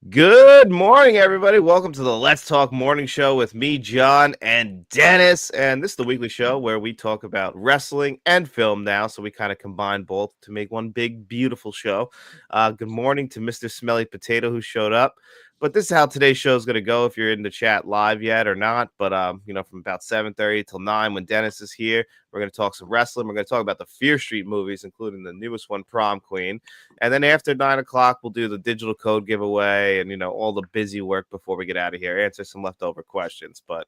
Good morning, everybody. Welcome to the Let's Talk Morning Show with me, John, and Dennis. And this is the weekly show where we talk about wrestling and film now. So we kind of combine both to make one big, beautiful show. Good morning to Mr. Smelly Potato who showed up. But this is how today's show is going to go if you're in the chat live yet or not. But, from about 7:30 till 9 when Dennis is here, we're going to talk some wrestling. We're going to talk about the Fear Street movies, including the newest one, Prom Queen. And then after 9 o'clock, we'll do the digital code giveaway and, all the busy work before we get out of here, answer some leftover questions. But,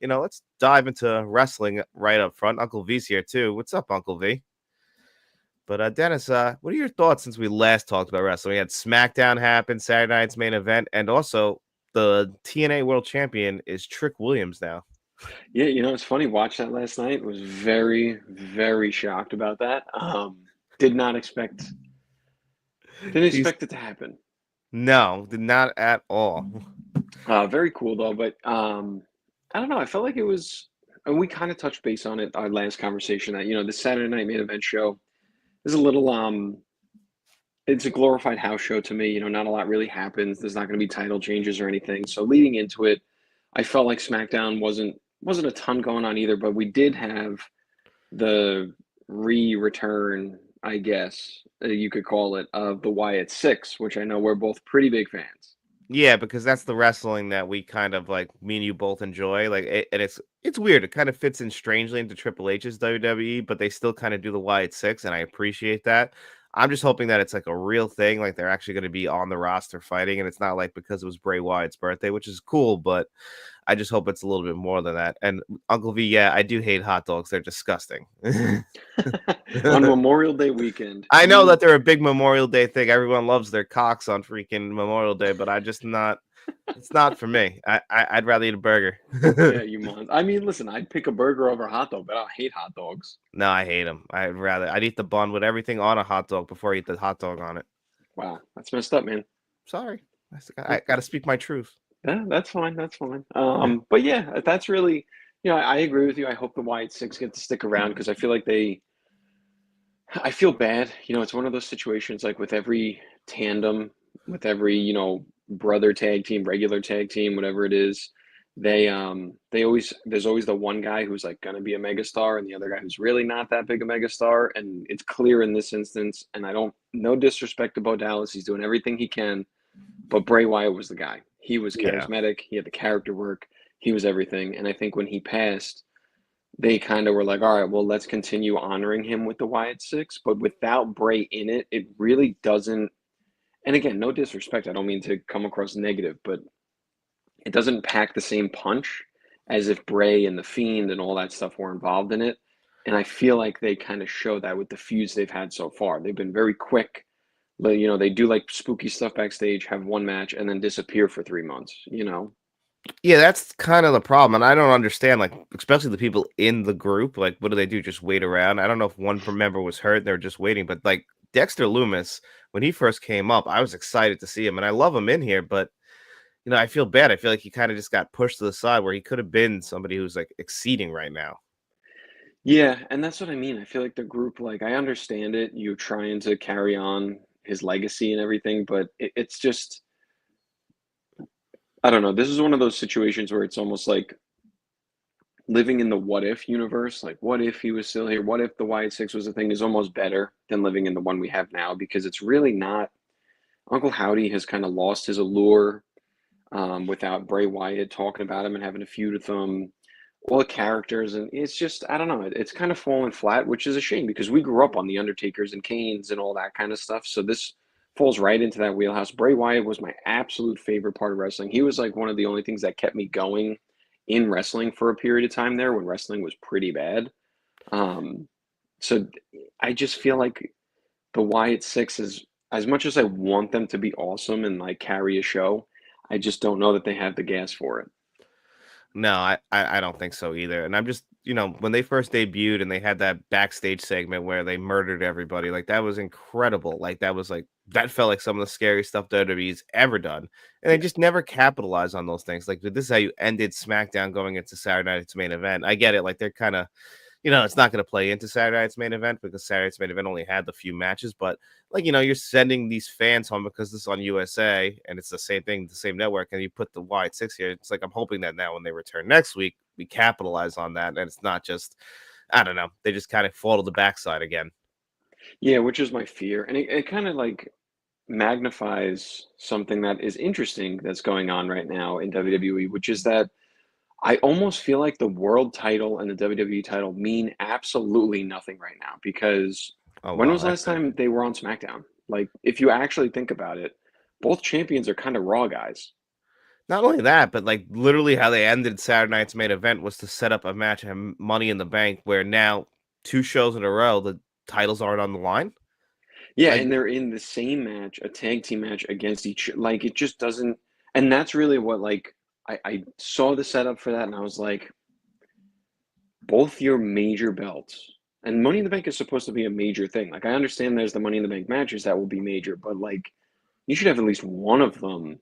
let's dive into wrestling right up front. Uncle V's here too. What's up, Uncle V? But Dennis, what are your thoughts since we last talked about wrestling? We had SmackDown happen, Saturday night's main event, and also the TNA World Champion is Trick Williams now. Yeah, it's funny. Watched that last night. Was very, very shocked about that. Did not expect. Didn't expect it to happen. No, did not at all. Very cool though. But I don't know. I felt like it was, and we kind of touched base on it our last conversation. That the Saturday night main event show is a little It's a glorified house show to me. Not a lot really happens. There's not going to be title changes or anything. So leading into it, I felt like SmackDown wasn't a ton going on either. But we did have the return, I guess you could call it, of the Wyatt Six, which I know we're both pretty big fans. Yeah, because that's the wrestling that we kind of like. Me and you both enjoy. And it's weird. It kind of fits in strangely into Triple H's WWE, but they still kind of do the Wyatt Six, and I appreciate that. I'm just hoping that it's like a real thing, like they're actually going to be on the roster fighting, and it's not like because it was Bray Wyatt's birthday, which is cool, but I just hope it's a little bit more than that. And Uncle V, yeah, I do hate hot dogs. They're disgusting. On Memorial Day weekend. I know that they're a big Memorial Day thing. Everyone loves their cocks on freaking Memorial Day, but I just not. It's not for me. I'd rather eat a burger. Yeah, you mind. I mean, listen, I'd pick a burger over a hot dog, but I hate hot dogs. No, I hate them. I'd eat the bun with everything on a hot dog before I eat the hot dog on it. Wow, that's messed up, man. Sorry, I got to speak my truth. Yeah, that's fine. That's fine. But yeah, that's really, I agree with you. I hope the Wyatt Six get to stick around because I feel like I feel bad. It's one of those situations like with every tandem, with every, brother tag team, regular tag team, whatever it is, there's always the one guy who's like going to be a megastar and the other guy who's really not that big a megastar. And it's clear in this instance, and no disrespect to Bo Dallas. He's doing everything he can, but Bray Wyatt was the guy. He was charismatic. He had the character work. He was everything. And I think when he passed, they kind of were like, all right, well, let's continue honoring him with the Wyatt Six. But without Bray in it, it really doesn't. And again, no disrespect. I don't mean to come across negative, but it doesn't pack the same punch as if Bray and the Fiend and all that stuff were involved in it. And I feel like they kind of show that with the feuds they've had so far. They've been very quick. They do like spooky stuff backstage, have one match, and then disappear for 3 months. Yeah, that's kind of the problem, and I don't understand, like, especially the people in the group, like, what do? Just wait around? I don't know if one member was hurt, they're just waiting, but, like, Dexter Loomis, when he first came up, I was excited to see him, and I love him in here, but, I feel bad. I feel like he kind of just got pushed to the side where he could have been somebody who's, like, exceeding right now. Yeah, and that's what I mean. I feel like the group, like, I understand it. You're trying to carry on his legacy and everything, but it's just, I don't know. This is one of those situations where it's almost like living in the what if universe. Like, what if he was still here? What if the Wyatt Six was a thing is almost better than living in the one we have now because it's really not. Uncle Howdy has kind of lost his allure without Bray Wyatt talking about him and having a feud with him. All the characters, and it's just, I don't know, it's kind of fallen flat, which is a shame because we grew up on the Undertakers and Kanes and all that kind of stuff. So this falls right into that wheelhouse. Bray Wyatt was my absolute favorite part of wrestling. He was like one of the only things that kept me going in wrestling for a period of time there when wrestling was pretty bad. So I just feel like the Wyatt Six is, as much as I want them to be awesome and like carry a show, I just don't know that they have the gas for it. No, I don't think so either. And I'm just, when they first debuted and they had that backstage segment where they murdered everybody, like that was incredible. Like that felt like some of the scariest stuff WWE's ever done. And they just never capitalized on those things. Like this is how you ended SmackDown going into Saturday night's main event. I get it. Like they're kind of, it's not going to play into Saturday night's main event because Saturday night's main event only had the few matches. But like, you're sending these fans home because this is on USA and it's the same thing, the same network, and you put the wide six here. It's like I'm hoping that now when they return next week, we capitalize on that, and it's not just, I don't know, they just kind of fall to the backside again. Yeah, which is my fear. And it kind of like magnifies something that is interesting that's going on right now in WWE, which is that I almost feel like the world title and the WWE title mean absolutely nothing right now because Oh when wow, was the that's last good. time they were on SmackDown? Like, if you actually think about it, both champions are kind of Raw guys. Not only that, but like literally how they ended Saturday night's main event was to set up a match and Money in the Bank, where now 2 shows in a row the titles aren't on the line. Yeah, Like, and they're in the same match, a tag team match against each. Like, it just doesn't. And that's really what, like, I saw the setup for that and I was like, both your major belts. And Money in the Bank is supposed to be a major thing. Like I understand there's the Money in the Bank matches that will be major, but like you should have at least one of them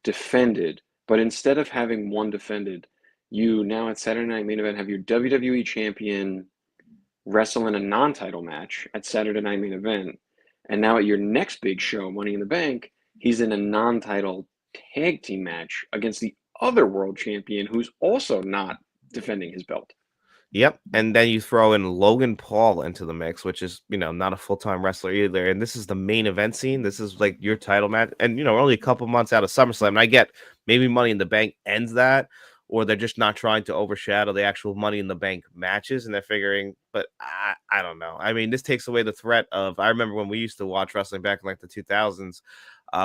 defended. But instead of having one defended, you now at Saturday Night Main Event have your WWE champion wrestle in a non-title match at Saturday Night Main Event. And now at your next big show, Money in the Bank, he's in a non-title tag team match against the other world champion who's also not defending his belt. yep. And then you throw in Logan Paul into the mix, which is, not a full-time wrestler either. And this is the main event scene. This is like your title match. And, we're only a couple months out of SummerSlam. And I get maybe Money in the Bank ends that, or they're just not trying to overshadow the actual Money in the Bank matches. And they're figuring, but I don't know. I mean, this takes away the threat of, I remember when we used to watch wrestling back in like the 2000s,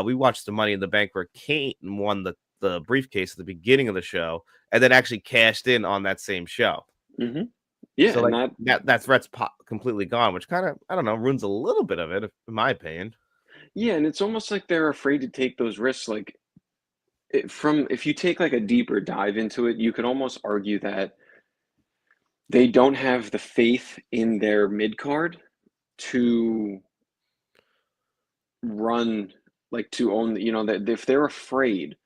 we watched the Money in the Bank where Kane won the briefcase at the beginning of the show and then actually cashed in on that same show. Mm-hmm. Yeah, So and like that that threat's completely gone, which kind of, I don't know, ruins a little bit of it, in my opinion. yeah, and it's almost like they're afraid to take those risks. Like from if you take like a deeper dive into it, you could almost argue that they don't have the faith in their mid card to run like to own. You know that if they're afraid,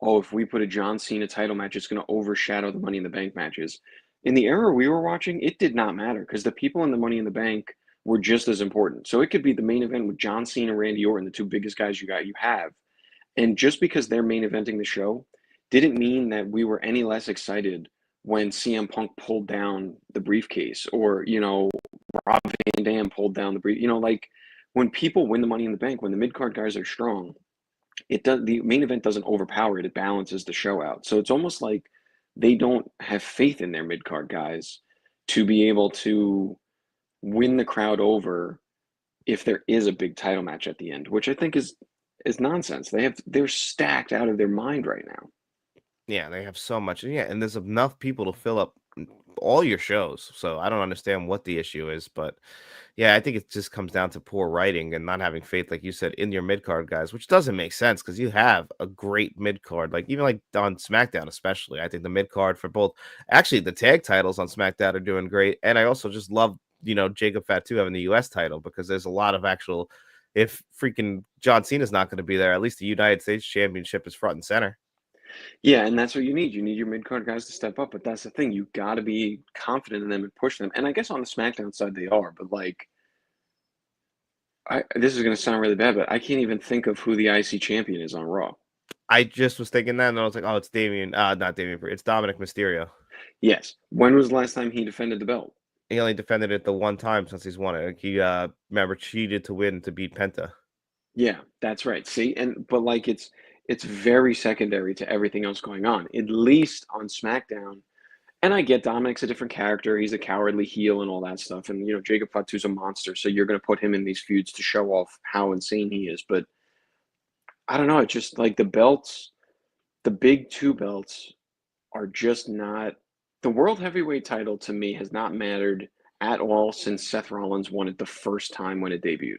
oh, if we put a John Cena title match, it's going to overshadow the Money in the Bank matches. In the era we were watching, it did not matter because the people in the Money in the Bank were just as important. So it could be the main event with John Cena, Randy Orton, the two biggest guys you have. And just because they're main eventing the show didn't mean that we were any less excited when CM Punk pulled down the briefcase or, Rob Van Dam pulled down the brief. Like when people win the Money in the Bank, when the mid card guys are strong, the main event doesn't overpower it. It balances the show out. So it's almost like they don't have faith in their mid card guys to be able to win the crowd over if there is a big title match at the end, which I think is nonsense. They're stacked out of their mind right now. Yeah, they have so much. Yeah, and there's enough people to fill up all your shows. So I don't understand what the issue is, but yeah, I think it just comes down to poor writing and not having faith, like you said, in your mid card guys, which doesn't make sense because you have a great mid card, like even like on SmackDown, especially. I think the mid card for both, actually, the tag titles on SmackDown are doing great, and I also just love Jacob Fatu having the U.S. title because there's a lot of actual. If freaking John Cena's not going to be there, at least the United States Championship is front and center. Yeah, and that's what you need. You need your mid card guys to step up, but that's the thing. You got to be confident in them and push them. And I guess on the SmackDown side they are, but like, this is going to sound really bad, but I can't even think of who the IC champion is on Raw. I just was thinking that, and I was like, oh, it's Damien. Not Damien. It's Dominic Mysterio. Yes. When was the last time he defended the belt? He only defended it the one time since he's won it. Like, he remember cheated to win to beat Penta. Yeah, that's right. See, but like it's very secondary to everything else going on. At least on SmackDown, and I get Dominic's a different character. He's a cowardly heel and all that stuff. And Jacob Fatu's a monster, so you're going to put him in these feuds to show off how insane he is. But I don't know. It's just like the belts, the big two belts are just not. The world heavyweight title to me has not mattered at all since Seth Rollins won it the first time when it debuted.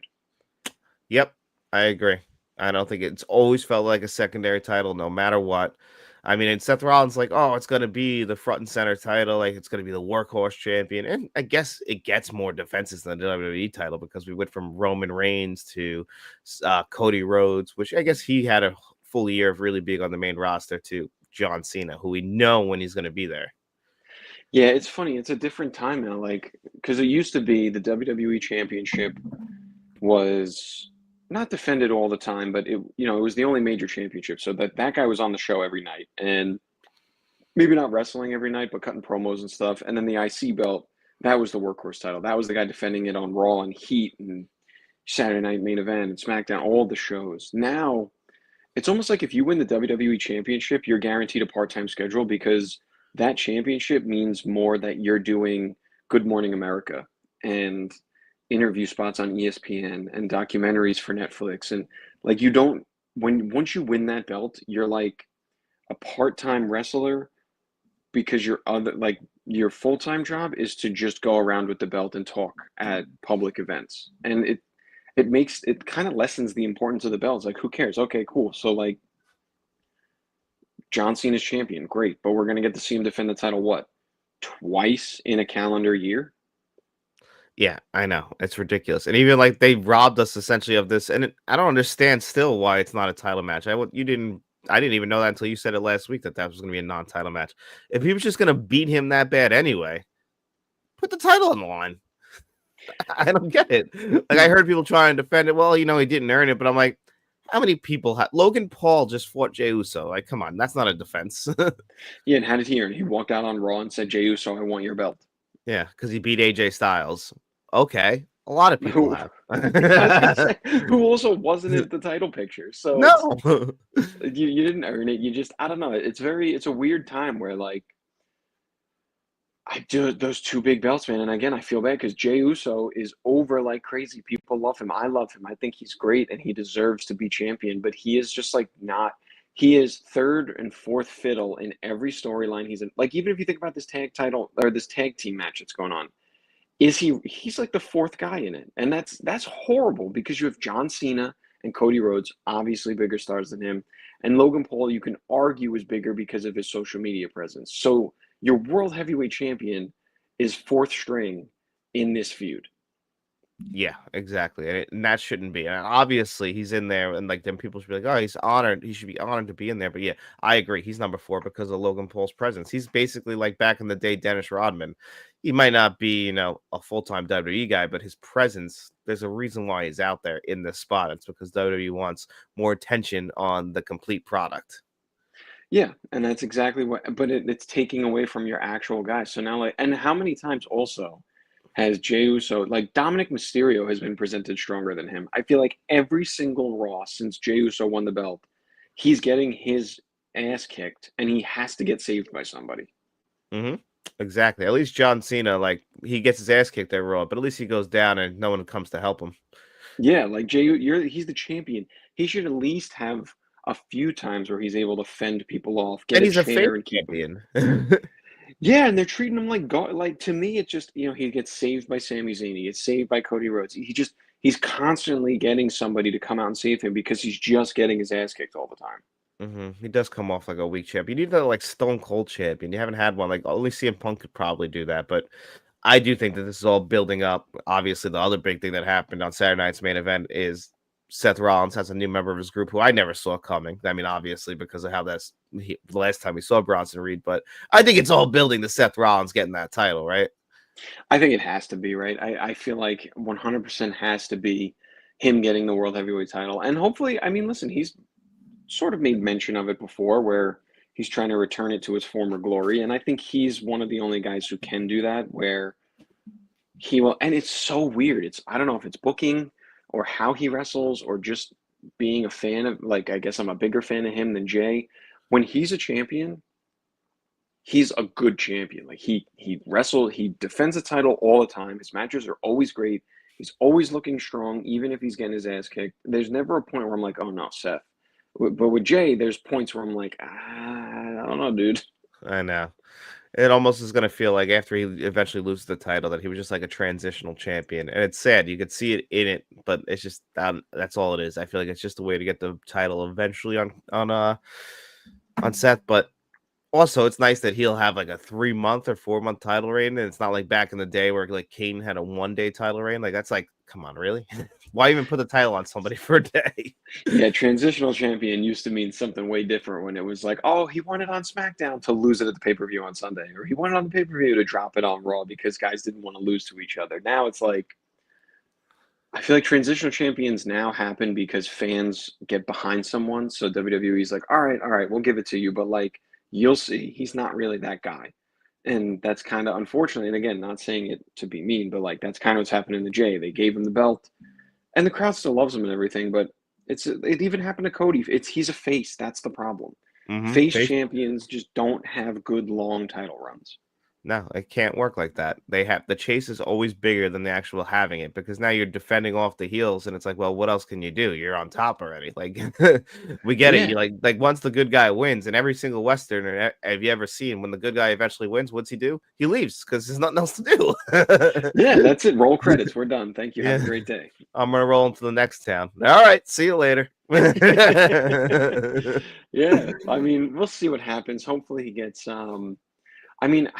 Yep, I agree. I don't think it's always felt like a secondary title, no matter what. I mean, and Seth Rollins like, oh, it's gonna be the front and center title, like it's gonna be the workhorse champion, and I guess it gets more defenses than the WWE title because we went from Roman Reigns to Cody Rhodes, which I guess he had a full year of really being on the main roster, to John Cena, who we know when he's gonna be there. Yeah, it's funny. It's a different time now. Like, because it used to be the WWE Championship was not defended all the time, but it was the only major championship. So that guy was on the show every night, and maybe not wrestling every night, but cutting promos and stuff. And then the IC belt, that was the workhorse title. That was the guy defending it on Raw and Heat and Saturday Night Main Event and SmackDown, all the shows. Now it's almost like if you win the WWE Championship, you're guaranteed a part-time schedule because that championship means more that you're doing Good Morning America and interview spots on ESPN and documentaries for Netflix. And like you don't when once you win that belt, you're like a part-time wrestler because your full-time job is to just go around with the belt and talk at public events. And it kind of lessens the importance of the belt. It's like, who cares? Okay, cool. So like John Cena's champion, great, but we're gonna get to see him defend the title what? Twice in a calendar year? Yeah, I know. It's ridiculous. And even like they robbed us essentially of this. And I don't understand still why it's not a title match. I didn't even know that until you said it last week that that was going to be a non-title match. If he was just going to beat him that bad anyway, put the title on the line. I don't get it. Like I heard people try and defend it. Well, he didn't earn it, but I'm like, how many people have Logan Paul just fought Jey Uso? Like, come on, that's not a defense. Yeah, and how did he earn it? He walked out on Raw and said, Jey Uso, I want your belt. Yeah, because he beat AJ Styles. Okay, a lot of people Who have. I was gonna say, who also wasn't in the title picture. So it's No. you didn't earn it. You just I don't know. It's a weird time where like I do those two big belts, man. And again, I feel bad because Jey Uso is over like crazy. People love him. I love him. I think he's great and he deserves to be champion, but he is just like not. He is third and fourth fiddle in every storyline he's in. Like, even if you think about this tag title or this tag team match that's going on, he's like the fourth guy in it. And that's horrible because you have John Cena and Cody Rhodes, obviously bigger stars than him. And Logan Paul, you can argue, is bigger because of his social media presence. So your world heavyweight champion is fourth string in this feud. Yeah, exactly. And that shouldn't be. And obviously, he's in there, and like then people should be like, "Oh, he's honored. He should be honored to be in there." But yeah, I agree. He's number 4 because of Logan Paul's presence. He's basically like back in the day, Dennis Rodman. He might not be, a full-time WWE guy, but his presence. There's a reason why he's out there in this spot. It's because WWE wants more attention on the complete product. Yeah, and that's exactly what. But it's taking away from your actual guy. So now, like, and how many times also has Jey Uso, like Dominic Mysterio, has been presented stronger than him? I feel like every single Raw since Jey Uso won the belt, he's getting his ass kicked, and he has to get saved by somebody. hmm Exactly. At least John Cena, like he gets his ass kicked every Raw, but at least he goes down and no one comes to help him. Yeah, like he's the champion. He should at least have a few times where he's able to fend people off, get And a he's a face chair, and keep him. champion. Yeah, and they're treating him like God. Like to me, it just he gets saved by Sami Zayn, he gets saved by Cody Rhodes. He's constantly getting somebody to come out and save him because he's just getting his ass kicked all the time. He does come off like a weak champion. You need a like Stone Cold champion. You haven't had one. Like only CM Punk could probably do that, but I do think that this is all building up. Obviously, the other big thing that happened on Saturday night's main event is Seth Rollins has a new member of his group who I never saw coming. I mean, obviously because of how the last time we saw Bronson Reed, but I think it's all building to Seth Rollins getting that title, right? I think it has to be right. I feel like 100% has to be him getting the world heavyweight title, and hopefully, I mean, listen, he's sort of made mention of it before, where he's trying to return it to its former glory, and I think he's one of the only guys who can do that, where he will. And it's so weird. I don't know if it's booking or how he wrestles or just being a fan of, like, I guess I'm a bigger fan of him than Jay. When he's a champion, he's a good champion. Like he defends the title all the time. His matches are always great. He's always looking strong, even if he's getting his ass kicked. There's never a point where I'm like, oh no, Seth. But with Jay, there's points where I'm like, I don't know, dude. I know. It almost is going to feel like after he eventually loses the title that he was just like a transitional champion, and it's sad. You could see it in it, but it's just that's all it is. I feel like it's just a way to get the title eventually on Seth. But also, it's nice that he'll have like a 3-month or 4-month title reign, and it's not like back in the day where like Kane had a 1-day title reign. Like that's like come on, really? Why even put the title on somebody for a day? Yeah, transitional champion used to mean something way different when it was like, oh, he won it on SmackDown to lose it at the pay-per-view on Sunday, or he won it on the pay-per-view to drop it on Raw because guys didn't want to lose to each other. Now it's like, I feel like transitional champions now happen because fans get behind someone. So WWE's like, all right, we'll give it to you, but like you'll see, he's not really that guy. And that's kind of unfortunately, and again, not saying it to be mean, but like that's kind of what's happening to Jay. They gave him the belt, and the crowd still loves him and everything, but it even happened to Cody. He's a face. That's the problem. Face Face champions just don't have good long title runs. No, it can't work like that. They have the chase is always bigger than the actual having it because now you're defending off the heels, and it's like, well, what else can you do? You're on top already. Like we get it. Yeah, You like once the good guy wins, and every single Western, have you ever seen when the good guy eventually wins? What's he do? He leaves because there's nothing else to yeah, do. that's it. Roll credits. We're done. Thank you. Have a Yeah, great day. I'm gonna roll into the next town. All right, see you later. Yeah, I mean, we'll see what happens. Hopefully, he gets. I mean,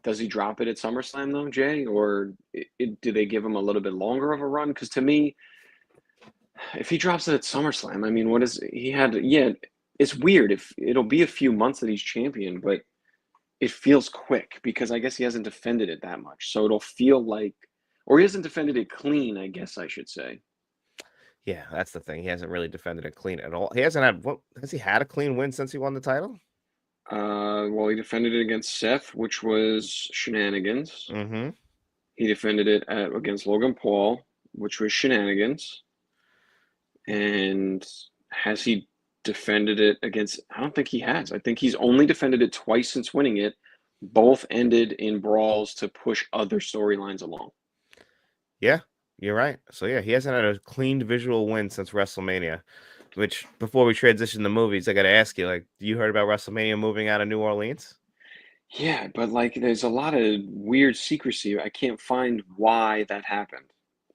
does he drop it at SummerSlam though, Jay, or do they give him a little bit longer of a run? Because to me, if he drops it at SummerSlam, I mean, what is he had? Yeah, it's weird. If it'll be a few months that he's champion, but it feels quick because I guess he hasn't defended it that much. So it'll feel like, or he hasn't defended it clean, I guess I should say. Yeah, that's the thing. He hasn't really defended it clean at all. He hasn't had what has he had a clean win since he won the title? Well, he defended it against Seth, which was shenanigans. Mm-hmm. He defended it against Logan Paul, which was shenanigans. And has he defended it against? I don't think he has. I think he's only defended it twice since winning it. Both ended in brawls to push other storylines along. Yeah, you're right. So yeah, he hasn't had a clean visual win since WrestleMania. Which before we transition to movies, I got to ask you, like, you heard about WrestleMania moving out of New Orleans? Yeah, but like there's a lot of weird secrecy. I can't find why that happened.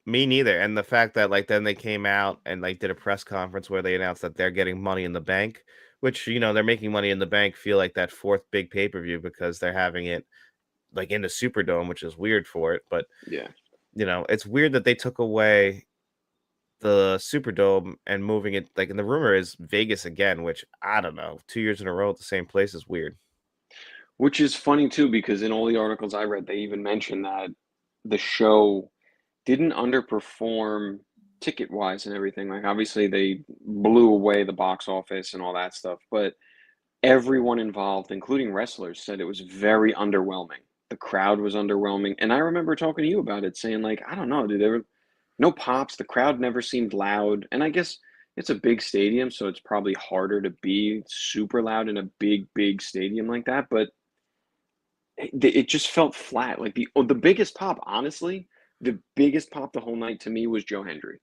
Me neither. And the fact that like then they came out and like did a press conference where they announced that they're getting Money in the Bank, which they're making Money in the Bank feel like that fourth big pay per view because they're having it like in the Superdome, which is weird for it. But Yeah. it's weird that they took away the Superdome and moving it like, and the rumor is Vegas again, which I don't know, 2 years in a row at the same place is weird. Which is funny too, because in all the articles I read, they even mentioned that the show didn't underperform ticket wise and everything. Like obviously they blew away the box office and all that stuff, but everyone involved, including wrestlers, said it was very underwhelming. The crowd was underwhelming. And I remember talking to you about it, saying, like, I don't know, dude, there were no pops. The crowd never seemed loud. And I guess it's a big stadium, so it's probably harder to be super loud in a big stadium like that. But it just felt flat. Like the biggest pop, honestly, the biggest pop the whole night to me was Joe Hendry.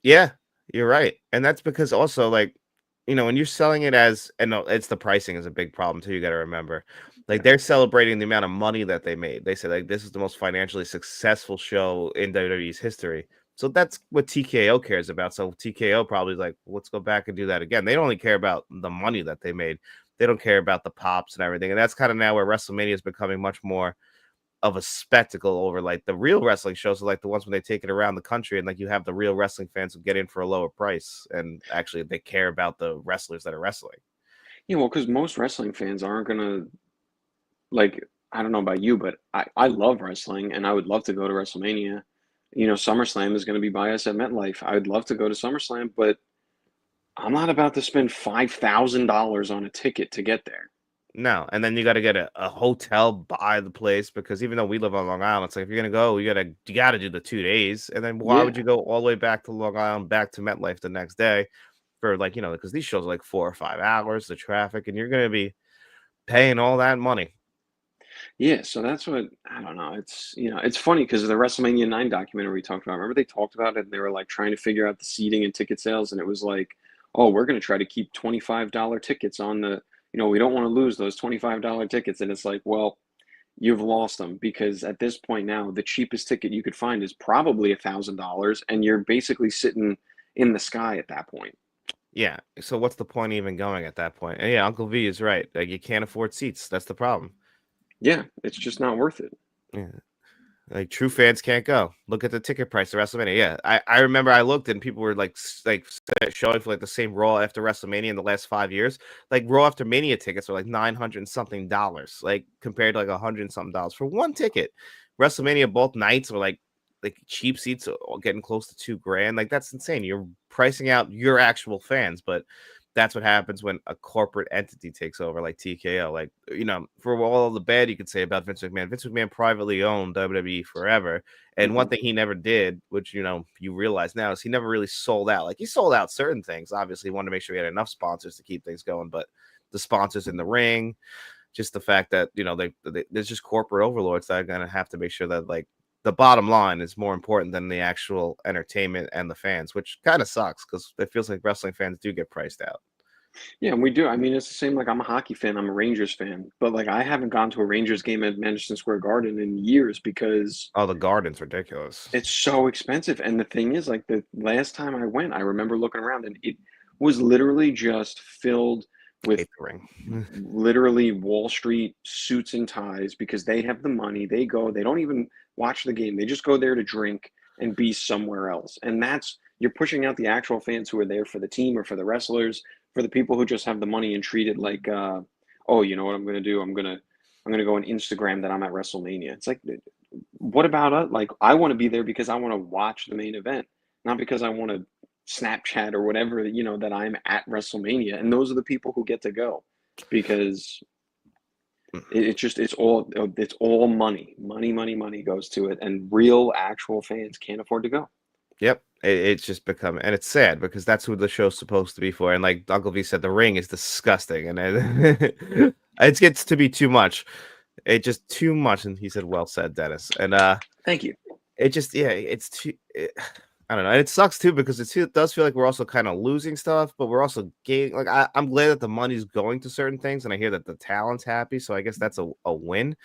Yeah, you're right. And that's because also like, when you're selling it as, and no, it's the pricing is a big problem too. You got to remember, like Yeah. they're celebrating the amount of money that they made. They say like this is the most financially successful show in WWE's history. So that's what TKO cares about. So TKO probably is like, let's go back and do that again. They don't only care about the money that they made. They don't care about the pops and everything. And that's kind of now where WrestleMania is becoming much more of a spectacle over like the real wrestling shows are like the ones when they take it around the country and like you have the real wrestling fans who get in for a lower price and actually they care about the wrestlers that are wrestling. Yeah, well, because most wrestling fans aren't gonna like. I don't know about you, but I love wrestling and I would love to go to WrestleMania. SummerSlam is going to be by us at MetLife. I would love to go to SummerSlam, but I'm not about to spend $5,000 on a ticket to get there. No, and then you got to get a hotel by the place because even though we live on Long Island, it's like if you're gonna go, you gotta do the 2 days, and then why would Yeah. you go all the way back to Long Island, back to MetLife the next day for like because these shows are like 4 or 5 hours, the traffic, and you're gonna be paying all that money. Yeah, so that's what I don't know. It's funny because the WrestleMania 9 documentary we talked about. Remember they talked about it and they were like trying to figure out the seating and ticket sales and it was like, "Oh, we're going to try to keep $25 tickets on we don't want to lose those $25 tickets." And it's like, "Well, you've lost them because at this point now, the cheapest ticket you could find is probably $1,000 and you're basically sitting in the sky at that point." Yeah. So what's the point even going at that point? And yeah, Uncle V is right. Like you can't afford seats. That's the problem. Yeah, it's just not worth it. Yeah. Like true fans can't go. Look at the ticket price of WrestleMania. Yeah, I remember I looked and people were like showing for like the same Raw after WrestleMania in the last 5 years. Like Raw after Mania tickets were like $900 and something, like compared to like $100 and something for one ticket. WrestleMania both nights were like cheap seats getting close to $2,000. Like that's insane. You're pricing out your actual fans, but that's what happens when a corporate entity takes over, like TKO. Like, for all the bad you could say about Vince McMahon privately owned WWE forever. And one thing he never did, which, you realize now, is he never really sold out. Like, he sold out certain things. Obviously, he wanted to make sure he had enough sponsors to keep things going. But the sponsors in the ring, just the fact that, there's just corporate overlords that are going to have to make sure that, like, the bottom line is more important than the actual entertainment and the fans, which kind of sucks because it feels like wrestling fans do get priced out. Yeah, and we do. I mean, it's the same. Like, I'm a hockey fan. I'm a Rangers fan, but like, I haven't gone to a Rangers game at Madison Square Garden in years because Oh, the Garden's ridiculous. it's so expensive. And the thing is, like, the last time I went, I remember looking around, and it was literally just filled with Hate the ring. literally Wall Street suits and ties because they have the money. They go. They don't even watch the game. They just go there to drink and be somewhere else. And you're pushing out the actual fans who are there for the team or for the wrestlers, for the people who just have the money and treat it like, oh, you know what I'm going to do? I'm going to go on Instagram that I'm at WrestleMania. It's like, what about us? Like, I want to be there because I want to watch the main event, not because I want to Snapchat or whatever, that I'm at WrestleMania. And those are the people who get to go because it's all money goes to it. And real actual fans can't afford to go. Yep. It's just become, and it's sad because that's who the show's supposed to be for. And like Uncle V said, the ring is disgusting, and it gets to be too much. It just too much. And he said, "Well said, Dennis." And Thank you. it just, yeah, it's too. I don't know. And it sucks too because it does feel like we're also kind of losing stuff, but we're also gaining. Like I'm glad that the money's going to certain things, and I hear that the talent's happy, so I guess that's a win.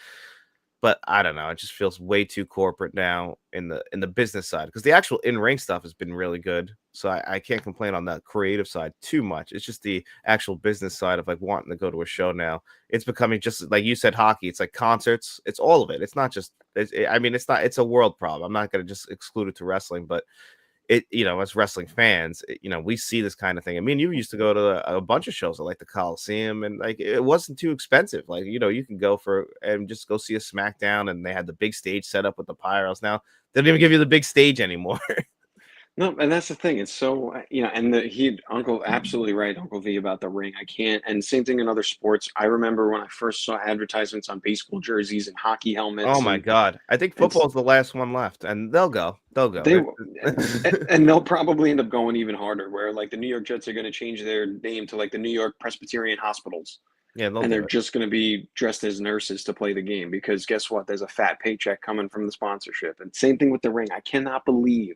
But I don't know. It just feels way too corporate now in the business side because the actual in-ring stuff has been really good. So I can't complain on that creative side too much. It's just the actual business side of like wanting to go to a show now. It's becoming just like you said, hockey. It's like concerts. It's all of it. It's not just. I mean, it's not. It's a world problem. I'm not going to just exclude it to wrestling, but as wrestling fans, we see this kind of thing. I mean, you used to go to a bunch of shows at like the Coliseum, and like it wasn't too expensive. Like, you can go and just go see a SmackDown, and they had the big stage set up with the pyros. Now they don't even give you the big stage anymore. No, and that's the thing. It's so, and absolutely right, Uncle V, about the ring. I can't, and same thing in other sports. I remember when I first saw advertisements on baseball jerseys and hockey Oh helmets, my and God. I think football's the last one left, and they'll go. They'll go. they and they'll probably end up going even harder. Where like the New York Jets are going to change their name to like the New York Presbyterian Hospitals, Yeah, they'll and do they're it. just going to be dressed as nurses to play the game because guess what? There's a fat paycheck coming from the sponsorship. And same thing with the ring. I cannot believe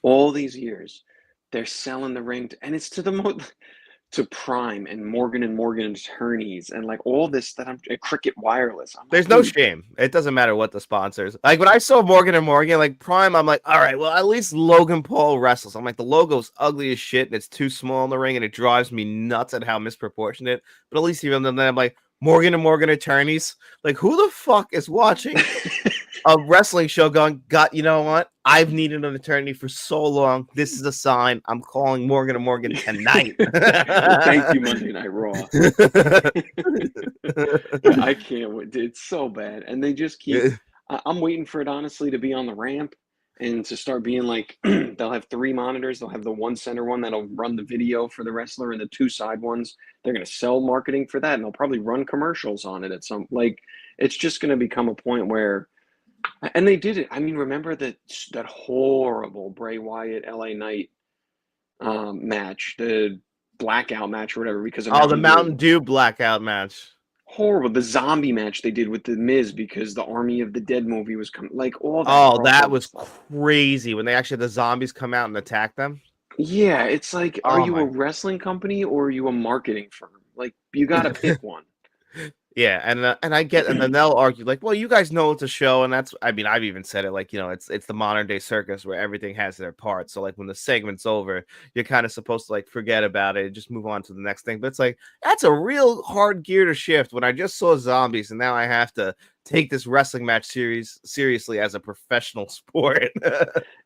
all these years they're selling the ring and it's to Prime and Morgan attorneys and like all this that I'm Cricket Wireless. I'm There's like, no dude. shame. It doesn't matter what the sponsors. Like when I saw Morgan and Morgan, like Prime, I'm like, all right, well, at least Logan Paul wrestles. I'm like, the logo's ugly as shit and it's too small in the ring and it drives me nuts at how misproportionate. But at least even then, I'm like, Morgan and Morgan attorneys. Like, who the fuck is watching a wrestling show going, God, you know what? I've needed an attorney for so long. This is a sign. I'm calling Morgan and Morgan tonight. Thank you, Monday Night Raw. I can't wait. It's so bad. And they just keep I'm waiting for it honestly to be on the ramp and to start being like they'll have 3 monitors. They'll have the one center one that'll run the video for the wrestler and the 2 side ones. They're gonna sell marketing for that and they'll probably run commercials on it at some like it's just gonna become a point where and they did it. I mean, remember that horrible Bray Wyatt LA Knight match, the blackout match or whatever, because of Oh, the Mountain Mountain Dew. Dew blackout match. Horrible. The zombie match they did with the Miz because the Army of the Dead movie was coming. Like all that Oh, that crossover was stuff. crazy when they actually had the zombies come out and attack them. Yeah, it's like, are Oh you a my, wrestling company or are you a marketing firm? Like, you got to pick one. yeah, and I get, and then they'll argue like, well, you guys know it's a show, and that's, I mean, I've even said it like, it's the modern day circus where everything has their part. So like when the segment's over, you're kind of supposed to like forget about it and just move on to the next thing. But it's like that's a real hard gear to shift when I just saw zombies and now I have to take this wrestling match seriously as a professional sport.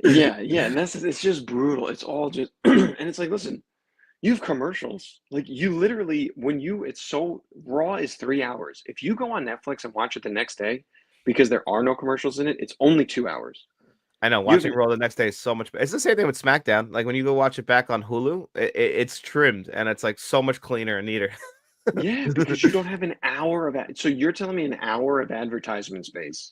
Yeah, and it's just brutal. It's all just and it's like, listen, you have commercials. Like you literally it's so Raw is 3 hours. If you go on Netflix and watch it the next day, because there are no commercials in it, it's only 2 hours. I know You have watching Raw the next day is so much better. It's the same thing with SmackDown. Like when you go watch it back on Hulu, it's trimmed and it's like so much cleaner and neater. Yeah, because you don't have an hour of ad. So you're telling me an hour of advertisement space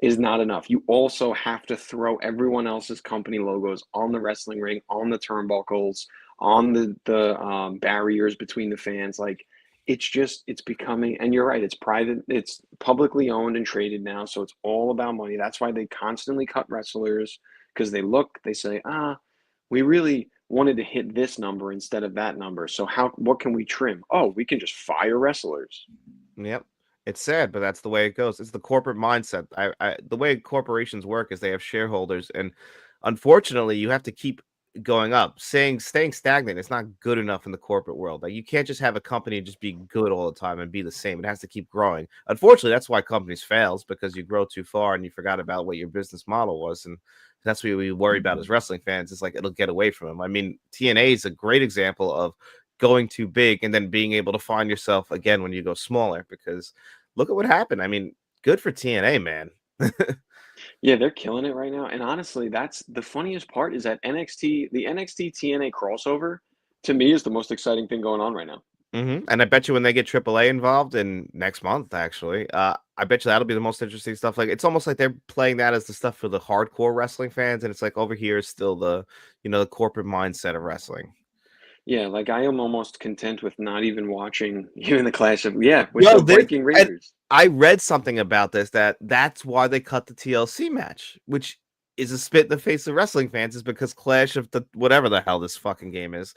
is not enough. You also have to throw everyone else's company logos on the wrestling ring, on the turnbuckles, on the barriers between the fans. Like it's becoming. And you're right. It's private. It's publicly owned and traded now, so it's all about money. That's why they constantly cut wrestlers because they say, we really wanted to hit this number instead of that number. So what can we trim? Oh, we can just fire wrestlers. Yep. It's sad, but that's the way it goes. It's the corporate mindset. The way corporations work is they have shareholders, and unfortunately, you have to keep going up. Staying stagnant is not good enough in the corporate world. Like you can't just have a company just be good all the time and be the same. It has to keep growing. Unfortunately, that's why companies fails because you grow too far and you forgot about what your business model was, and that's what we worry about as wrestling fans. It's like it'll get away from them. I mean, TNA is a great example of going too big and then being able to find yourself again when you go smaller because look at what happened. I mean, good for TNA, man. Yeah, they're killing it right now. And honestly, that's the funniest part is that the NXT TNA crossover, to me, is the most exciting thing going on right now. And I bet you when they get AAA involved in next month, actually, I bet you that'll be the most interesting stuff. Like it's almost like they're playing that as the stuff for the hardcore wrestling fans, and it's like over here is still the corporate mindset of wrestling. Yeah, like I am almost content with not even watching even the Clash of with Well, the Viking and Raiders. I read something about this that's why they cut the TLC match, which is a spit in the face of wrestling fans, is because Clash of the whatever the hell this fucking game is,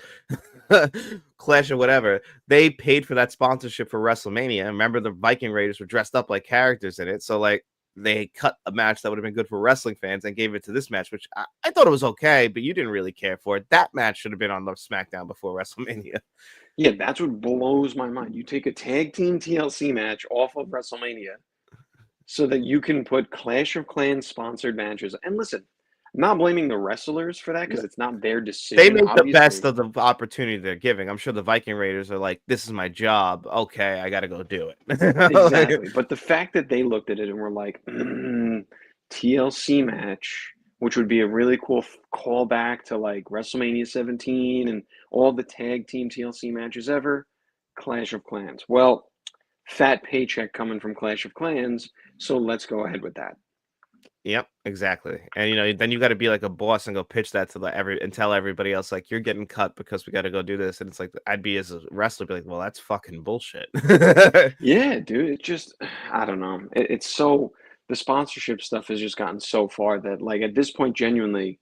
Clash of whatever, they paid for that sponsorship for WrestleMania. Remember, the Viking Raiders were dressed up like characters in it, so like they cut a match that would have been good for wrestling fans and gave it to this match, which I thought it was okay, but you didn't really care for it. That match should have been on the SmackDown before WrestleMania. Yeah, that's what blows my mind. You take a tag team TLC match off of WrestleMania so that you can put Clash of Clans sponsored matches. And listen, I'm not blaming the wrestlers for that because it's not their They decision, make the best obviously. of the opportunity they're giving. I'm sure the Viking Raiders are like, "This is my job. Okay, I got to go do it." Exactly. But the fact that they looked at it and were like, TLC match, which would be a really cool callback to like WrestleMania 17 and all the tag team TLC matches ever, Clash of Clans. Well, fat paycheck coming from Clash of Clans, so let's go ahead with that. Yep, exactly. And then you got to be like a boss and go pitch that to and tell everybody else like you're getting cut because we got to go do this. And it's like I'd be as a wrestler, be like, well, that's fucking bullshit. Yeah, dude, it just, I don't know. It's so, the sponsorship stuff has just gotten so far that, like, at this point, genuinely,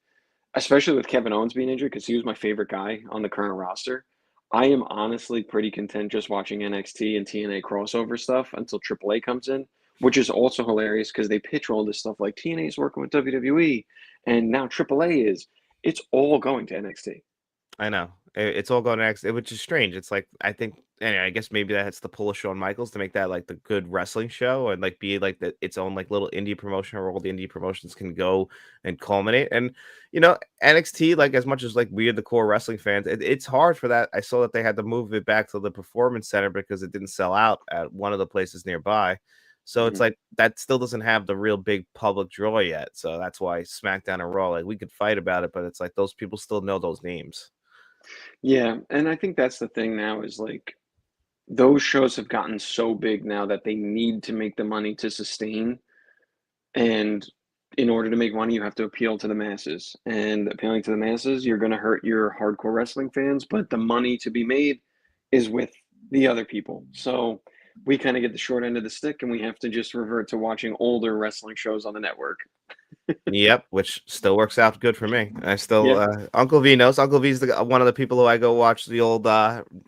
especially with Kevin Owens being injured, because he was my favorite guy on the current roster, I am honestly pretty content just watching NXT and TNA crossover stuff until AAA comes in, which is also hilarious because they pitch all this stuff like TNA is working with WWE, and now AAA is. It's all going to NXT. I know. It's all going next, which is strange. It's like I think, anyway, I guess maybe that's the pull of Shawn Michaels to make that like the good wrestling show and like be like its own like little indie promotion where all the indie promotions can go and culminate. And NXT, like as much as like we're the core wrestling fans, it's hard for that. I saw that they had to move it back to the Performance Center because it didn't sell out at one of the places nearby. So it's Mhm. like that still doesn't have the real big public draw yet. So that's why SmackDown and Raw, like we could fight about it, but it's like those people still know those names. Yeah, and I think that's the thing now is like those shows have gotten so big now that they need to make the money to sustain. And in order to make money, you have to appeal to the masses. And appealing to the masses, you're going to hurt your hardcore wrestling fans, but the money to be made is with the other people. So we kind of get the short end of the stick and we have to just revert to watching older wrestling shows on the network. Yep, which still works out good for me. I still Yeah, Uncle V knows. Uncle V's one of the people who I go watch the old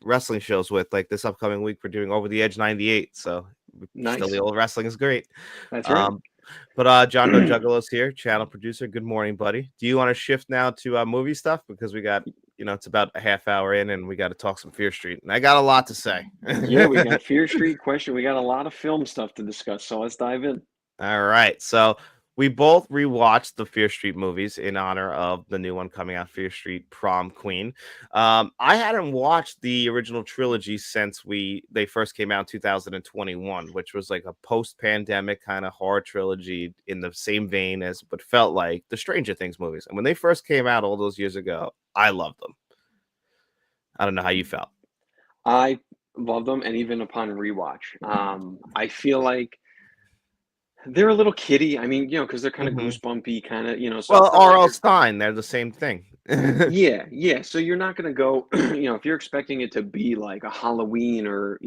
wrestling shows with. Like this upcoming week, we're doing Over the Edge '98. So still, the nice. old wrestling is great. That's right. Um, but John No Juggalo's here, channel producer. Good morning, buddy. Do you want to shift now to movie stuff because we got it's about a half hour in, and we got to talk some Fear Street, and I got a lot to say. Yeah, we got Fear Street question. We got a lot of film stuff to discuss, so let's dive in. All right. So we both rewatched the Fear Street movies in honor of the new one coming out, Fear Street Prom Queen. I hadn't watched the original trilogy since they first came out in 2021, which was like a post-pandemic kind of horror trilogy in the same vein as what felt like the Stranger Things movies. And when they first came out all those years ago, I loved them. I don't know how you felt. I love them, and even upon rewatch, I feel like they're a little kiddie. I mean, because they're kind of Mhm. goosebumpy, kind of, so Well, it's not like R.L. you're. Stein, they're the same thing. Yeah, yeah. So you're not gonna go, if you're expecting it to be like a Halloween or,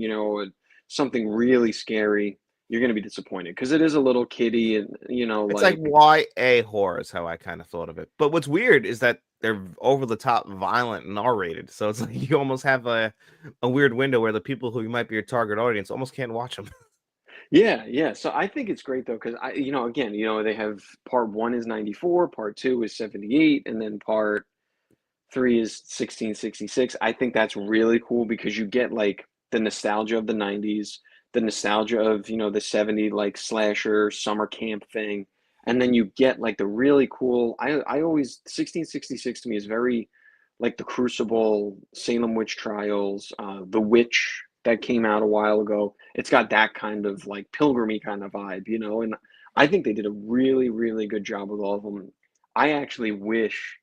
something really scary, you're gonna be disappointed because it is a little kiddie and, It's like like, YA horror is how I kind of thought of it. But what's weird is that they're over the top violent and R-rated. So it's like you almost have a weird window where the people who might be your target audience almost can't watch them. yeah, yeah. So I think it's great though, because again, they have part one is 94, part two is 78, and then part three is 1666. I think that's really cool because you get like the nostalgia of the 90s, the nostalgia of, the 70 like slasher summer camp thing. And then you get like the really cool, I always, 1666 to me is very like the Crucible, Salem witch trials, The Witch that came out a while ago. It's got that kind of like pilgrimy kind of vibe, and I think they did a really, really good job with all of them. I actually wish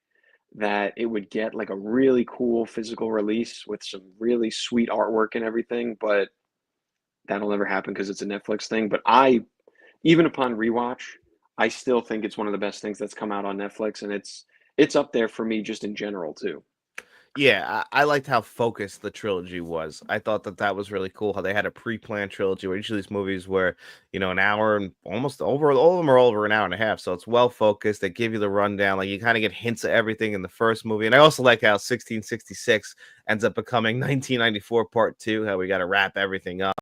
that it would get like a really cool physical release with some really sweet artwork and everything, but that'll never happen because it's a Netflix thing. But even upon rewatch, I still think it's one of the best things that's come out on Netflix, and it's up there for me just in general too. Yeah, I liked how focused the trilogy was. I thought that was really cool. How they had a pre-planned trilogy where each of these movies were, an hour and almost over. All of them are over an hour and a half, so it's well focused. They give you the rundown, like you kind of get hints of everything in the first movie. And I also like how 1666 ends up becoming 1994 Part Two. How we got to wrap everything up.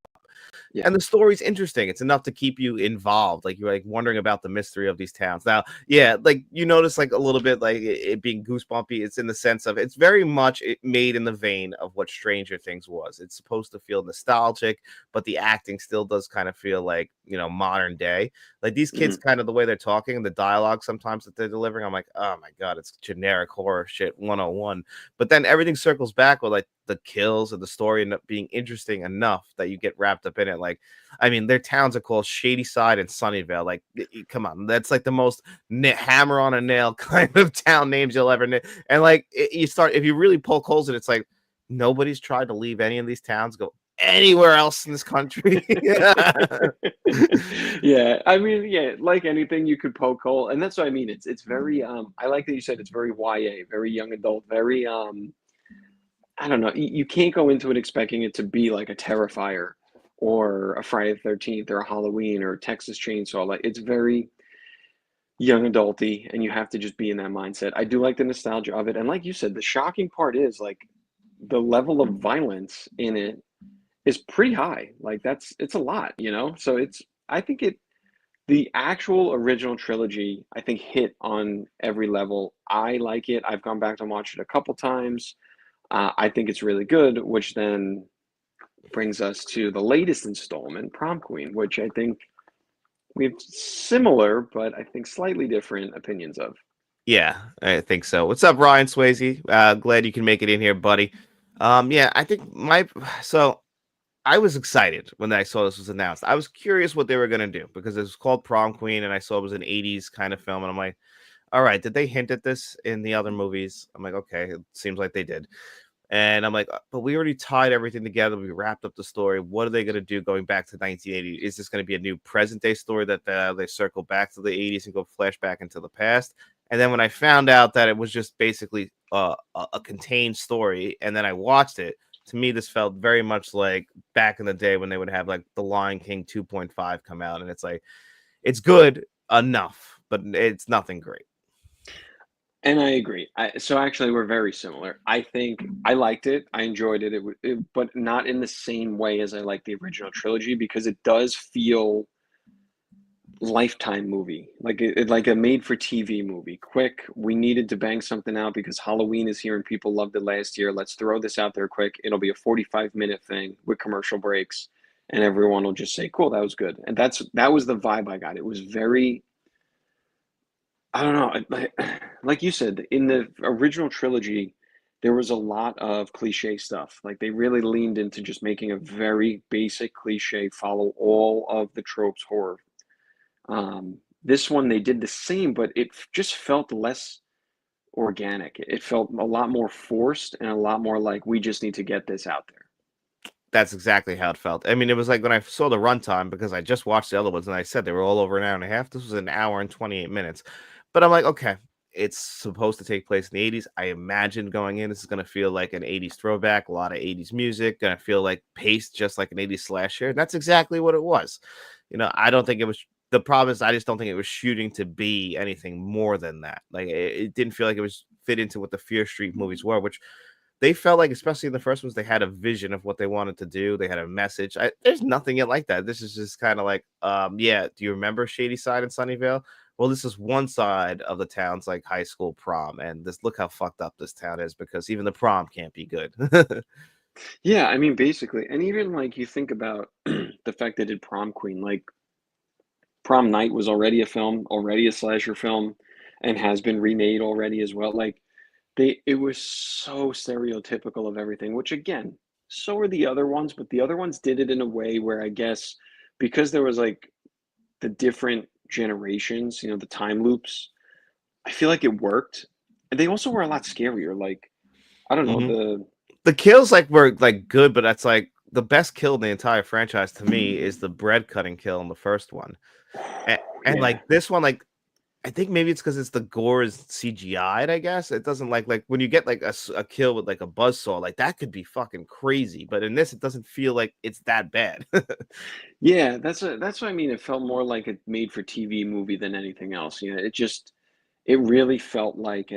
Yeah. And the story's interesting. It's enough to keep you involved. Like you're like wondering about the mystery of these towns. Now, yeah, like you notice like a little bit like it being goosebumpy. It's in the sense of it's very much made in the vein of what Stranger Things was. It's supposed to feel nostalgic, but the acting still does kind of feel like, modern day. Like these kids Hmm. kind of the way they're talking and the dialogue sometimes that they're delivering, I'm like, oh my God, it's generic horror shit 101. But then everything circles back with like the kills and the story end up being interesting enough that you get wrapped up in it. Like, I mean, their towns are called Shady Side and Sunnyvale. Like, come on, that's like the most hammer on a nail kind of town names you'll ever know. And like, you start if you really poke holes in it, it's like nobody's tried to leave any of these towns, go anywhere else in this country. Yeah, I mean, yeah, like anything you could poke hole, and that's what I mean. It's very I like that you said it's very YA, very young adult, very I don't know. You can't go into it expecting it to be like a Terrifier or a Friday the 13th or a Halloween or a Texas Chainsaw. Like it's very young adulty, and you have to just be in that mindset. I do like the nostalgia of it, and like you said, the shocking part is like the level of violence in it is pretty high. Like it's a lot. So I think the actual original trilogy, I think, hit on every level. I like it. I've gone back and watched it a couple times. I think it's really good, which then brings us to the latest installment, Prom Queen, which I think we have similar, but I think slightly different opinions of. Yeah, I think so. What's up, Ryan Swayze? Glad you can make it in here, buddy. Yeah, I think so I was excited when I saw this was announced. I was curious what they were gonna do because it was called Prom Queen, and I saw it was an '80s kind of film, and I'm like, all right, did they hint at this in the other movies? I'm like, okay, it seems like they did. And I'm like, but we already tied everything together. We wrapped up the story. What are they going to do going back to 1980? Is this going to be a new present day story that they circle back to the 80s and go flashback into the past? And then when I found out that it was just basically a contained story, and then I watched it, to me, this felt very much like back in the day when they would have like The Lion King 2.5 come out. And it's like, it's good enough, but it's nothing great. And I agree. So actually, we're very similar. I think I liked it. I enjoyed it. But not in the same way as I like the original trilogy because it does feel Lifetime movie, like a made for TV movie. Quick, we needed to bang something out because Halloween is here and people loved it last year. Let's throw this out there quick. It'll be a 45-minute thing with commercial breaks, and everyone will just say, "Cool, that was good." And that was the vibe I got. It was very, I don't know, like you said, in the original trilogy, there was a lot of cliche stuff. Like they really leaned into just making a very basic cliche follow all of the tropes horror. This one they did the same, but just felt less organic. It felt a lot more forced and a lot more like we just need to get this out there. That's exactly how it felt. I mean, it was like when I saw the runtime because I just watched the other ones and I said they were all over an hour and a half. This was an hour and 28 minutes. But I'm like, okay, it's supposed to take place in the 80s. I imagine going in, this is going to feel like an 80s throwback, a lot of 80s music, going to feel like paced just like an 80s slasher. And that's exactly what it was. I don't think it was. The problem is, I just don't think it was shooting to be anything more than that. Like, it didn't feel like it was fit into what the Fear Street movies were, which they felt like, especially in the first ones, they had a vision of what they wanted to do. They had a message. There's nothing yet like that. This is just kind of like, yeah. Do you remember Shady Side in Sunnyvale? Well, this is one side of the town's like high school prom, and this look how fucked up this town is because even the prom can't be good. Yeah, I mean, basically, and even like you think about the fact they did Prom Queen, like Prom Night was already a film, already a slasher film, and has been remade already as well. Like it was so stereotypical of everything, which again, so are the other ones, but the other ones did it in a way where I guess because there was like the different generations, the time loops, I feel like it worked. And they also were a lot scarier. Like, I don't know, Mhm. The kills were like good, but that's like the best kill in the entire franchise to me is the bread cutting kill in the first one. And yeah. like this one, like I think maybe it's because it's the gore is CGI'd, I guess. It doesn't like when you get like a kill with like a buzzsaw, like that could be fucking crazy. But in this, it doesn't feel like it's that bad. Yeah, that's what I mean. It felt more like a made for TV movie than anything else. It really felt like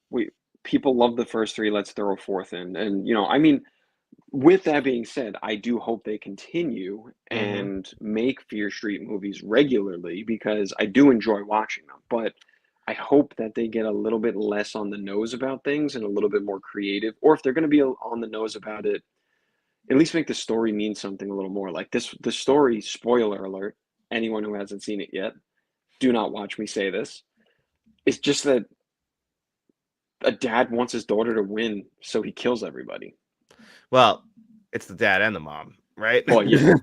we people love the first three, let's throw a fourth in. And I mean, with that being said, I do hope they continue Hmm. and make Fear Street movies regularly because I do enjoy watching them. But I hope that they get a little bit less on the nose about things and a little bit more creative. Or if they're going to be on the nose about it, at least make the story mean something a little more. Like the story, spoiler alert, anyone who hasn't seen it yet, do not watch me say this. It's just that a dad wants his daughter to win, so he kills everybody. Well, it's the dad and the mom, right? Well, yeah,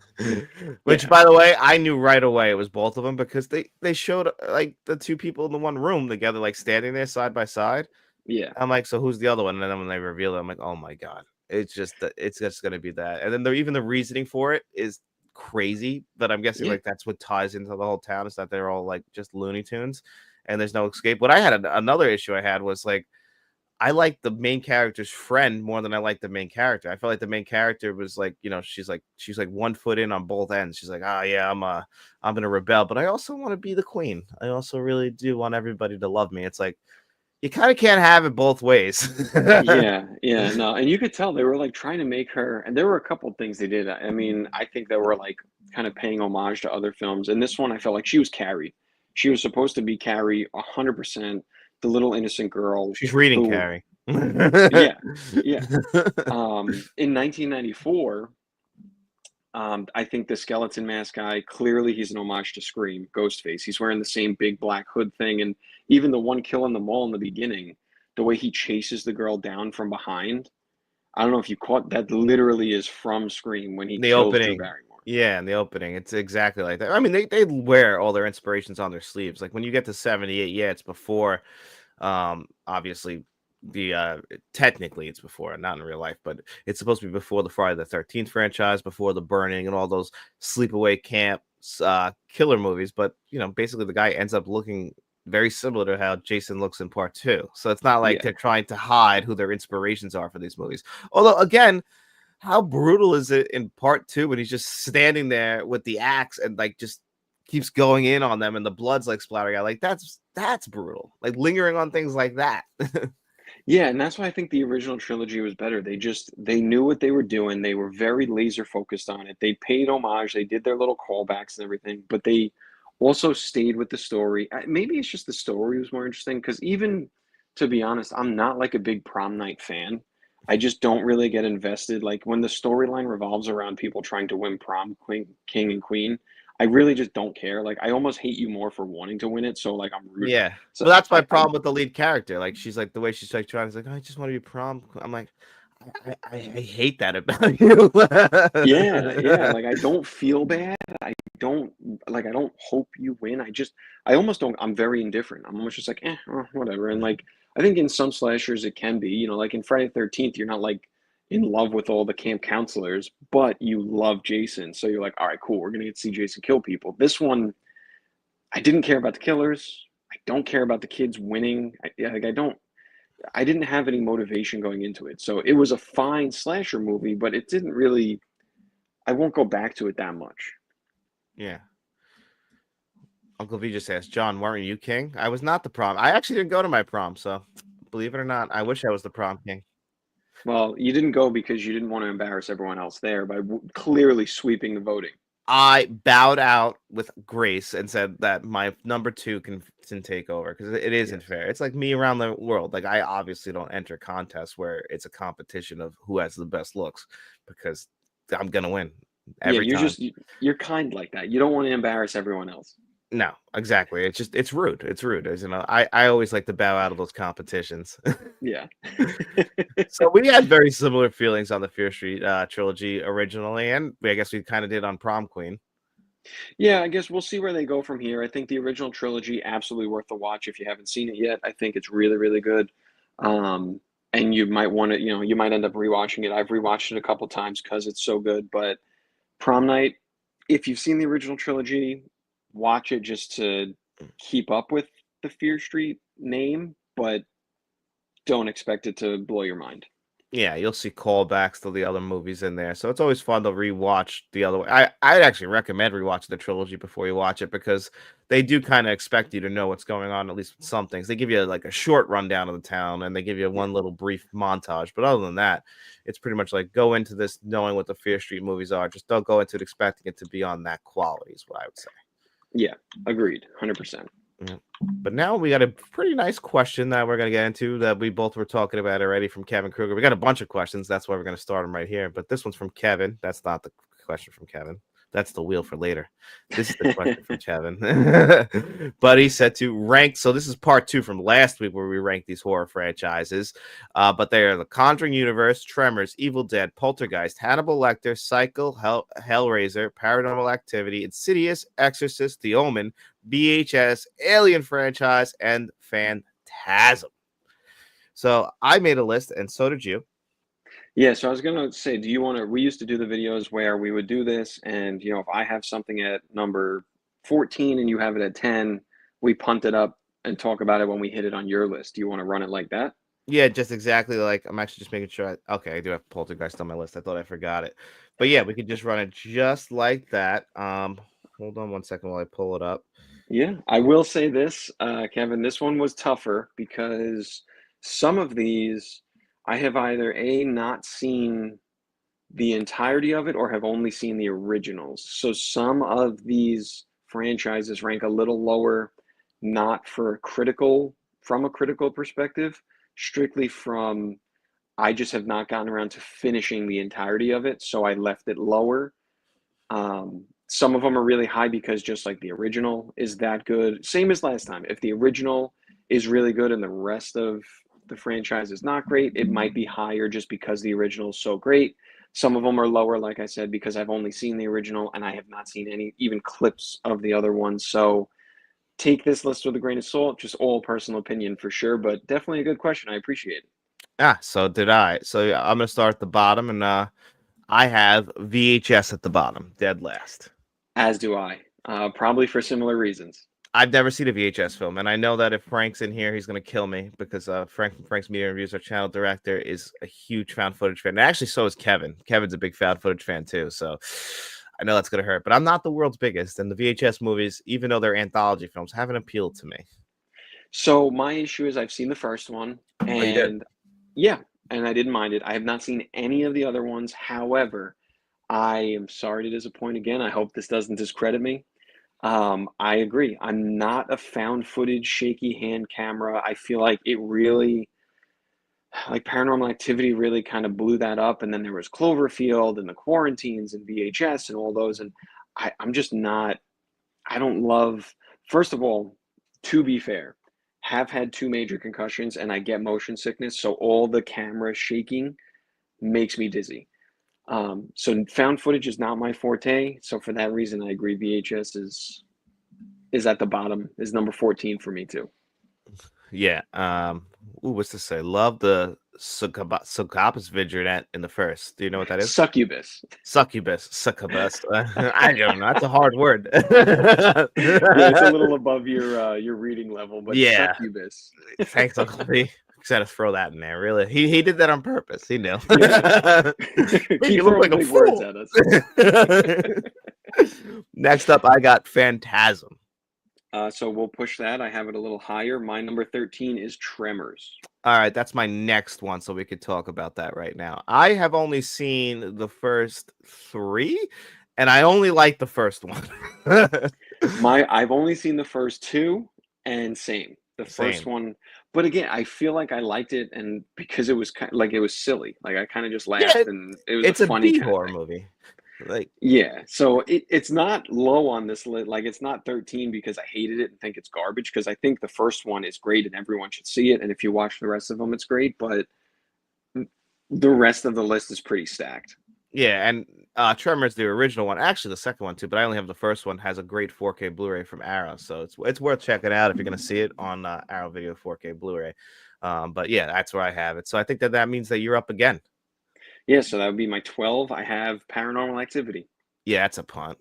Which, yeah, by the way, I knew right away it was both of them because they showed like the two people in the one room together, like standing there side by side. yeah, I'm like, so who's the other one? And then when they reveal it, I'm like, oh my god, it's just gonna be that. And then even the reasoning for it is crazy, but I'm guessing yeah, like that's what ties into the whole town is that they're all like just Looney Tunes, and there's no escape. What I had another issue I had was like I like the main character's friend more than I like the main character. I felt like the main character was like, she's like 1 foot in on both ends. She's like, oh yeah, I'm gonna rebel, but I also want to be the queen. I also really do want everybody to love me. It's like you kind of can't have it both ways. yeah, yeah. No, and you could tell they were like trying to make her, and there were a couple things they did. I mean, I think they were like kind of paying homage to other films. And this one, I felt like she was Carrie. She was supposed to be Carrie 100%, the little innocent girl She's reading who, Carrie. yeah, yeah. In 1994, I think the skeleton mask guy, clearly he's an homage to Scream, Ghostface. He's wearing the same big black hood thing. And even the one kill in the mall in the beginning, the way he chases the girl down from behind. I don't know if you caught that, literally is from Scream when he The kills Drew opening. Barrymore. Yeah, in the opening. It's exactly like that. I mean, they wear all their inspirations on their sleeves. Like when you get to 78, yeah, it's before obviously the technically it's before, not in real life, but it's supposed to be before the Friday the 13th franchise, before the Burning and all those sleepaway camp killer movies. But basically the guy ends up looking very similar to how Jason looks in part two. So it's not like Yeah. they're trying to hide who their inspirations are for these movies. Although again, how brutal is it in part two when he's just standing there with the axe and like just keeps going in on them and the blood's like splattering out? Like that's brutal. Like lingering on things like that. Yeah, and that's why I think the original trilogy was better. They knew what they were doing. They were very laser focused on it. They paid homage. They did their little callbacks and everything, but they also stayed with the story. Maybe it's just the story was more interesting because even to be honest, I'm not like a big prom night fan. I just don't really get invested. Like when the storyline revolves around people trying to win prom queen, king and queen, I really just don't care. Like I almost hate you more for wanting to win it. So like I'm rooting. Yeah. So Well, that's my I problem with the lead character. Like she's like the way she's like trying. She's like, I just want to be prom. I'm like, I hate that about you. Yeah, yeah, like, I don't feel bad, don't I don't hope you win, I almost don't I'm very indifferent, I'm almost just like, "Eh, whatever," and, like, I think in some slashers it can be, like in Friday the 13th, you're not, like, in love with all the camp counselors, but you love Jason, so you're like, "Alright, cool, we're gonna get to see Jason kill people." This one, I didn't care about the killers, I don't care about the kids winning, yeah, like, I didn't have any motivation going into it, so it was a fine slasher movie, but it didn't really I won't go back to it that much. Yeah. Uncle V just asked, John, weren't you king? I was not the prom. I actually didn't go to my prom, so believe it or not, I wish I was the prom king. Well, you didn't go because you didn't want to embarrass everyone else there by clearly sweeping the voting. I bowed out with grace and said that my number two can take over because it isn't Yes. fair. It's like me around the world. Like I obviously don't enter contests where it's a competition of who has the best looks because I'm gonna win Yeah, every time. you're kind like that. You don't want to embarrass everyone else. No, exactly. It's rude. It's rude. As you know, I always like to bow out of those competitions. Yeah. So we had very similar feelings on the Fear Street trilogy originally, and I guess we kind of did on Prom Queen. Yeah, I guess we'll see where they go from here. I think the original trilogy absolutely worth the watch if you haven't seen it yet. I think it's really, really good. And you might want to, you might end up rewatching it. I've rewatched it a couple times because it's so good. But Prom Night, if you've seen the original trilogy, watch it just to keep up with the Fear Street name, but don't expect it to blow your mind. Yeah, you'll see callbacks to the other movies in there. So it's always fun to rewatch the other way. I'd actually recommend rewatching the trilogy before you watch it because they do kind of expect you to know what's going on, at least with some things. They give you like a short rundown of the town and they give you Yeah. one little brief montage. But other than that, it's pretty much like go into this knowing what the Fear Street movies are. Just don't go into it expecting it to be on that quality, is what I would say. Yeah. Agreed. 100%. Yeah. But now we got a pretty nice question that we're going to get into that we both were talking about already from Kevin Kruger. We got a bunch of questions. That's why we're going to start them right here. But this one's from Kevin. That's not the question from Kevin. That's the wheel for later. This is the question from Kevin. But he said to rank. So this is part two from last week where we ranked these horror franchises. But they are The Conjuring Universe, Tremors, Evil Dead, Poltergeist, Hannibal Lecter, Psycho, Hellraiser, Paranormal Activity, Insidious, Exorcist, The Omen, VHS, Alien franchise, and Phantasm. So I made a list, and so did you. Yeah, so I was gonna say, do you want to? We used to do the videos where we would do this, and if I have something at number 14 and you have it at 10, we punt it up and talk about it when we hit it on your list. Do you want to run it like that? Yeah, just exactly like I'm actually just making sure. Okay, I do have Poltergeist on my list. I thought I forgot it, but yeah, we could just run it just like that. Hold on one second while I pull it up. Yeah, I will say this, Kevin, this one was tougher because some of these I have either A, not seen the entirety of it or have only seen the originals. So some of these franchises rank a little lower, not for critical, from a critical perspective, strictly from I just have not gotten around to finishing the entirety of it, so I left it lower. Some of them are really high because just like the original is that good. Same as last time. If the original is really good and the rest of the franchise is not great, it might be higher just because the original is so great. Some of them are lower, like I said, because I've only seen the original and I have not seen any even clips of the other ones. So take this list with a grain of salt, just all personal opinion for sure, but definitely a good question. I appreciate it. So did I. So yeah, I'm gonna start at the bottom, and I have VHS at the bottom, dead last. As do I. Probably for similar reasons. I've never seen a VHS film, and I know that if Frank's in here, he's going to kill me because Frank from Frank's Media Reviews, our channel director, is a huge found footage fan. And actually, so is Kevin. Kevin's a big found footage fan too, so I know that's going to hurt. But I'm not the world's biggest, and the VHS movies, even though they're anthology films, haven't appealed to me. So my issue is I've seen the first one Oh, you did? and Yeah, and I didn't mind it. I have not seen any of the other ones. However, I am sorry to disappoint again. I hope this doesn't discredit me. I agree. I'm not a found footage shaky hand camera. I feel like it really, like Paranormal Activity really kind of blew that up. And then there was Cloverfield and the Quarantines and VHS and all those. And I'm just not, I don't love, first of all, to be fair, have had two major concussions and I get motion sickness. So all the camera shaking makes me dizzy. So found footage is not my forte. So for that reason, I agree. VHS is at the bottom, is number 14 for me too. Yeah. What's to say? Love the succubus vignette in the first. Do you know what that is? Succubus. Succubus. I don't know. That's a hard word. Yeah, it's a little above your reading level, but Yeah. succubus. Thanks, Uncle Lee. Got to throw that in there. Really, he did that on purpose. He knew. Yeah. Make Keep you look throwing like a big words fool. at us. Next up, I got Phantasm. So we'll push that. I have it a little higher. My number 13 is Tremors. All right, that's my next one, so we could talk about that right now. I have only seen the first three, and I only like the first one. I've only seen the first two, and same. The first Same. one, but again, I feel like I liked it, and because it was kind like it was silly. Like I kind of just Yeah, laughed, and it was a it's a funny B kind of horror thing. movie. Like, Yeah, so it's not low on this list. Like it's not 13 because I hated it and think it's garbage. Because I think the first one is great and everyone should see it. And if you watch the rest of them, it's great. But the rest of the list is pretty stacked. yeah, and Tremors, the original one, actually the second one too, but I only have the first one. Has a great 4K Blu-ray from Arrow, so it's worth checking out if you're gonna see it on Arrow Video 4K Blu-ray. But yeah, that's where I have it. So I think that means that you're up again. Yeah, so that would be my 12. I have Paranormal Activity. Yeah, that's a punt.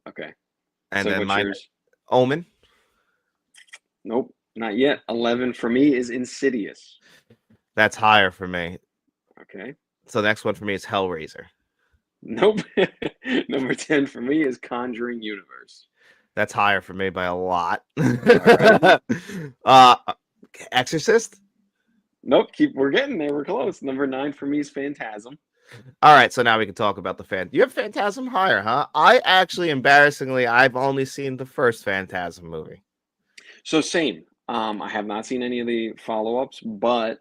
Okay, And so then what's mine, yours? Omen. Nope, not yet. 11 for me is Insidious. That's higher for me. Okay. So the next one for me is Hellraiser. Nope. Number 10 for me is Conjuring Universe. That's higher for me by a lot. All right. uh, Exorcist. Nope, we're getting there. We're close. Number 9 for me is Phantasm. All right, so now we can talk about the fan. You have Phantasm higher, huh? I actually, embarrassingly, I've only seen the first Phantasm movie. So same. I have not seen any of the follow-ups, but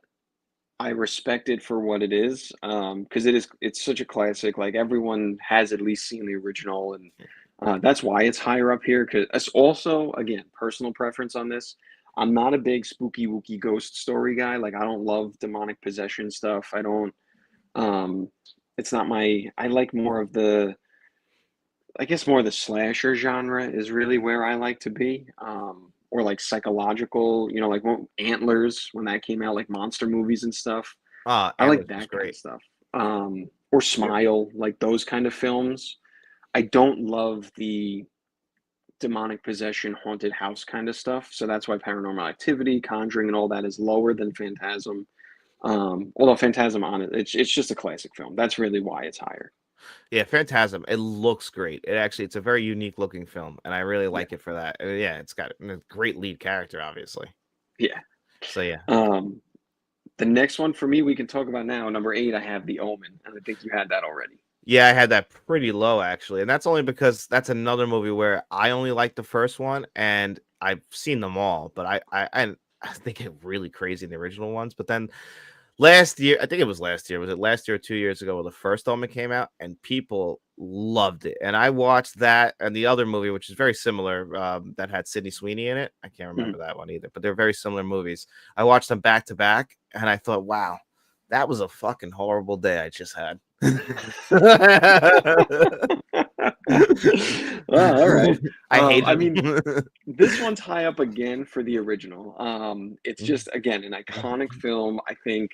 I respect it for what it is. Because it's such a classic. Like everyone has at least seen the original, and that's why it's higher up here. Because it's also, again, personal preference on this. I'm not a big spooky wooky ghost story guy. Like I don't love demonic possession stuff. I don't. Um, it's not my. I like more of the. I guess more the slasher genre is really where I like to be. Or like psychological, like Antlers when that came out, like monster movies and stuff. I like Antlers was that kind of great. stuff. Or Smile, like those kind of films. I don't love the demonic possession, haunted house kind of stuff. So that's why Paranormal Activity, Conjuring, and all that is lower than Phantasm. Although Phantasm on it, it's just a classic film. That's really why it's higher. Yeah, Phantasm. It looks great. It's a very unique looking film, and I really Yeah, like it for that. Yeah, it's got a great lead character, obviously. yeah. So yeah, Um, the next one for me we can talk about now. Number 8, I have The Omen, and I think you had that already. yeah, I had that pretty low actually, and that's only because that's another movie where I only like the first one, and I've seen them all, but I think it really crazy in the original ones. But then last year, I think it was last year. Was it last year or 2 years ago when the first Omen came out, and people loved it. And I watched that and the other movie, which is very similar, that had Sydney Sweeney in it. I can't Mhm. remember that one either, but they're very similar movies. I watched them back to back, and I thought, wow, that was a fucking horrible day I just had. Well, all right. I hate I him. mean, this one's high up again for the original. It's Mhm. just again an iconic film. I think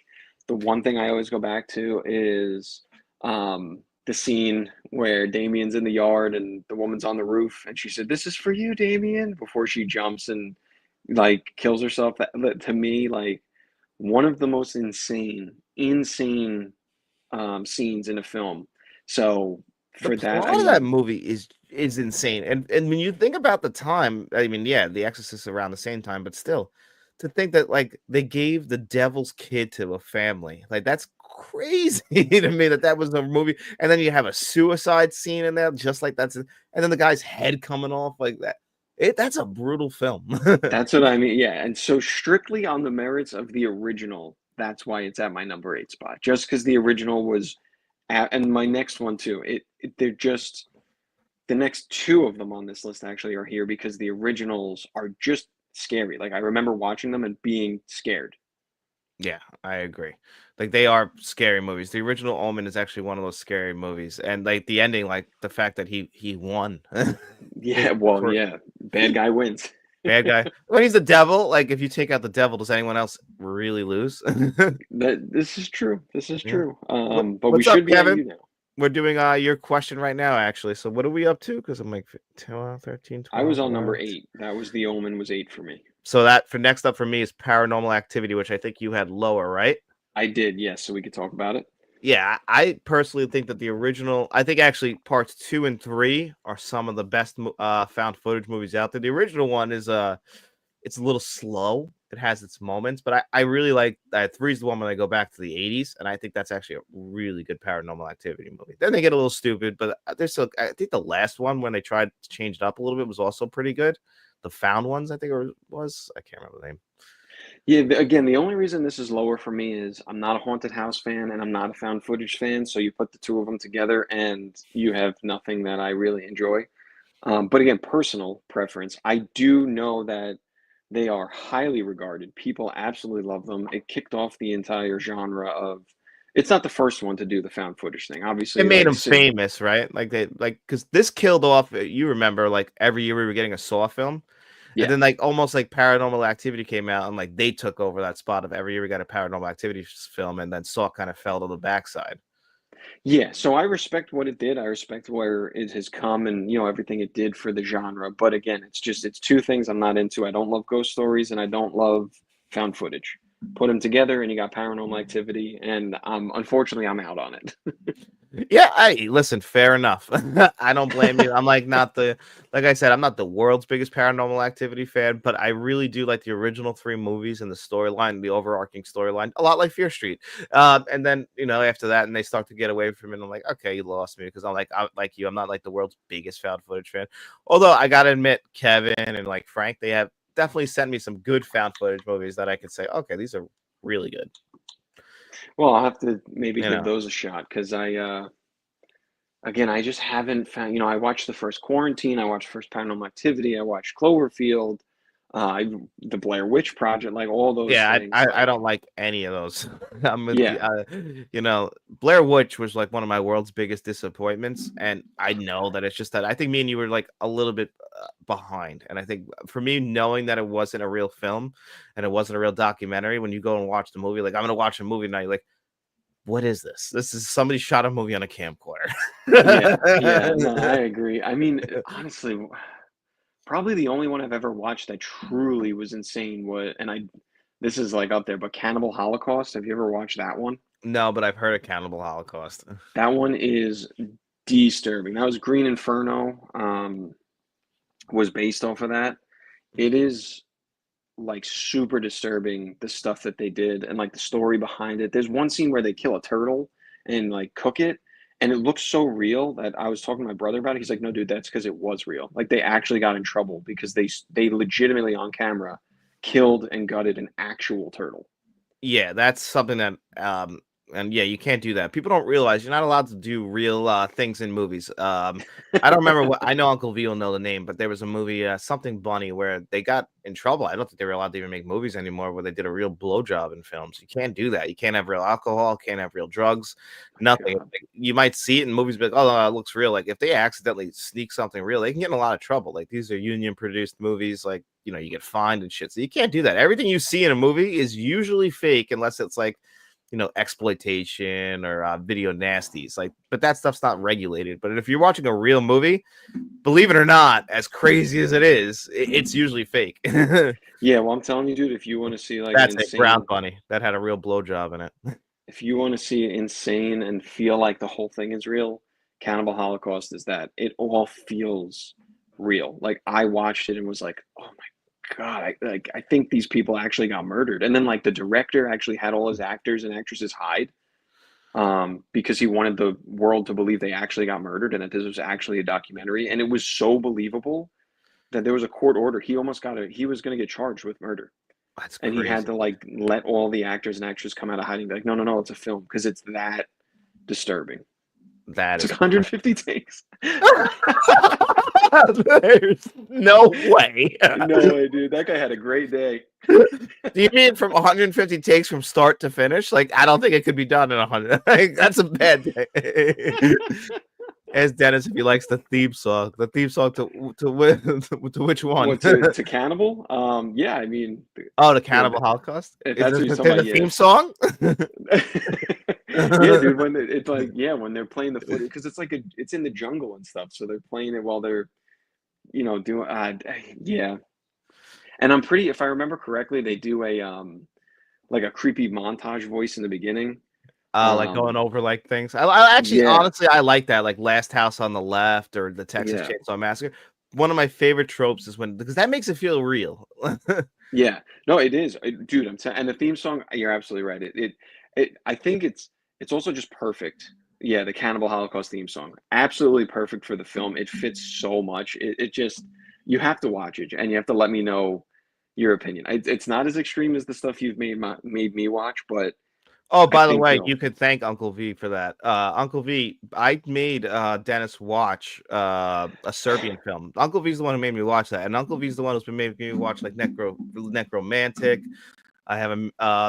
the one thing I always go back to is the scene where Damien's in the yard and the woman's on the roof, and she said, "This is for you, Damien," before she jumps and like kills herself. That to me, like one of the most insane scenes in a film. So The for that, I plot of that mean, movie is insane. And when you think about the time, I mean, yeah, The Exorcist around the same time, but still, to think that like they gave the devil's kid to a family. Like that's crazy to me that was a movie. And then you have a suicide scene in there, just like and then the guy's head coming off like that. That's a brutal film. That's what I mean. Yeah, and so strictly on the merits of the original, that's why it's at my number 8 spot. Just because the original was, and my next one too. They're just the next two of them on this list actually are here because the originals are just scary. Like I remember watching them and being scared. Yeah, I agree. Like they are scary movies. The original Omen is actually one of those scary movies, and like the ending, like the fact that he won is Yeah, well, yeah, bad guy wins. bad guy. When he's the devil, like if you take out the devil, does anyone else really lose? This is true. This is Yeah. true. But we What's up, should be at Kevin? you now. We're doing your question right now, actually. So what are we up to? Because I'm like 12, 13, I was 12. on number What? 8. That was the Omen was 8 for me. So that for next up for me is Paranormal Activity, which I think you had lower, right? I did, yes. So we could talk about it. Yeah, I personally think that the original, I think actually parts 2 and 3 are some of the best found footage movies out there. The original one is it's a little slow. It has its moments, but I really like 3 is the one when I go back to the 80s, and I think that's actually a really good Paranormal Activity movie. Then they get a little stupid, but there's still, I think the last one when they tried to change it up a little bit was also pretty good. The found ones, I think it was I can't remember the name. Yeah, again, the only reason this is lower for me is I'm not a haunted house fan and I'm not a found footage fan. So you put the two of them together and you have nothing that I really enjoy. But again, personal preference. I do know that they are highly regarded. People absolutely love them. It kicked off the entire genre of. It's not the first one to do the found footage thing. It Obviously, made like them famous, right? Like they because this killed off. You remember, like every year we were getting a Saw film, and yeah, then like almost like Paranormal Activity came out, and like they took over that spot of every year we got a Paranormal Activity film, and then Saw kind of fell to the backside. yeah. So I respect what it did. I respect where it has come and everything it did for the genre. But again, it's two things I'm not into. I don't love ghost stories and I don't love found footage. Put them together and you got Paranormal Activity, and unfortunately I'm out on it. Yeah, I listen, fair enough. I don't blame you. I'm like not the like I said, I'm not the world's biggest Paranormal Activity fan, but I really do like the original 3 movies and the storyline, the overarching storyline, a lot like Fear Street. And then after that, and they start to get away from it. And I'm like, okay, you lost me because I'm like you. I'm not like the world's biggest found footage fan. Although I gotta admit, Kevin and like Frank, they have definitely sent me some good found footage movies that I could say, okay, these are really good. Well, I'll have to maybe You give know. those a shot because again, I just haven't found. I watched the first Quarantine, I watched first Paranormal Activity, I watched Cloverfield, the Blair Witch Project, like all those Yeah, things. I Like, don't like any of those. I'm with yeah, Blair Witch was like one of my world's biggest disappointments, and I know that it's just that I think me and you were like a little bit behind, and I think for me knowing that it wasn't a real film and it wasn't a real documentary, when you go and watch the movie, like I'm gonna watch a movie tonight, like what is this? This is somebody shot a movie on a camcorder. yeah, yeah. No, I agree. I mean, honestly, probably the only one I've ever watched that truly was insane was, and this is like up there, but Cannibal Holocaust. Have you ever watched that one? No, but I've heard of Cannibal Holocaust. That one is disturbing. That was Green Inferno. Was based off of that. It is like super disturbing the stuff that they did and like the story behind it. There's one scene where they kill a turtle and like cook it, and it looks so real that I was talking to my brother about it. He's like, "No, dude, that's because it was real. Like they actually got in trouble because they legitimately on camera killed and gutted an actual turtle." Yeah, that's something that and yeah, you can't do that. People don't realize you're not allowed to do real things in movies. I don't remember what I know Uncle V will know the name, but there was a movie, something bunny, where they got in trouble. I don't think they were allowed to even make movies anymore where they did a real blowjob in films. You can't do that. You can't have real alcohol, can't have real drugs, nothing. God. Like, you might see it in movies, but oh no, it looks real. Like if they accidentally sneak something real, they can get in a lot of trouble. Like these are union produced movies, like you get fined and shit. So you can't do that. Everything you see in a movie is usually fake unless it's like, exploitation or video nasties. Like, but that stuff's not regulated. But if you're watching a real movie, believe it or not, as crazy as it is, it's usually fake. That's Yeah, well, I'm telling you, dude, if you want to see like an it. Brown insane, Bunny that had a real blowjob in it. if you want to see insane and feel like the whole thing is real, Cannibal Holocaust is that. It all feels real. Like I watched it and was like, "Oh my God, I think these people actually got murdered. And then like the director actually had all his actors and actresses hide because he wanted the world to believe they actually got murdered and that this was actually a documentary. And it was so believable that there was a court order. He was going to get charged with murder. That's And he had crazy. to like let all the actors and actresses come out of hiding. Be like, no, no, no, it's a film because it's that disturbing. That It's is 150 takes. There's no way. No way, dude. That guy had a great day. Do you mean from 150 takes from start to finish? Like, I don't think it could be done in 100. Like, that's a bad day. As Dennis, if he likes the theme song to which one? What to Cannibal? Yeah, I mean, Oh, the yeah, Cannibal Holocaust. if Is that's this what you're talking the about, theme song? yeah, dude. When it's like, yeah, when they're playing the footage because it's like it's in the jungle and stuff, so they're playing it while they're, doing. Yeah, and I'm pretty. If I remember correctly, they do a like a creepy montage voice in the beginning. Like going over like things. I actually, Yeah, honestly, I like that. Like Last House on the Left or the Texas yeah, Chainsaw Massacre. One of my favorite tropes is because that makes it feel real. yeah. No, it is, dude. And the theme song. You're absolutely right. I think it's also just perfect. Yeah, the Cannibal Holocaust theme song, absolutely perfect for the film. It fits so much. It just you have to watch it, and you have to let me know your opinion. It's not as extreme as the stuff you've made me watch, but Oh, I by the think way, you'll. you could thank Uncle V for that. Uncle V, I made Dennis watch a Serbian film. Uncle V's the one who made me watch that, and Uncle V's the one who's been making me watch like Necromantic. I have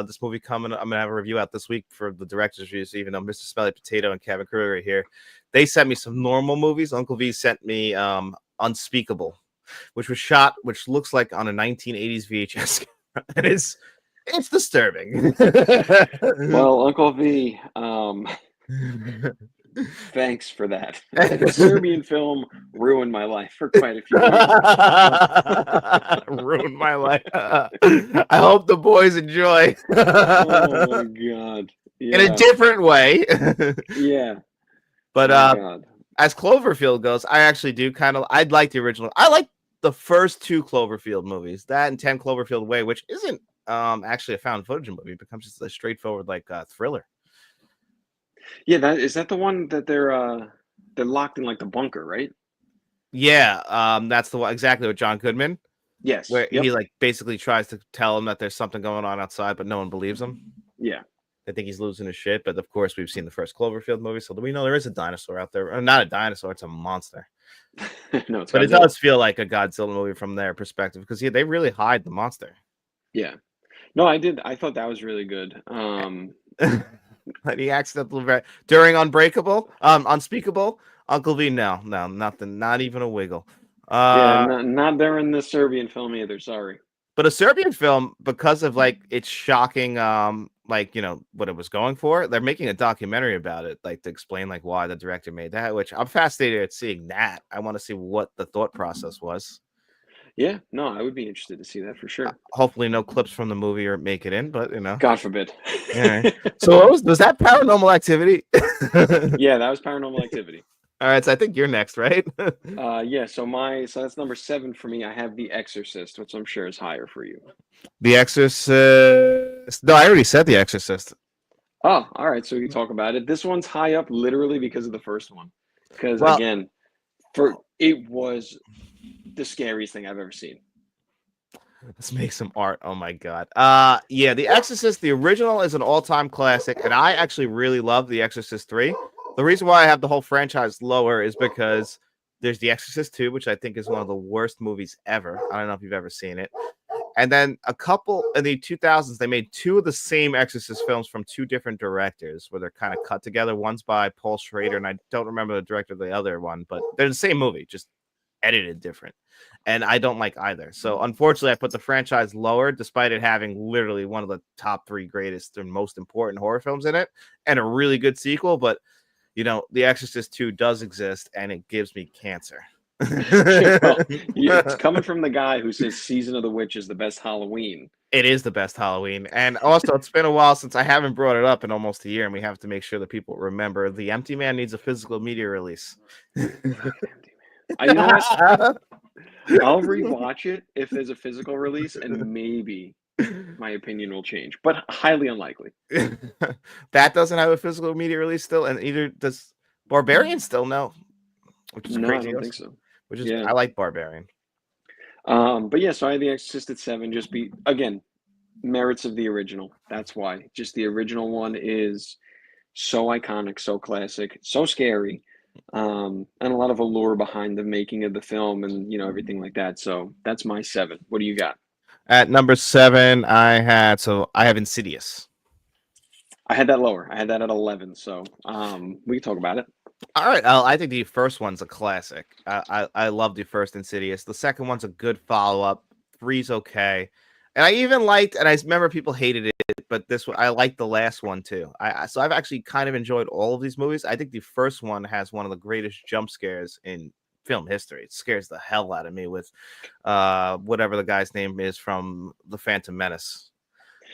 this movie coming. I'm gonna have a review out this week for the director's reviews. Even though Mr. Smelly Potato and Kevin Kruger are here, they sent me some normal movies. Uncle V sent me Unspeakable, which looks like on a 1980s VHS. And it's disturbing. Well, Uncle V, thanks for that. The Serbian film ruined my life for quite a few years. Ruined my life. I hope the boys enjoy. Oh my God. In a Yeah. different way. Yeah. But My God. as Cloverfield goes, I actually do I'd like the original. I like the first two Cloverfield movies, that and 10 Cloverfield Way, which isn't actually a found footage movie. It becomes just a straightforward like thriller. Yeah, that the one that they're locked in like the bunker, right? Yeah, that's the one exactly with John Goodman, Yes. where he Yep. like basically tries to tell him that there's something going on outside, but no one believes him. Yeah. They think he's losing his shit, but of course we've seen the first Cloverfield movie, so we know there is a dinosaur out there. Or not a dinosaur, it's a monster. No, it's But it Godzilla. does feel like a Godzilla movie from their perspective because they really hide the monster. Yeah. No, I did. I thought that was really good. But he accidentally during Unspeakable, Uncle V, no, nothing, not even a wiggle. Yeah, not there in the Serbian film either. Sorry. But a Serbian film, because of like its shocking, like what it was going for, they're making a documentary about it, like to explain like why the director made that. Which I'm fascinated at seeing that. I want to see what the thought process was. Yeah, no, I would be interested to see that for sure. Hopefully, no clips from the movie or make it in, but God forbid. Yeah. So was that Paranormal Activity? Yeah, that was Paranormal Activity. All right, so I think you're next, right? Yeah, so that's number 7 for me. I have The Exorcist, which I'm sure is higher for you. The Exorcist. No, I already said The Exorcist. Oh, all right. So we can talk about it. This one's high up literally because of the first one. Because again, it was the scariest thing I've ever seen. Let's make some art. Oh my god. Yeah, The Exorcist, the original is an all-time classic, and I actually really love The Exorcist 3. The reason why I have the whole franchise lower is because there's The Exorcist 2, which I think is one of the worst movies ever. I don't know if you've ever seen it. And then a couple in the 2000s, they made 2 of the same Exorcist films from 2 different directors, where they're kind of cut together. One's by Paul Schrader, and I don't remember the director of the other one, but they're the same movie, just edited different. And I don't like either. So unfortunately, I put the franchise lower, despite it having literally one of the top 3 greatest and most important horror films in it, and a really good sequel. But The Exorcist 2 does exist, and it gives me cancer. Well, it's coming from the guy who says Season of the Witch is the best Halloween. It is the best Halloween. And also, it's been a while since I haven't brought it up in almost a year, and we have to make sure that people remember The Empty Man needs a physical media release. You know what? I'll rewatch it if there's a physical release, and maybe my opinion will change, but highly unlikely. That doesn't have a physical media release still, and either does Barbarian still no, which is No, I crazy don't think also. so. Which is Yeah. I like Barbarian. But yeah, so I had The Exorcist at 7, just be again, merits of the original. That's why. Just the original one is so iconic, so classic, so scary, and a lot of allure behind the making of the film and everything like that. So that's my 7. What do you got? At number 7, I have Insidious. I had that lower. I had that at 11. So we can talk about it. All right, I think the first one's a classic. I love the first Insidious. The second one's a good follow up. Three's okay, and I even liked. And I remember people hated it, but this one I liked the last one too. So I've actually kind of enjoyed all of these movies. I think the first one has one of the greatest jump scares in film history. It scares the hell out of me with whatever the guy's name is from the Phantom Menace.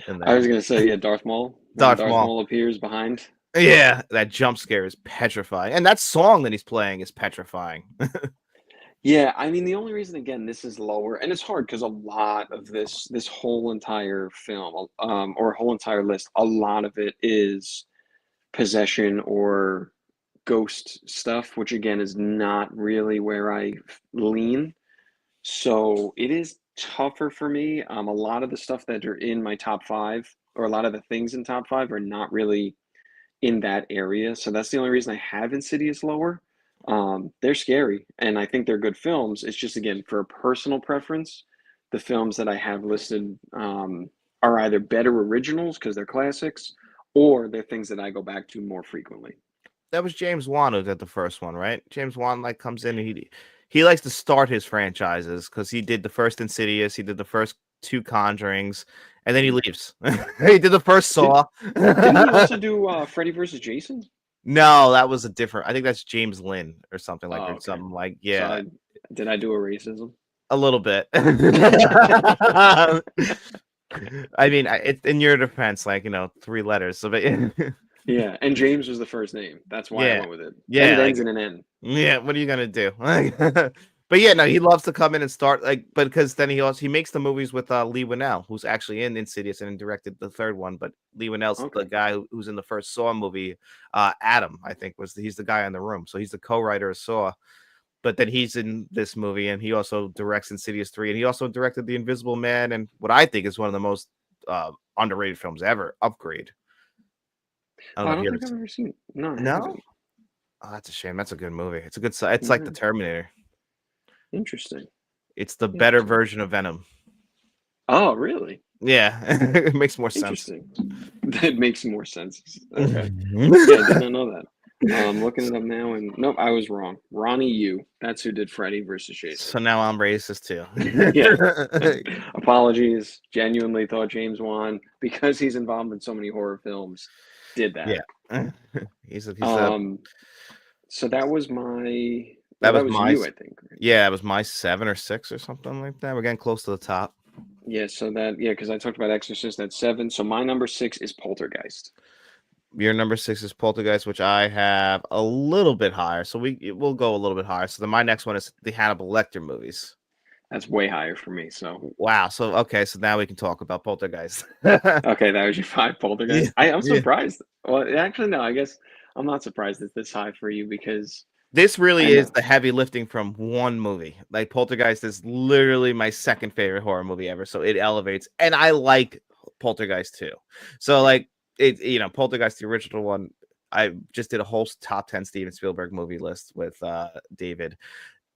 In I there, was gonna say, yeah, Darth Maul. When Darth Darth Maul. Maul appears behind. Yeah, that jump scare is petrifying, and that song that he's playing is petrifying. Yeah, I mean, the only reason, again, this is lower, and it's hard because a lot of this whole entire film, or whole entire list, a lot of it is possession or ghost stuff, which again is not really where I lean. So it is tougher for me. A lot of the stuff that are in my top 5, or a lot of the things in top 5, are not really in that area. So that's the only reason I have Insidious lower. They're scary, and I think they're good films. It's just, again, for a personal preference, the films that I have listed are either better originals because they're classics, or they're things that I go back to more frequently. That was James Wan who did the first one, right? James Wan like comes in and he likes to start his franchises because he did the first Insidious, he did the first two Conjurings, and then he Mm. leaves. He did the first Did, Saw. didn't he also do Freddy versus Jason? No, that was a different. I think that's James Lynn or something like Oh, or okay. something like So yeah, did I do a racism? a little bit. I mean, it's in your defense, like 3 letters. So, but Yeah, and James was the first name. That's why I yeah, went with it. And it yeah, ends like in an N. yeah, what are you gonna do? But yeah, no, he loves to come in and start but because then he makes the movies with Lee Winnell, who's actually in Insidious and directed the third one. But Lee Winnell's the Okay. guy who's in the first Saw movie. Adam, I think, he's the guy in the room, so he's the co-writer of Saw. But then he's in this movie, and he also directs Insidious 3, and he also directed The Invisible Man, and what I think is one of the most underrated films ever, Upgrade. I don't Oh, know I if don't you ever. think I've ever seen it. No, I No, haven't. oh, that's a shame. That's a good movie. It's a good. It's like the Yeah. Terminator. Interesting. It's the better Interesting. version of Venom. Oh, really? Yeah, it makes more sense. Interesting. That makes more sense. Okay. Mhm. Yeah, I did not know that. Looking it up now, and nope, I was wrong. Ronnie Yu. That's who did Freddy versus Jason. So now I'm racist too. Yeah. Apologies. Genuinely thought James Wan, because he's involved in so many horror films, did that. Yeah, he's a Um, so that was my, that well, that was was my you, I think, right? yeah, it was my 7 or 6 or something like that. We're getting close to the top. Yeah, so that, yeah, because I talked about Exorcist at 7. So my number 6 is Poltergeist. Your number 6 is Poltergeist, which I have a little bit higher. So we'll go a little bit higher. So then my next one is the Hannibal Lecter movies. That's way higher for me. So Wow. So okay, so now we can talk about Poltergeist. okay, that was your 5 Yeah, Poltergeist. I'm yeah. surprised. Well, actually, no, I guess I'm not surprised it's this high for you because This really I is know. the heavy lifting from one movie. Like Poltergeist is literally my second favorite horror movie ever. So it elevates, and I like Poltergeist too. So Yeah. like Poltergeist, the original one. I just did a whole top 10 Steven Spielberg movie list with David.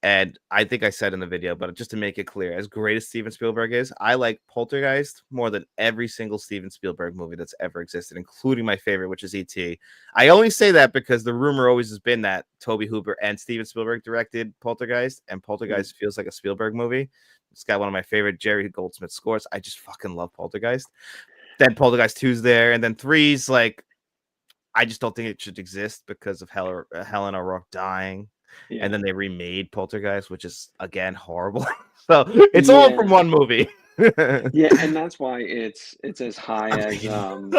And I think I said in the video, but just to make it clear, as great as Steven Spielberg is, I like Poltergeist more than every single Steven Spielberg movie that's ever existed, including my favorite, which is E.T. I only say that because the rumor always has been that Toby Hooper and Steven Spielberg directed Poltergeist, and Mm. Poltergeist feels like a Spielberg movie. It's got one of my favorite Jerry Goldsmith scores. I just fucking love Poltergeist. Then Poltergeist 2's there, and then 3's like, I just don't think it should exist because of Helen O'Rourke dying. And Yeah. then they remade Poltergeist, which is again horrible. So it's all from Yeah. one movie. Yeah, and that's why it's as high I as mean,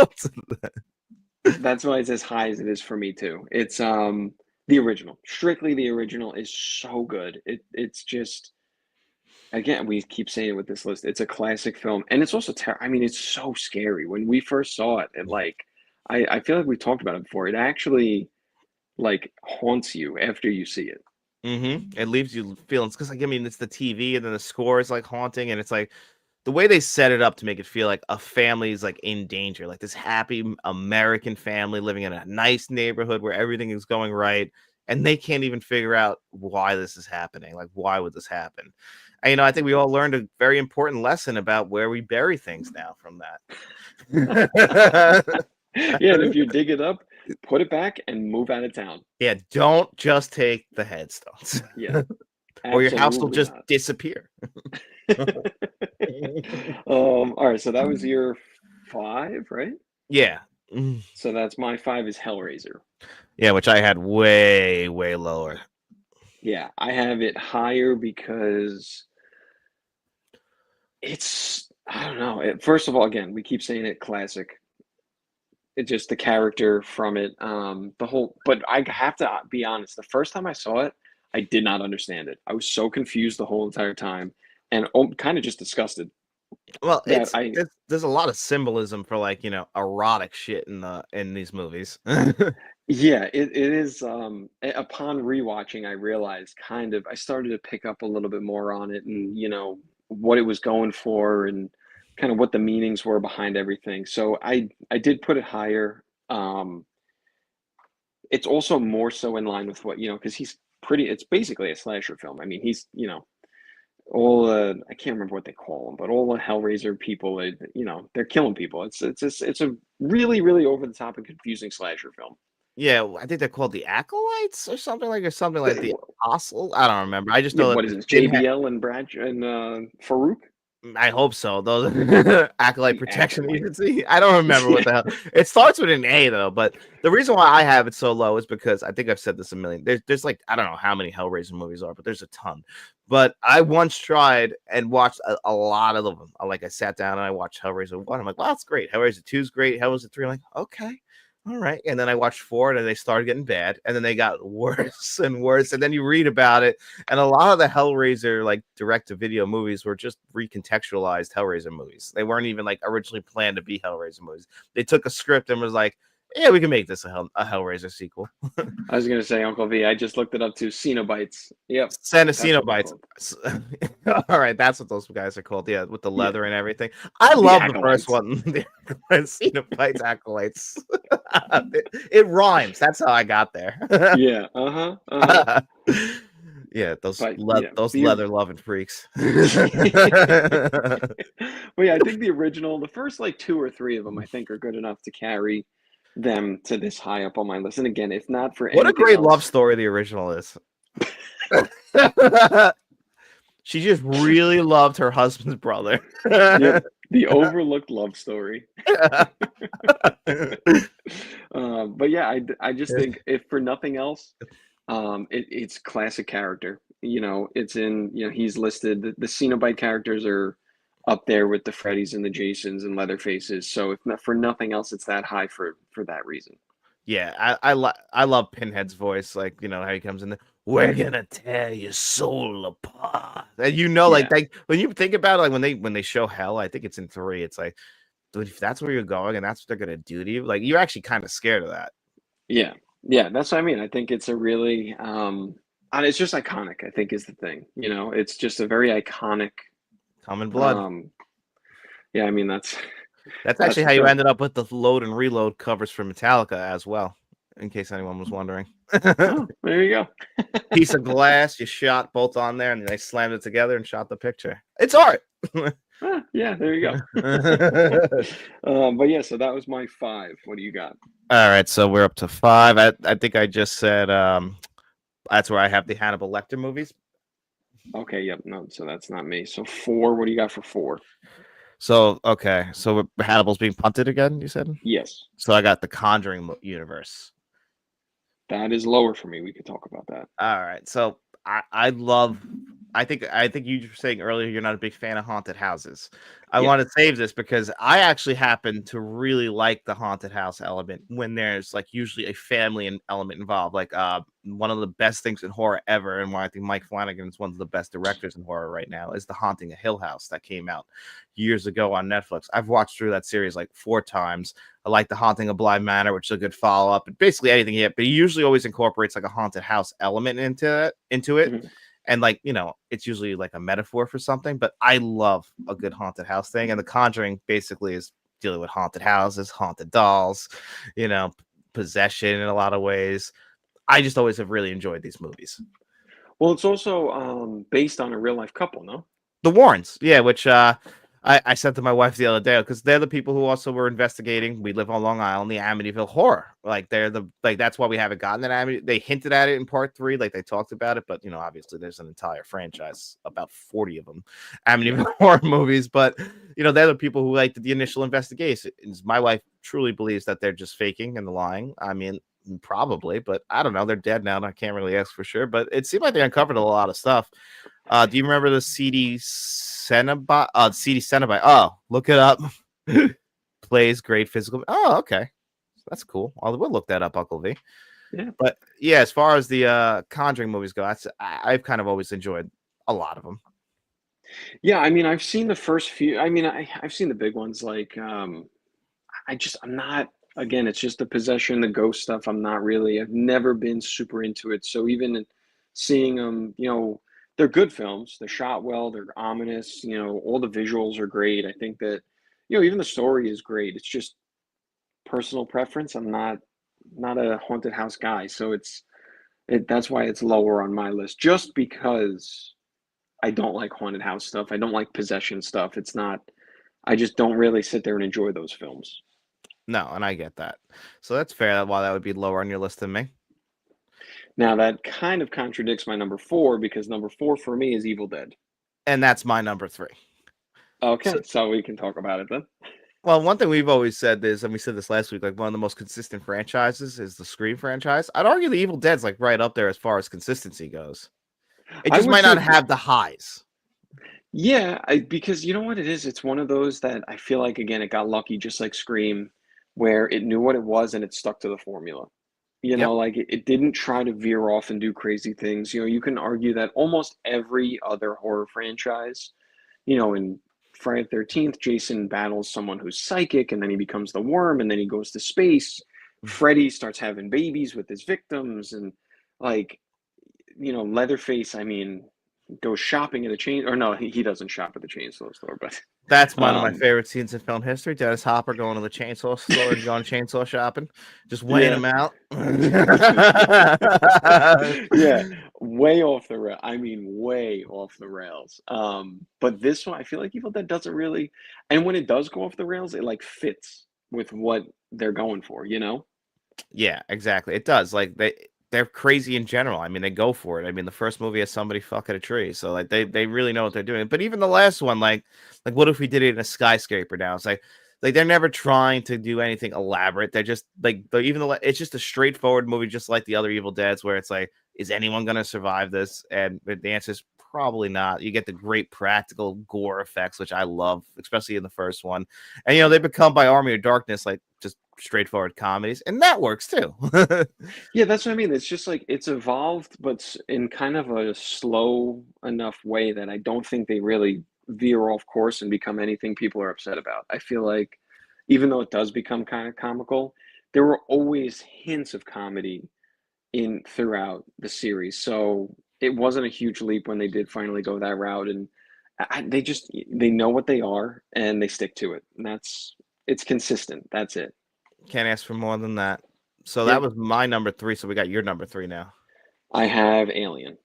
that's why it's as high as it is for me too. It's the original. Strictly the original is so good. It's just again, we keep saying it with this list. It's a classic film, and it's also I mean, it's so scary. When we first saw it, and like, I feel like we talked about it before. It actually like haunts you after you see it. It leaves you feeling because, like, I mean, it's the TV, and then the score is like haunting, and it's like the way they set it up to make it feel like a family is like in danger, like this happy American family living in a nice neighborhood where everything is going right, and they can't even figure out why this is happening. Like, why would this happen? And, I think we all learned a very important lesson about where we bury things now from that. Yeah, and if you dig it up, put it back and move out of town. Yeah, don't just take the headstones. Yeah, Or your house will absolutely just not. disappear. All right, so that was your 5, right? Yeah. So that's my 5 is Hellraiser. Yeah, which I had way, way lower. Yeah, I have it higher because I don't know. First of all, again, we keep saying it classic. It's just the character from it, but I have to be honest. The first time I saw it, I did not understand it. I was so confused the whole entire time, and kind of just disgusted Well, that I. there's a lot of symbolism for, like, erotic shit in these movies. Yeah, it is. Upon rewatching, I realized I started to pick up a little bit more on it, and what it was going for, and kind of what the meanings were behind everything. So I did put it higher. It's also more so in line with what because he's pretty. It's basically a slasher film. I mean, he's all I can't remember what they call them, but all the Hellraiser people, they're killing people. It's a really really over the top and confusing slasher film. Yeah, I think they're called the Acolytes or something like the Apostle. I don't remember. I just Yeah, know that what is this this? pinhead. JBL and Brad and Farouk? I hope so. Those Acolyte The Protection Acolyte. Agency. I don't remember what Yeah. the hell. It starts with an A though, but the reason why I have it so low is because I think I've said this a million. There's like, I don't know how many Hellraiser movies are, but there's a ton. But I once tried and watched a lot of them. I sat down and I watched Hellraiser 1. I'm like, wow, that's great. Hellraiser 2 is great. Hellraiser 3, I'm like, okay. All right. And then I watched 4 and they started getting bad. And then they got worse and worse. And then you read about it. And a lot of the Hellraiser, like, direct-to-video movies were just recontextualized Hellraiser movies. They weren't even, like, originally planned to be Hellraiser movies. They took a script and was like, yeah, we can make this a Hellraiser sequel. I was gonna say Uncle V. I just looked it up too. Cenobites. Yep. Cenobites. All right, that's what those guys are called. Yeah, with the Yeah. leather and everything. I The love the Acolytes. first one. The Cenobites, Acolytes. It rhymes. That's how I got there. Yeah. Uh-huh. Uh-huh. Yeah, those But yeah, those leather loving freaks. well, yeah, I think the original, the first like 2 or 3 of them, I think are good enough to carry them to this high up on my list. And again, if not for What a anything great love else. story the original is. She just really loved her husband's brother. Yep. The overlooked love story. But yeah, I just think if for nothing else, it's classic character. It's in, he's listed, the Cenobite characters are up there with the Freddys and the Jasons and Leatherfaces. So if not for nothing else, it's that high for that reason. Yeah, I love Pinhead's voice, like, how he comes in there. We're gonna tear your soul apart. And Yeah. like when you think about it, like when they show hell, I think it's in 3. It's like, dude, if that's where you're going and that's what they're gonna do to you, like, you're actually kind of scared of that. Yeah. Yeah. That's what I mean. I think it's a really, and it's just iconic, I think is the thing. It's just a very iconic, Common blood. um, yeah, I mean, that's That's actually for how you sure. ended up with the load and reload covers for Metallica as well, in case anyone was wondering. Oh, there you go. Piece of glass, you shot both on there, and they slammed it together and shot the picture. It's art. Yeah, there you go. But yeah, so that was my 5. What do you got? All right, so we're up to 5. I think I just said that's where I have the Hannibal Lecter movies. Okay, yep, no, so that's not me. So 4, what do you got for 4? So okay, so Hannibal's being punted again, you said? Yes, So I got the Conjuring universe. that is lower for me. We could talk about that. All right, so I love. I think you were saying earlier you're not a big fan of haunted houses. I Yeah. want to save this because I actually happen to really like the haunted house element when there's, like, usually a family element involved. Like one of the best things in horror ever, and why I think Mike Flanagan is one of the best directors in horror right now, is The Haunting of Hill House that came out years ago on Netflix. I've watched through that series like 4 times. I like The Haunting of Bly Manor, which is a good follow up, and basically anything yet. But he usually always incorporates like a haunted house element into it. Mhm. And like, it's usually like a metaphor for something, but I love a good haunted house thing. And The Conjuring basically is dealing with haunted houses, haunted dolls, you know, possession in a lot of ways. I just always have really enjoyed these movies. Well, it's also based on a real life couple, no? The Warrens, yeah, which I said to my wife the other day, because they're the people who also were investigating. We live on Long Island, the Amityville horror. Like that's why we haven't gotten that Amity. They hinted at it in part 3, like they talked about it, but obviously there's an entire franchise, about 40 of them, Amityville horror movies. But they're the people who like did the initial investigations. My wife truly believes that they're just faking and lying. I mean, probably, but I don't know. They're dead now, and I can't really ask for sure. But it seemed like they uncovered a lot of stuff. Do you remember the CD Cenobite? CD Cenobite. Oh, look it up. Plays great physical. Oh, okay. That's cool. We'll look that up, Uncle V. Yeah. But yeah, as far as the Conjuring movies go, I've kind of always enjoyed a lot of them. Yeah, I mean, I've seen the first few. I mean, I've seen the big ones. Like, I'm not. Again, it's just the possession, the ghost stuff. I'm not really. I've never been super into it. So even seeing them, they're good films. They're shot well. They're ominous. All the visuals are great. I think that, even the story is great. It's just personal preference. I'm not a haunted house guy, so that's why it's lower on my list. Just because I don't like haunted house stuff. I don't like possession stuff. It's not. I just don't really sit there and enjoy those films. No, and I get that. So that's fair. Why that would be lower on your list than me. Now that kind of contradicts my number 4 because number 4 for me is Evil Dead. And that's my number 3. So, Okay, so we can talk about it then. well, one thing we've always said is, and we said this last week, like one of the most consistent franchises is the Scream franchise. I'd argue the Evil Dead's like right up there as far as consistency goes. It I just would might not too. have the highs. Yeah, because you know what it is? It's one of those that I feel like, again, it got lucky, just like Scream, where it knew what it was and it stuck to the formula. Yep. Like it didn't try to veer off and do crazy things. You can argue that almost every other horror franchise, in Friday the 13th, Jason battles someone who's psychic and then he becomes the worm and then he goes to space. Freddy starts having babies with his victims and like, Leatherface, I mean, goes shopping at a chain, or no, he doesn't shop at the chainsaw store, but That's one of my um, favorite scenes in film history. Dennis Hopper going to the chainsaw store and going chainsaw shopping, just weighing yeah, them out. yeah, way off the rail. I mean, way off the rails. But this one, I feel like Evil Dead doesn't really, and when it does go off the rails, it like fits with what they're going for. Yeah, exactly. It does. Like they're crazy in general. I mean, they go for it. I mean, the first movie has somebody fucking a tree, so like they really know what they're doing. But even the last one, like what if we did it in a skyscraper now? It's like they're never trying to do anything elaborate. They're just like even though it's just a straightforward movie, just like the other Evil Deads, where it's like, is anyone gonna survive this? And the answer is probably not. You get the great practical gore effects, which I love, especially in the first one. And they become by Army of Darkness, like just straightforward comedies, and that works too. Yeah, that's what I mean. It's just like it's evolved, but in kind of a slow enough way that I don't think they really veer off course and become anything people are upset about. I feel like even though it does become kind of comical, there were always hints of comedy in throughout the series. So it wasn't a huge leap when they did finally go that route, and they know what they are and they stick to it. And it's consistent. That's it. Can't ask for more than that. So that Yeah, was my number 3. So we got your number 3 now. I have Alien.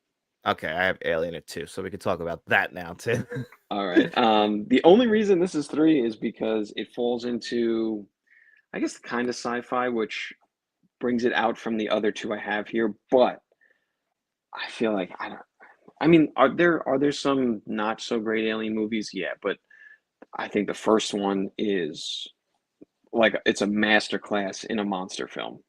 Okay, I have Alien at 2, so we can talk about that now too. All right. The only reason this is 3 is because it falls into, I guess, kind of sci-fi, which brings it out from the other 2 I have here. But I feel like I don't. I mean, are there some not so great alien movies? Yeah, but I think the first one is like it's a masterclass in a monster film.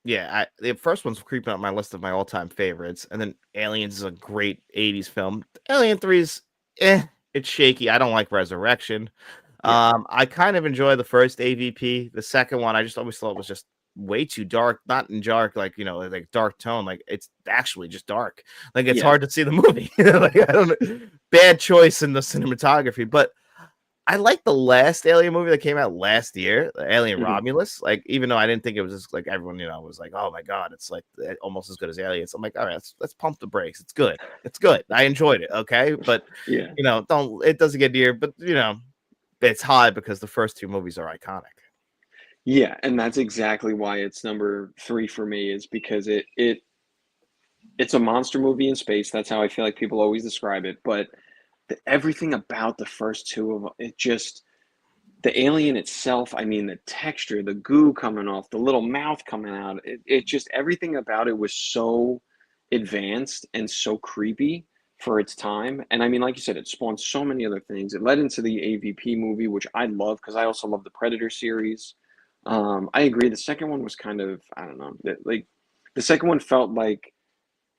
Yeah, the first one's creeping up my list of my all-time favorites, and then Aliens is a great '80s film. Alien 3's it's shaky. I don't like Resurrection. Yeah. I kind of enjoy the first AVP. The second one, I just always thought was just way too dark, not in dark like like dark tone, like it's actually just dark. Like it's Yeah. hard to see the movie. Like I don't know, bad choice in the cinematography, but I like the last Alien movie that came out last year, Alien Mhm. Romulus. Like, even though I didn't think it was just like everyone, was like, "Oh my god, it's like almost as good as Aliens." I'm like, "All right, let's pump the brakes. It's good. It's good. I enjoyed it." Okay, but Yeah. don't it doesn't get near, but it's high because the first two movies are iconic. Yeah, and that's exactly why it's number 3 for me is because it's a monster movie in space. That's how I feel like people always describe it, but everything about the first two of it just the alien itself, I mean, the texture, the goo coming off, the little mouth coming out, it just everything about it was so advanced and so creepy for its time. And I mean, like you said, it spawned so many other things. It led into the AVP movie, which I love because I also love the Predator series. I agree. The second one was kind of, I don't know, like the second one felt like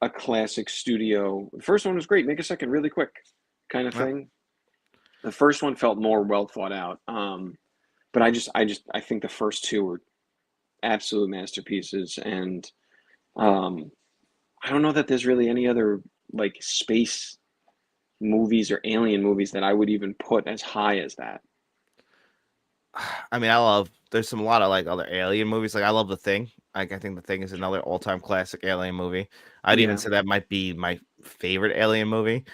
a classic studio. The first one was great, make a second really quick kind of Yeah. thing. The first one felt more well thought out. But I think the first two were absolute masterpieces, and um, I don't know that there's really any other like space movies or alien movies that I would even put as high as that. I mean, there's a lot of like other alien movies. Like I love The Thing. Like I think The Thing is another all-time classic alien movie. I'd even Yeah, say that might be my favorite alien movie.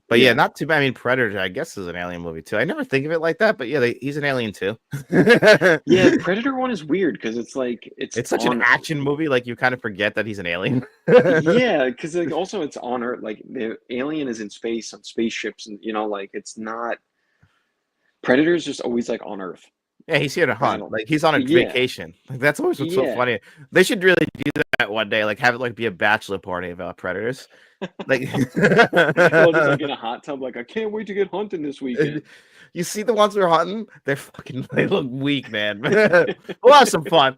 But yeah, yeah, not too bad. I mean, Predator, I guess, is an alien movie too. I never think of it like that, but yeah, he's an alien too. yeah. Predator one is weird because it's like it's It's such an on. action movie, like you kind of forget that he's an alien. Yeah, because like also it's on Earth. Like the alien is in space on spaceships, and like it's not. Predator is just always like on Earth Yeah, he's here to hunt. battle. Like he's on a Yeah, vacation. Like that's always what's so yeah. funny. They should really do that one day. Like have it like be a bachelor party about predators. Like They're all just like in a hot tub, like I can't wait to get hunting this weekend. you see the ones we're hunting, they look weak, man. We'll have some fun.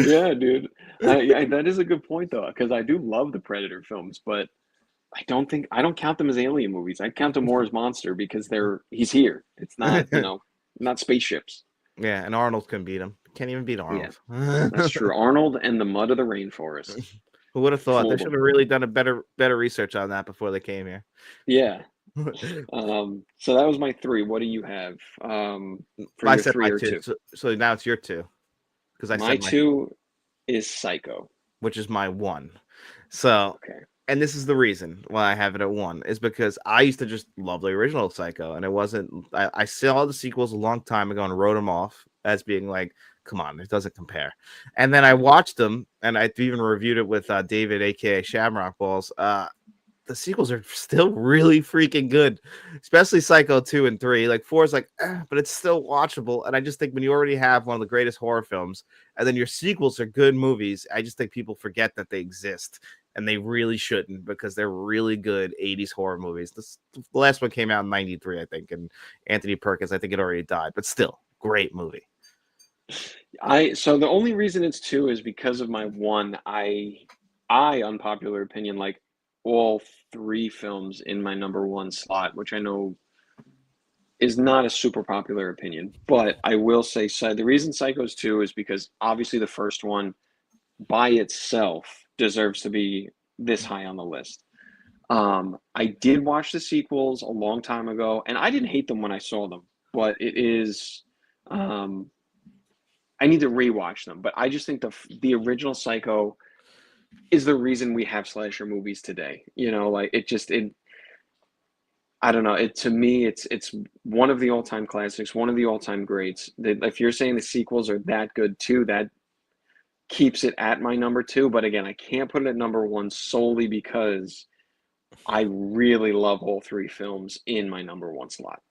Yeah, dude. That is a good point though, because I do love the Predator films, but I don't count them as alien movies. I count them more as monster because he's here. It's not, not spaceships. Yeah, and Arnold couldn't beat him. Can't even beat Yeah, Arnold. that's true. Arnold and the mud of the rainforest. Who would have thought? They Fooled should them. have really done a better research on that before they came here. Yeah. So that was my three. What do you have for I your said three my or two, two? so now it's your two because I My said my, two is Psycho. which is my one. So, Okay. and this is the reason why I have it at one is because I used to just love the original Psycho, and it wasn't. I saw the sequels a long time ago and wrote them off as being like, come on, it doesn't compare. And then I watched them, and I even reviewed it with David, aka Shamrock Balls. The sequels are still really freaking good, especially Psycho 2 and 3. Like 4 is like, but it's still watchable. And I just think when you already have one of the greatest horror films, and then your sequels are good movies, I just think people forget that they exist. And they really shouldn't because they're really good 80s horror movies. The last one came out in 93, I think. And Anthony Perkins, I think it already died, but still, great movie. So the only reason it's two is because of my one. I unpopular opinion like all three films in my number one slot, which I know is not a super popular opinion, but I will say the reason Psycho's two is because obviously the first one by itself deserves to be this high on the list. I did watch the sequels a long time ago, and I didn't hate them when I saw them, but it is um, I need to rewatch them. But I just think the original Psycho is the reason we have slasher movies today. Like it. I don't know. It to me, it's one of the all time classics, one of the all time greats. If you're saying the sequels are that good too, that keeps it at my number two. But again, I can't put it at number one solely because I really love all three films in my number one slot.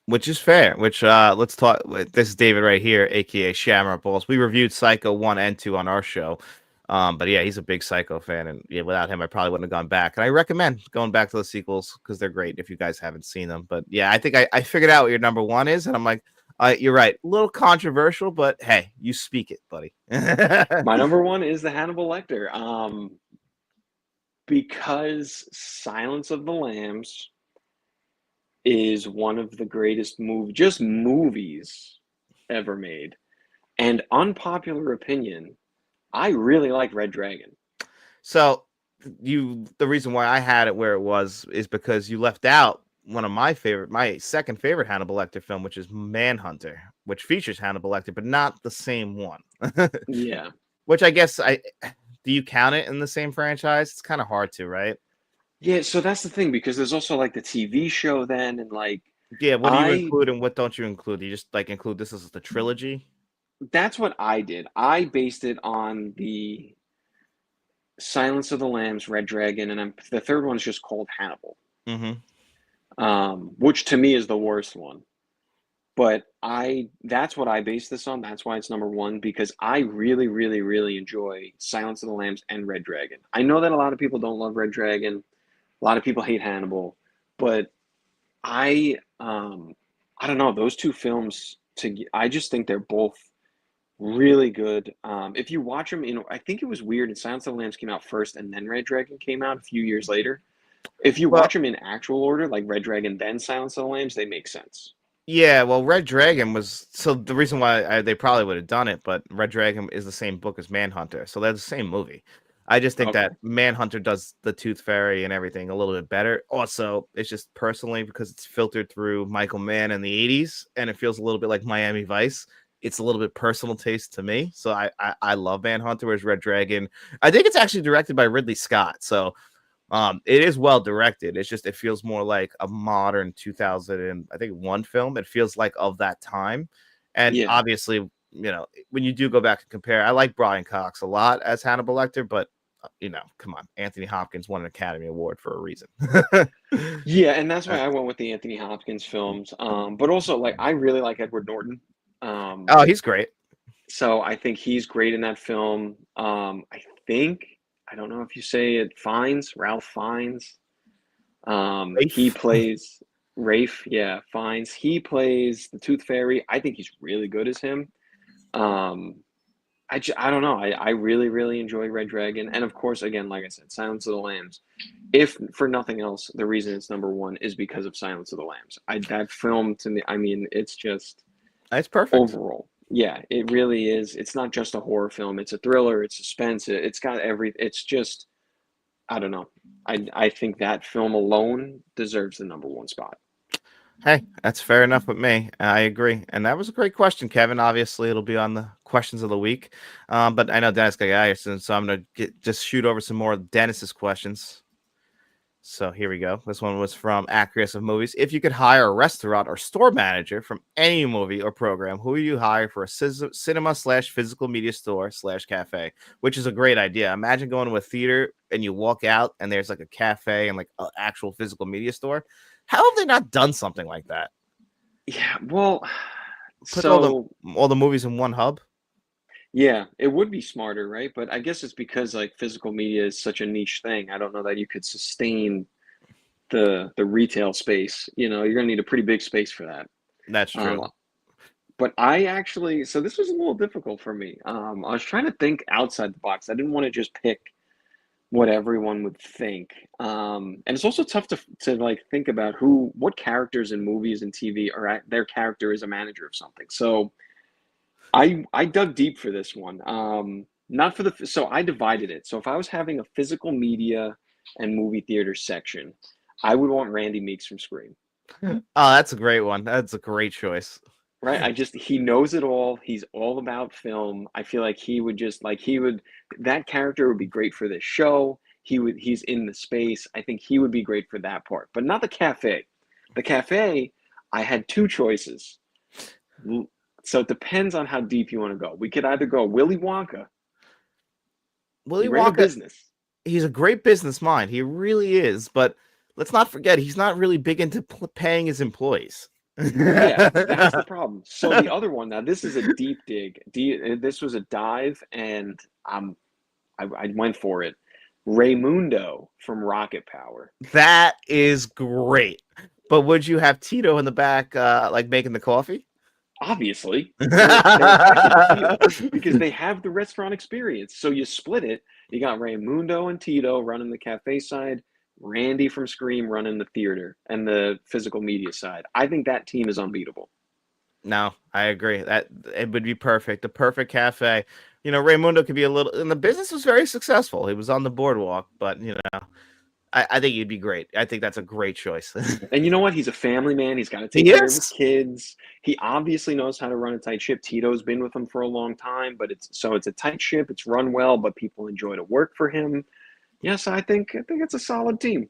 Which is fair. Which let's talk. This is David right here, aka Shamrock Balls. We reviewed Psycho 1 and 2 on our show. But yeah, he's a big Psycho fan, and yeah, without him, I probably wouldn't have gone back. And I recommend going back to the sequels because they're great if you guys haven't seen them. But yeah, I think I figured out what your number one is, and I'm like, you're right, a little controversial, but hey, you speak it, buddy. My number one is the Hannibal Lecter. Because Silence of the Lambs is one of the greatest movies ever made. And unpopular opinion, I really like Red Dragon. So the reason why I had it where it was is because you left out one of my second favorite Hannibal Lecter film, which is Manhunter, which features Hannibal Lecter, but not the same one. Yeah. Which I guess I do you count it in the same franchise? It's kind of hard to, right? Yeah, so that's the thing because there's also like the TV show then and like Yeah, what do you I include and what don't you include? You just like include this as the trilogy? that's what I did. I based it on the Silence of the Lambs, Red Dragon, and the third one is just called Hannibal, Mm-hmm. which to me is the worst one. But that's what I base this on. That's why it's number one because I really, really, really enjoy Silence of the Lambs and Red Dragon. I know that a lot of people don't love Red Dragon. A lot of people hate Hannibal, but I don't know those two films. I just think they're both really good. If you watch them, I think it was weird. And Silence of the Lambs came out first, and then Red Dragon came out a few years later. If you Well, watch them in actual order, like Red Dragon, then Silence of the Lambs, they make sense. yeah, well, Red Dragon was so the reason why they probably would have done it, but Red Dragon is the same book as Manhunter, so they're the same movie. I just think Okay. that Manhunter does the Tooth Fairy and everything a little bit better. Also, it's just personally because it's filtered through Michael Mann in the '80s, and it feels a little bit like Miami Vice. It's a little bit personal taste to me, so I love Manhunter. Whereas Red Dragon, I think it's actually directed by Ridley Scott, so it is well directed. It's just it feels more like a modern 2000 and I think one film. It feels like of that time, and Yeah. obviously, when you do go back and compare, I like Brian Cox a lot as Hannibal Lecter, but come on, Anthony Hopkins won an Academy Award for a reason. Yeah, and that's why I went with the Anthony Hopkins films. But also, like, I really like Edward Norton. Um, Oh, he's great. so I think he's great in that film. I think I don't know if you say it, Ralph Fiennes. He Rafe. plays Rafe. Yeah, Fiennes. He plays the Tooth Fairy. I think he's really good as him. Um, I don't know. I really, really enjoy Red Dragon. And of course, again, like I said, Silence of the Lambs. If for nothing else, the reason it's number one is because of Silence of the Lambs. That film to me, I mean, it's just It's perfect. overall. Yeah, it really is. It's not just a horror film. It's a thriller. It's suspense. It's got it's just, I don't know. I think that film alone deserves the number one spot. Hey, that's fair enough with me. I agree. And that was a great question, Kevin. Obviously, it'll be on the questions of the week. But I know Dennis got out here soon, so I'm going to just shoot over some more of Dennis's questions. So here we go. This one was from Acreus of Movies. If you could hire a restaurant or store manager from any movie or program, who would you hire for a cinema slash physical media store slash cafe? Which is a great idea. Imagine going to a theater and you walk out and there's like a cafe and like an actual physical media store. How have they not done something like that? Yeah, well, Put so all the movies in one hub. yeah, it would be smarter, right? But I guess it's because like physical media is such a niche thing. I don't know that you could sustain the retail space. You're gonna need a pretty big space for that. That's Um, true. but I actually, so this was a little difficult for me. I was trying to think outside the box. I didn't want to just pick what everyone would think. And it's also tough to like think about what characters in movies and TV their character is a manager of something. So I dug deep for this one. Not for so I divided it. So if I was having a physical media and movie theater section, I would want Randy Meeks from Scream. Oh, that's a great one. That's a great choice. Right? He knows it all. He's all about film. I feel like that character would be great for this show. He's in the space. I think he would be great for that part, but not the cafe. The cafe, I had two choices. So it depends on how deep you want to go. We could either go Willy Wonka. Willy He ran a Wonka, business. he's a great business mind. He really is. But let's not forget, he's not really big into paying his employees. Yeah, that's the problem. So the other one, now this is a deep dig. This was a dive, and I went for it. Raymundo from Rocket Power. That is great. But would you have Tito in the back, like making the coffee? Obviously, they're half of the field because they have the restaurant experience. So you split it. You got Raymundo and Tito running the cafe side, Randy from Scream running the theater and the physical media side. I think that team is unbeatable. No, I agree. That it would be perfect. The perfect cafe. Raymundo could be a little, and the business was very successful. He was on the boardwalk, but I think he'd be great. I think that's a great choice. And you know what? He's a family man. He's got to take He care of his is. kids. He obviously knows how to run a tight ship. Tito's been with him for a long time, but it's a tight ship. It's run well, but people enjoy to work for him. Yes, I think it's a solid team.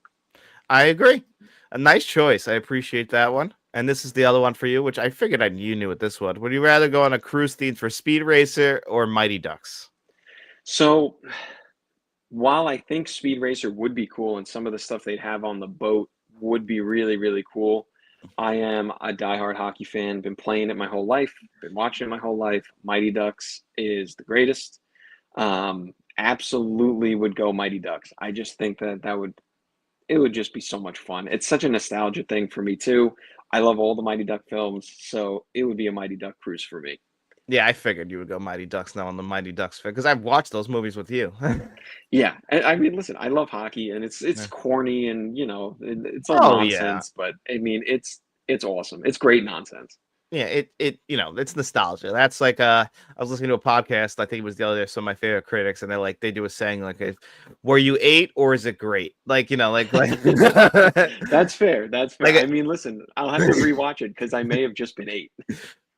I agree. A nice choice. I appreciate that one. And this is the other one for you, which I figured you knew what this one. Would you rather go on a cruise theme for Speed Racer or Mighty Ducks? So while I think Speed Racer would be cool and some of the stuff they'd have on the boat would be really, really cool, I am a diehard hockey fan, been playing it my whole life, been watching it my whole life. Mighty Ducks is the greatest. Absolutely would go Mighty Ducks. I just think it would just be so much fun. It's such a nostalgia thing for me too. I love all the Mighty Duck films, so it would be a Mighty Duck cruise for me. Yeah, I figured you would go Mighty Ducks now on the Mighty Ducks because I've watched those movies with you. Yeah, I mean, listen, I love hockey, and it's Yeah. corny, and it's all Oh yeah. nonsense, but I mean, it's awesome. It's great nonsense. Yeah, it's nostalgia. That's like I was listening to a podcast, I think it was the other day, some of my favorite critics, and they do a saying like, if were you eight or is it great? Like, like That's fair. That's fair. I like mean, listen, I'll have to rewatch it because I may have just been eight.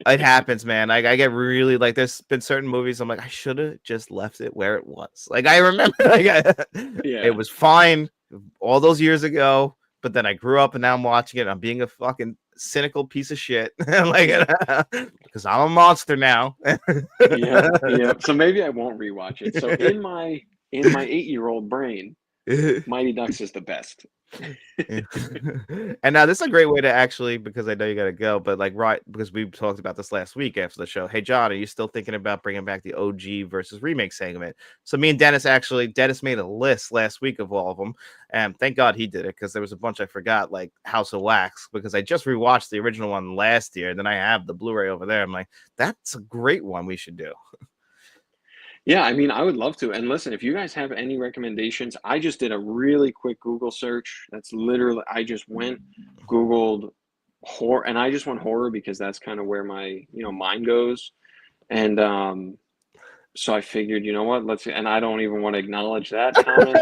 it happens, man. Like I get really like there's been certain movies I'm like, I should have just left it where it was. Like I remember it Yeah, was fine all those years ago, but then I grew up and now I'm watching it and I'm being a fucking cynical piece of shit. Like because I'm a monster now. yep, yep. So maybe I won't rewatch it. So in my 8-year-old brain, Mighty Ducks is the best. And now this is a great way to actually, because I know you got to go, but like, right, because we talked about this last week after the show. Hey, John, are you still thinking about bringing back the OG versus remake segment? So me and Dennis made a list last week of all of them. And thank God he did it because there was a bunch I forgot, like House of Wax, because I just rewatched the original one last year. And then I have the Blu ray over there. I'm like, that's a great one we should do. Yeah, I mean, I would love to. And listen, if you guys have any recommendations, I just did a really quick Google search. That's literally, I just went, Googled horror, and I just went horror because that's kind of where my, mind goes. And so I figured, you know what, and I don't even want to acknowledge that comment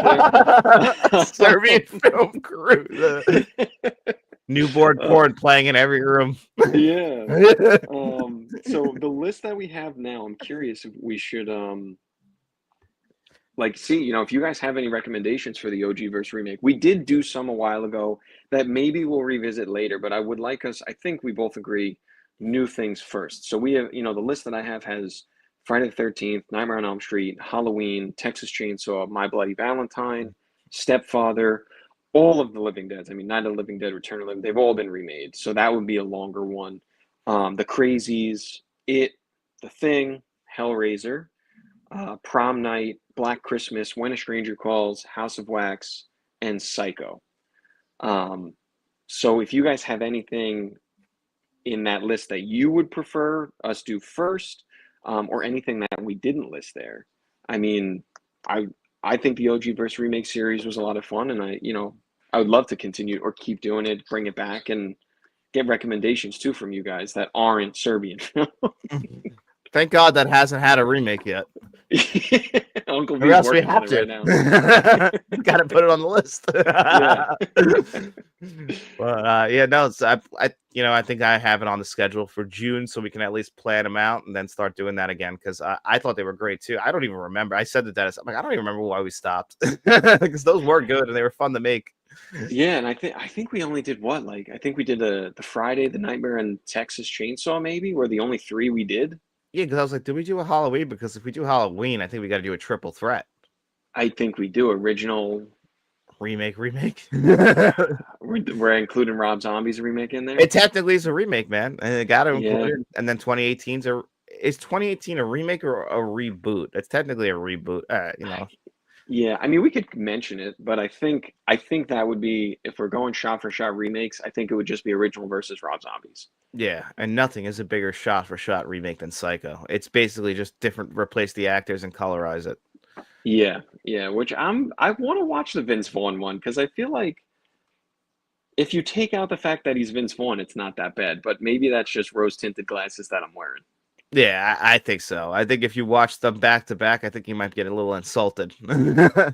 Serbian film crew. Newborn there. porn playing in every room. Yeah. So the list that we have now, I'm curious if we should see, if you guys have any recommendations for the OG versus remake. We did do some a while ago that maybe we'll revisit later, but I would like us, I think we both agree, new things first. So we have, the list that I have has Friday the 13th, Nightmare on Elm Street, Halloween, Texas Chainsaw, My Bloody Valentine, Stepfather, all of the Living Deads. I mean, Night of the Living Dead, Return of the Living, they've all been remade. So that would be a longer one. The Crazies, It, The Thing, Hellraiser, Prom Night, Black Christmas, When a Stranger Calls, House of Wax, and Psycho. So if you guys have anything in that list that you would prefer us do first, or anything that we didn't list there, I mean, I think the OG versus remake series was a lot of fun, and I would love to continue or keep doing it, bring it back, and get recommendations too from you guys that aren't Serbian. Thank God that hasn't had a remake yet. Uncle Or V's else we working on have it to. right now. Got to put it on the list. Yeah. But yeah, no, I think I have it on the schedule for June, so we can at least plan them out and then start doing that again. Because I thought they were great too. I don't even remember. I said to Dennis, I'm like, I don't even remember why we stopped because those were good and they were fun to make. Yeah, and I think we only did what? Like, I think we did the Friday, the Nightmare, and Texas Chainsaw maybe were the only three we did. Yeah, because I was like, did we do a Halloween? Because if we do Halloween, I think we got to do a triple threat. I think we do original. Remake. We're including Rob Zombie's remake in there. It technically is a remake, man, and it got to include Yeah, it. And then 2018's is 2018 a remake or a reboot? It's technically a reboot. yeah. I mean, we could mention it, but I think that would be, if we're going shot for shot remakes, I think it would just be original versus Rob Zombies. Yeah, and nothing is a bigger shot for shot remake than Psycho. It's basically just different, replace the actors and colorize it. Yeah, yeah. Which I want to watch the Vince Vaughn one because I feel like If you take out the fact that he's Vince Vaughn, it's not that bad. But maybe that's just rose tinted glasses that I'm wearing. Yeah, I think so. I think if you watch them back to back, I think you might get a little insulted.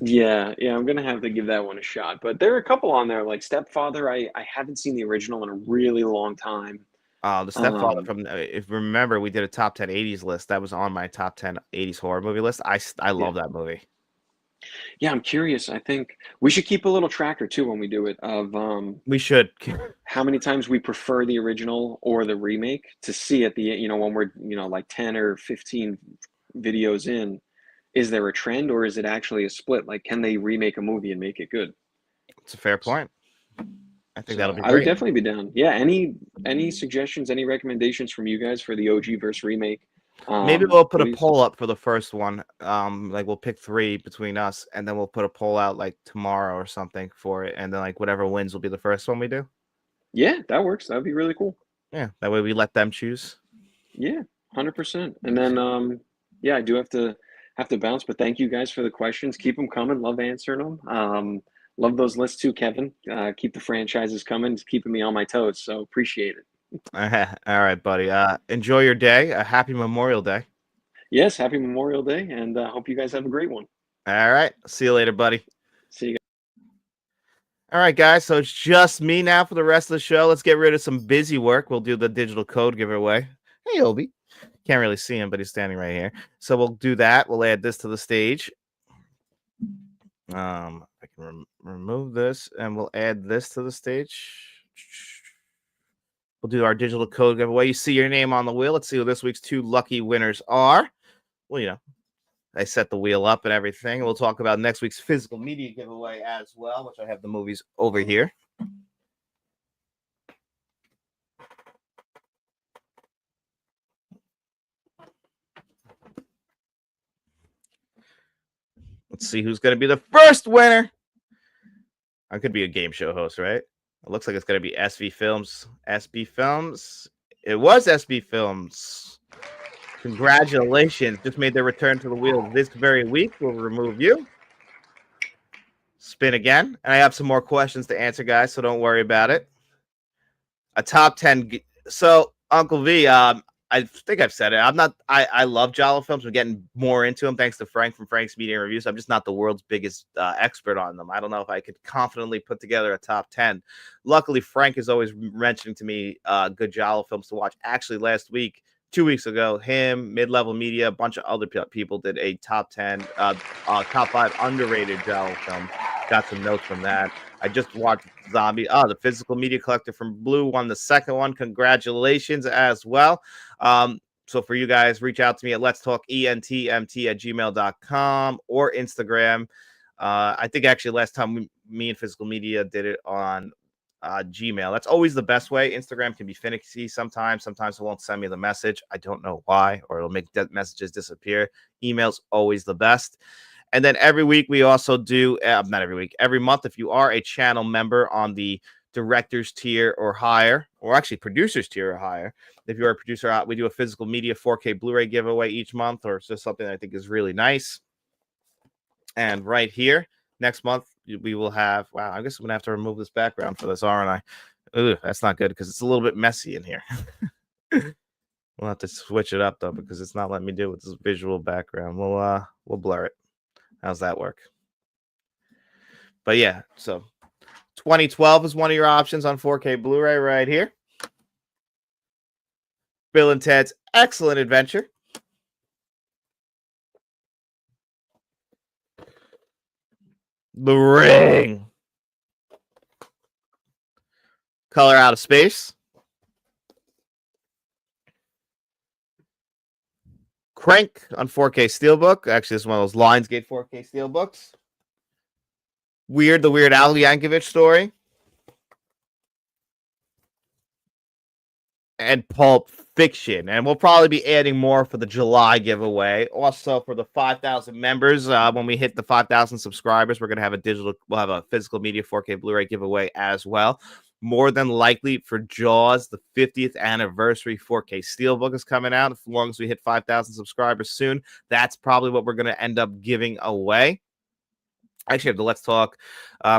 Yeah, yeah, I'm gonna have to give that one a shot. But there are a couple on there, like Stepfather. I haven't seen the original in a really long time. The Stepfather Um, from if you remember, we did a top 10 80s list. That was on my top 10 80s horror movie list. I yeah, love that movie. yeah, I'm curious. I think we should keep a little tracker too when we do it of We should. how many times we prefer the original or the remake to see at the when we're like 10 or 15 videos in, is there a trend or is it actually a split? Like, can they remake a movie and make it good? It's a fair point. I think that'll So be I would great. definitely be down. Yeah, any suggestions, any recommendations from you guys for the OG versus remake? Maybe we'll put a Please. poll up for the first one. Like we'll pick 3 between us, and then we'll put a poll out like tomorrow or something for it, and then like whatever wins will be the first one we do. Yeah, that works. That'd be really cool. Yeah, that way we let them choose. Yeah, 100%. And then yeah, I do have to bounce, but thank you guys for the questions. Keep them coming. Love answering them. Love those lists too, Kevin. Keep the franchises coming. It's keeping me on my toes. So appreciate it. All right, buddy. Enjoy your day. A happy Memorial Day. Yes, happy Memorial Day, and hope you guys have a great one. All right. See you later, buddy. See you guys. All right, guys. So it's just me now for the rest of the show. Let's get rid of some busy work. We'll do the digital code giveaway. Hey, Obi. Can't really see him, but he's standing right here. So we'll do that. We'll add this to the stage. I can remove this, and we'll add this to the stage. We'll do our digital code giveaway. You see your name on the wheel. Let's see who this week's 2 lucky winners are. Well, I set the wheel up and everything. We'll talk about next week's physical media giveaway as well, which I have the movies over here. Let's see who's going to be the first winner. I could be a game show host, right? It looks like it's going to be SB Films. SB Films. It was SB Films. Congratulations. Just made their return to the wheel this very week. We'll remove you. Spin again. And I have some more questions to answer, guys, so don't worry about it. A top 10. So, Uncle V, I think I've said it. I love Giallo films. We're getting more into them thanks to Frank from Frank's Media Reviews. I'm just not the world's biggest expert on them. I don't know if I could confidently put together a top 10. Luckily, Frank is always mentioning to me good Giallo films to watch. Actually, last week, 2 weeks ago, him, Mid-Level Media, a bunch of other people did a top 10, top 5 underrated Giallo films. Got some notes from that. I just watched Zombie. The Physical Media Collector from Blue won the second one. Congratulations as well. So for you guys, reach out to me at let's talk entmt@gmail.com or Instagram. I think actually last time me and Physical Media did it on Gmail. That's always the best way. Instagram can be finicky sometimes. Sometimes it won't send me the message. I don't know why, or it'll make messages disappear. Email's always the best. And then every week we also do, not every week, every month, if you are a channel member on the director's tier or higher, or actually producer's tier or higher, if you're a producer, we do a physical media 4K Blu-ray giveaway each month, or it's just something I think is really nice. And right here, next month, we will have, wow, I guess I'm going to have to remove this background for this, aren't I? Ooh, that's not good because it's a little bit messy in here. We'll have to switch it up, though, because it's not letting me do it with this visual background. We'll blur it. How's that work? But yeah, so 2012 is one of your options on 4K Blu-ray right here. Bill and Ted's Excellent Adventure. The Ring. Color Out of Space. Crank on 4K Steelbook. Actually, this is one of those Lionsgate 4K Steelbooks. Weird, the Weird Al Yankovic Story. And Pulp Fiction. And we'll probably be adding more for the July giveaway. Also, for the 5,000 members, when we hit the 5,000 subscribers, we're going to have we'll have a physical media 4K Blu-ray giveaway as well. More than likely for Jaws, the 50th anniversary 4K Steelbook is coming out. As long as we hit 5,000 subscribers soon, that's probably what we're going to end up giving away. I actually have the Let's Talk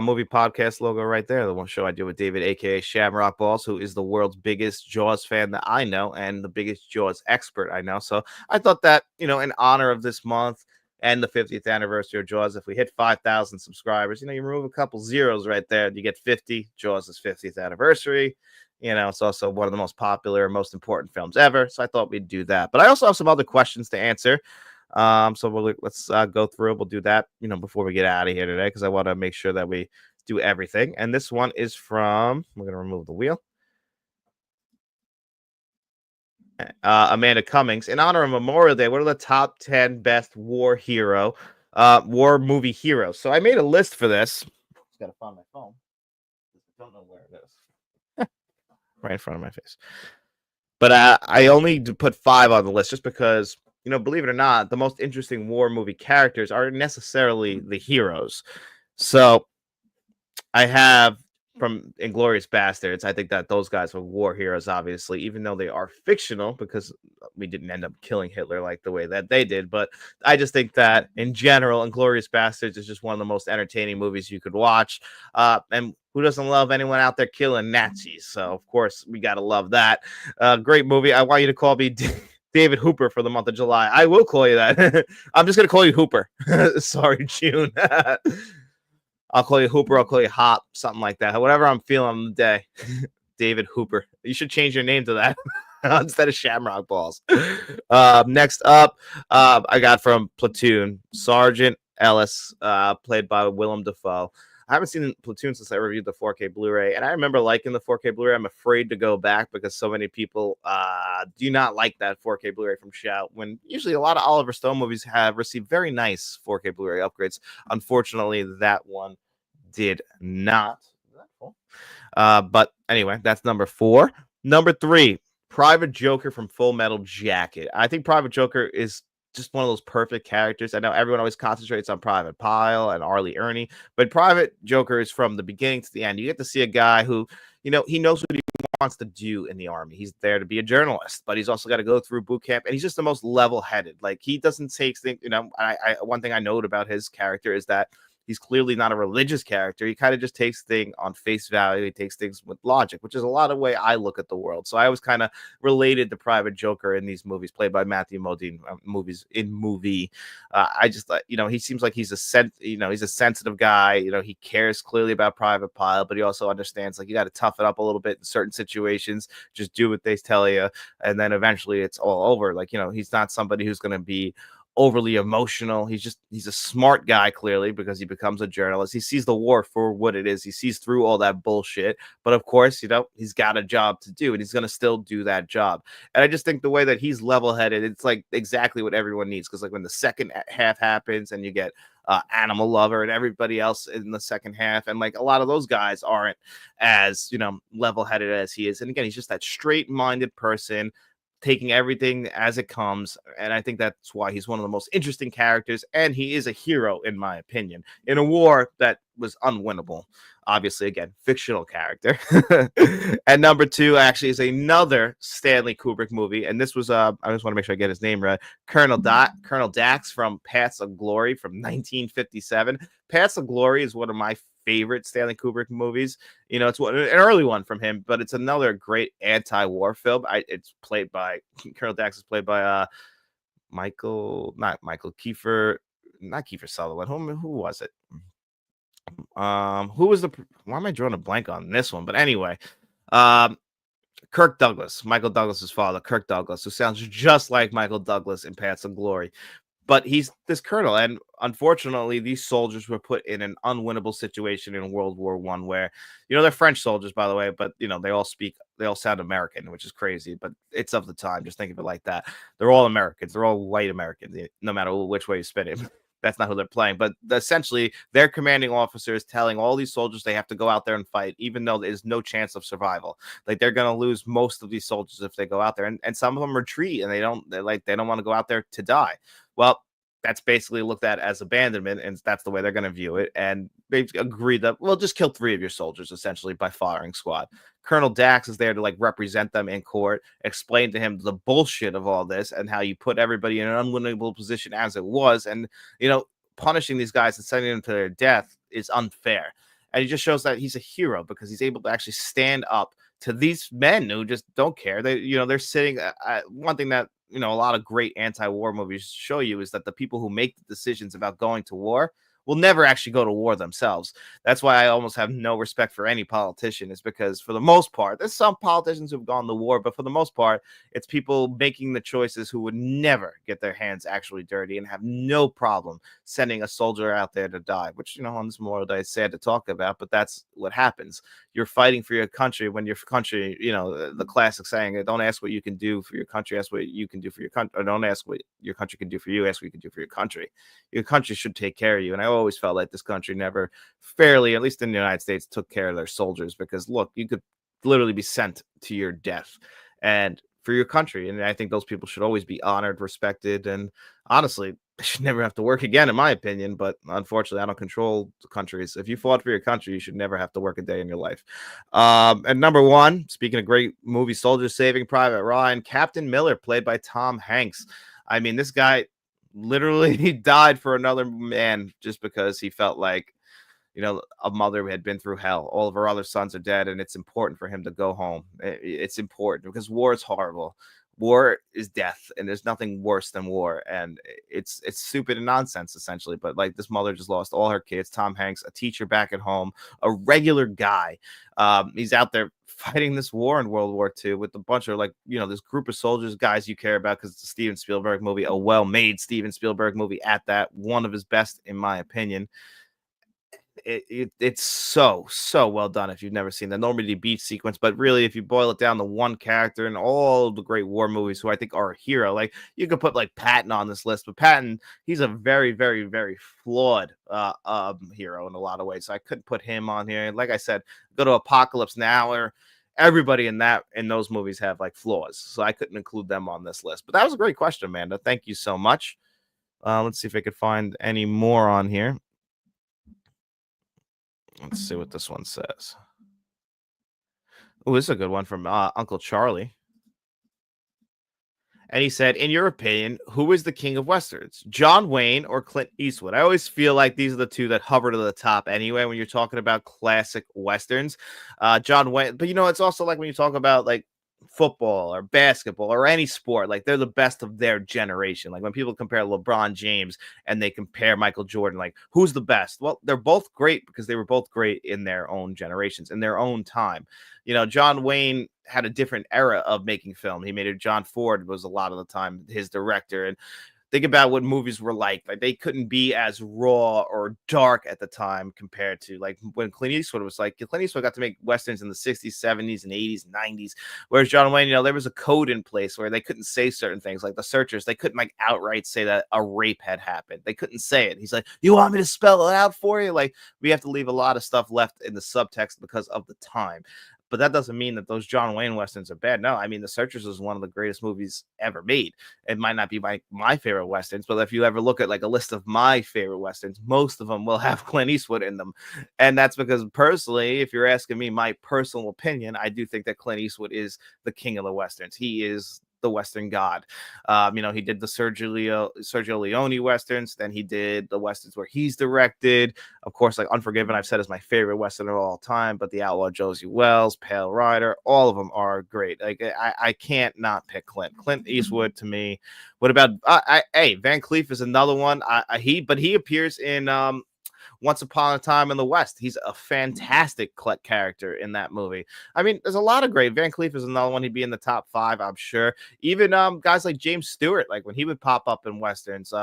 movie podcast logo right there. The one show I do with David, aka Shamrock Balls, who is the world's biggest Jaws fan that I know and the biggest Jaws expert I know. So I thought that, in honor of this month and the 50th anniversary of Jaws, if we hit 5,000 subscribers, you remove a couple zeros right there, you get 50. Jaws' 50th anniversary. It's also one of the most popular, most important films ever. So I thought we'd do that. But I also have some other questions to answer. So let's go through. We'll do that, before we get out of here today, because I want to make sure that we do everything. And this one is from. We're gonna remove the wheel. Amanda Cummings. In honor of Memorial Day, what are the top 10 best war movie heroes? So I made a list for this. Just gotta find my phone. I don't know where it is. Right in front of my face. But I only put 5 on the list just because, believe it or not, the most interesting war movie characters aren't necessarily the heroes. So I have from Inglorious Bastards. I think that those guys were war heroes, obviously, even though they are fictional, because we didn't end up killing Hitler like the way that they did. But I just think that in general, Inglorious Bastards is just one of the most entertaining movies you could watch. And who doesn't love anyone out there killing Nazis? So of course we gotta love that. Great movie. I want you to call me David Hooper for the month of July. I will call you that. I'm just gonna call you Hooper. Sorry, June. I'll call you Hooper. I'll call you Hop, something like that. Whatever I'm feeling on the day. David Hooper. You should change your name to that instead of Shamrock Balls. Next up, I got from Platoon, Sergeant Ellis, played by Willem Dafoe. I haven't seen Platoon since I reviewed the 4K Blu-ray, and I remember liking the 4K Blu-ray. I'm afraid to go back because so many people do not like that 4K Blu-ray from Shout, when usually a lot of Oliver Stone movies have received very nice 4K Blu-ray upgrades. Unfortunately, that one did not. But anyway, that's number 4. Number 3, Private Joker from Full Metal Jacket. I think Private Joker is just one of those perfect characters. I know everyone always concentrates on Private Pile and Arlie Ernie, but Private Joker is from the beginning to the end. You get to see a guy who, he knows what he wants to do in the army. He's there to be a journalist, but he's also got to go through boot camp, and he's just the most level-headed. Like, he doesn't take things, one thing I note about his character is that he's clearly not a religious character. He kind of just takes things on face value. He takes things with logic, which is a lot of way I look at the world. So I was kind of related to Private Joker in these movies, played by Matthew Modine movie. I just, he seems like he's a sensitive guy. He cares clearly about Private Pile, but he also understands, like, you got to toughen up a little bit in certain situations. Just do what they tell you, and then eventually it's all over. Like, he's not somebody who's going to be overly emotional. He's a smart guy, clearly, because he becomes a journalist. He sees the war for what it is. He sees through all that bullshit. But of course, he's got a job to do, and he's going to still do that job. And I just think the way that he's level-headed, it's like exactly what everyone needs. Because like when the second half happens and you get Animal Lover and everybody else in the second half, and like a lot of those guys aren't as, level-headed as he is. And again, he's just that straight-minded person, taking everything as it comes. And I think that's why he's one of the most interesting characters. And he is a hero, in my opinion, in a war that was unwinnable. Obviously, again, fictional character. And number 2 actually is another Stanley Kubrick movie. And this was, I just want to make sure I get his name right, Colonel Dax from Paths of Glory from 1957. Paths of Glory is one of my favorite Stanley Kubrick movies. It's an early one from him, but it's another great anti-war film. It's played by Colonel Dax is played by not Kiefer Sutherland. Who was it? Who was why am I drawing a blank on this one? But anyway, Kirk Douglas, Michael Douglas's father, Kirk Douglas, who sounds just like Michael Douglas in Paths of Glory. But he's this colonel, and unfortunately, these soldiers were put in an unwinnable situation in World War I, where, they're French soldiers, by the way, but they all sound American, which is crazy, but it's of the time. Just think of it like that. They're all Americans. They're all white Americans, no matter which way you spin it. That's not who they're playing, but essentially, their commanding officer is telling all these soldiers they have to go out there and fight, even though there's no chance of survival. Like, they're going to lose most of these soldiers if they go out there, and some of them retreat, and they don't want to go out there to die. Well, that's basically looked at as abandonment, and that's the way they're going to view it. And they've agreed that, well, just kill 3 of your soldiers, essentially, by firing squad. Colonel Dax is there to represent them in court, explain to him the bullshit of all this and how you put everybody in an unwinnable position as it was. And, punishing these guys and sending them to their death is unfair. And he just shows that he's a hero because he's able to actually stand up to these men who just don't care. They're sitting. One thing that a lot of great anti-war movies show you is that the people who make the decisions about going to war will never actually go to war themselves. That's why I almost have no respect for any politician, is because for the most part, there's some politicians who've gone to war, but for the most part, it's people making the choices who would never get their hands actually dirty and have no problem sending a soldier out there to die, which, on this Memorial Day is sad to talk about, but that's what happens. You're fighting for your country when your country, the classic saying, don't ask what you can do for your country, ask what you can do for your country, or don't ask what your country can do for you, ask what you can do for your country. Your country should take care of you. And I always felt like this country never fairly, at least in the United States, took care of their soldiers, because look, you could literally be sent to your death and for your country. And I think those people should always be honored, respected, and honestly, they should never have to work again, in my opinion. But unfortunately, I don't control the countries. If you fought for your country, you should never have to work a day in your life. And number one, speaking of great movie, Soldiers Saving Private Ryan, Captain Miller, played by Tom Hanks. I mean, this guy literally died for another man just because he felt like, a mother had been through hell. All of her other sons are dead, and it's important for him to go home. It's important because war is horrible. War is death, and there's nothing worse than war. And it's stupid and nonsense, essentially. But like, this mother just lost all her kids. Tom Hanks, a teacher back at home, a regular guy. He's out there fighting this war in World War II with a bunch of this group of soldiers, guys you care about, because it's a Steven Spielberg movie, a well-made Steven Spielberg movie at that, one of his best, in my opinion. It's so well done if you've never seen the Normandy beach sequence. But really, if you boil it down to one character in all the great war movies who I think are a hero, like, you could put like Patton on this list, but Patton, he's a very, very, very flawed hero in a lot of ways, so I couldn't put him on here. And like I said, go to Apocalypse Now, or everybody in those movies have like flaws, so I couldn't include them on this list. But that was a great question, Amanda. Thank you so much. Let's see if I could find any more on here. Let's see what this one says. Oh, this is a good one from Uncle Charlie. And he said, in your opinion, who is the king of Westerns, John Wayne or Clint Eastwood? I always feel like these are the two that hover to the top anyway when you're talking about classic Westerns. John Wayne, but it's also like when you talk about like football or basketball or any sport, like, they're the best of their generation. Like, when people compare LeBron James and they compare Michael Jordan, like, who's the best? Well, they're both great because they were both great in their own generations, in their own time. John Wayne had a different era of making film. He made it. John Ford was a lot of the time his director, and think about what movies were like. Like, they couldn't be as raw or dark at the time compared to like when Clint Eastwood was like. Clint Eastwood got to make Westerns in the 60s, 70s, and 80s, 90s. Whereas John Wayne, there was a code in place where they couldn't say certain things. Like The Searchers, they couldn't like outright say that a rape had happened. They couldn't say it. He's like, you want me to spell it out for you? Like, we have to leave a lot of stuff left in the subtext because of the time. But that doesn't mean that those John Wayne Westerns are bad. No, I mean, The Searchers is one of the greatest movies ever made. It might not be my favorite Westerns, but if you ever look at like a list of my favorite Westerns, most of them will have Clint Eastwood in them. And that's because, personally, if you're asking me my personal opinion, I do think that Clint Eastwood is the king of the Westerns. He is the Western god. He did the Sergio Leone Westerns. Then he did the Westerns where he's directed. Of course, like Unforgiven, I've said is my favorite Western of all time, but The Outlaw Josie Wells, Pale Rider, all of them are great. Like, I can't not pick Clint Eastwood to me. What about, Van Cleef is another one. He appears in, Once Upon a Time in the West. He's a fantastic character in that movie. I mean, there's a lot of great. Van Cleef is another one. He'd be in the top 5, I'm sure. Even guys like James Stewart, like when he would pop up in Westerns.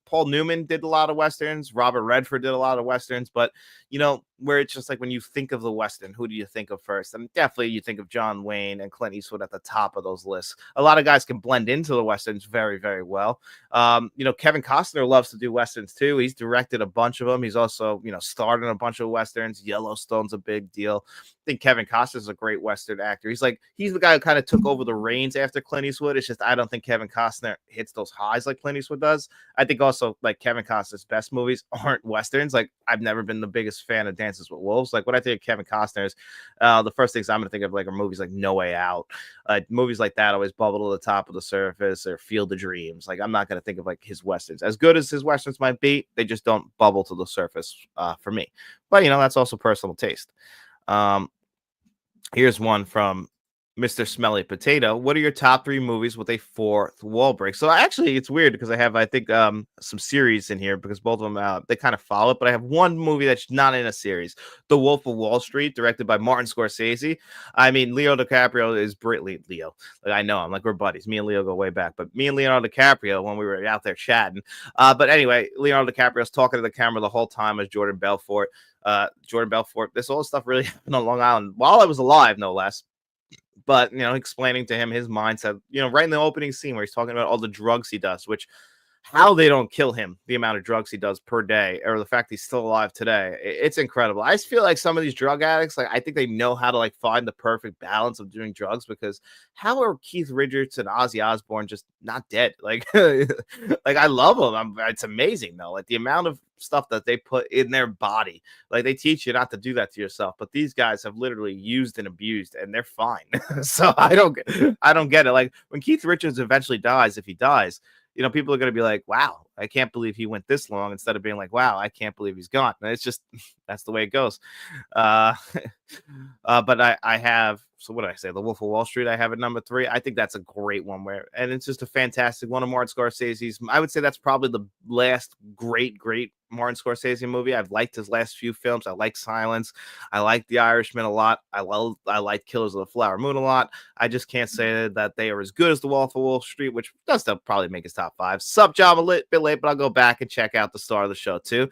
Paul Newman did a lot of Westerns. Robert Redford did a lot of Westerns. But, where it's just like when you think of the Western, who do you think of first? And definitely you think of John Wayne and Clint Eastwood at the top of those lists. A lot of guys can blend into the Westerns very, very well. Kevin Costner loves to do Westerns too. He's directed a bunch of them. He's also, starred in a bunch of Westerns. Yellowstone's a big deal. I think Kevin Costner's a great Western actor. He's the guy who kind of took over the reins after Clint Eastwood. It's just, I don't think Kevin Costner hits those highs like Clint Eastwood does. I think also also like Kevin Costner's best movies aren't westerns. Like I've never been the biggest fan of Dances with Wolves. Like when I think of Kevin Costner's, the first things I'm gonna think of like are movies like No Way Out. Movies like that always bubble to the top of the surface, or Field of Dreams. Like I'm not gonna think of like his westerns. As good as his westerns might be, they just don't bubble to the surface for me. But that's also personal taste. Um, Here's one from Mr. Smelly Potato. What are your top 3 movies with a fourth wall break? So actually, it's weird because I have, I think, some series in here because both of them they kind of follow it. But I have one movie that's not in a series, The Wolf of Wall Street, directed by Martin Scorsese. I mean, Leo DiCaprio is brilliant. Leo, like I know him, like we're buddies. Me and Leo go way back. But me and Leonardo DiCaprio when we were out there chatting. But anyway, Leonardo DiCaprio's talking to the camera the whole time as Jordan Belfort. This all stuff really happened on Long Island while I was alive, no less. But explaining to him his mindset, right in the opening scene where he's talking about all the drugs he does, which how they don't kill him, the amount of drugs he does per day, or the fact he's still alive today, it's incredible. I just feel like some of these drug addicts, like I think they know how to like find the perfect balance of doing drugs, because how are Keith Richards and Ozzy Osbourne just not dead? Like, like I love them. It's amazing though, like the amount of stuff that they put in their body. Like they teach you not to do that to yourself, but these guys have literally used and abused, and they're fine. So I don't get it. Like when Keith Richards eventually dies, if he dies, people are going to be like, wow, I can't believe he went this long, instead of being like, wow, I can't believe he's gone. And it's just, that's the way it goes. Uh, but I have, so what did I say? The Wolf of Wall Street, I have at number 3. I think that's a great one and it's just a fantastic one of Martin Scorsese's. I would say that's probably the last great Martin Scorsese movie. I've liked his last few films. I like Silence. I like The Irishman a lot. I like Killers of the Flower Moon a lot. I just can't say that they are as good as The Wolf of Wall Street, which does still probably make his top 5. Sup, John, a bit late, but I'll go back and check out the star of the show too.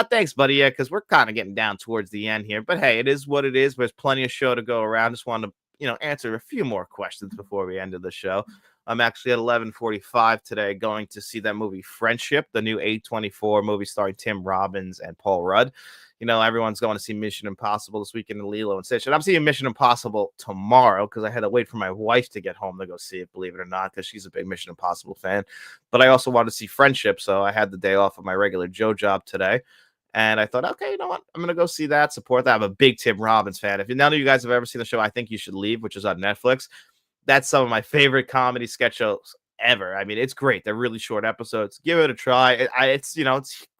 Thanks, buddy. Yeah, because we're kind of getting down towards the end here, but hey, it is what it is. There's plenty of show to go around. Just wanted to answer a few more questions before we ended the show. I'm actually at 11:45 today going to see that movie Friendship, the new A24 movie starring Tim Robbins and Paul Rudd. Everyone's going to see Mission Impossible this weekend in Lilo and Stitch. And I'm seeing Mission Impossible tomorrow because I had to wait for my wife to get home to go see it, believe it or not, because she's a big Mission Impossible fan. But I also wanted to see Friendship, so I had the day off of my regular Joe job today. And I thought, okay, you know what? I'm going to go see that, support that. I'm a big Tim Robbins fan. If none of you guys have ever seen the show, I Think You Should Leave, which is on Netflix. That's some of my favorite comedy sketch shows ever. I mean, it's great. They're really short episodes. Give it a try. It's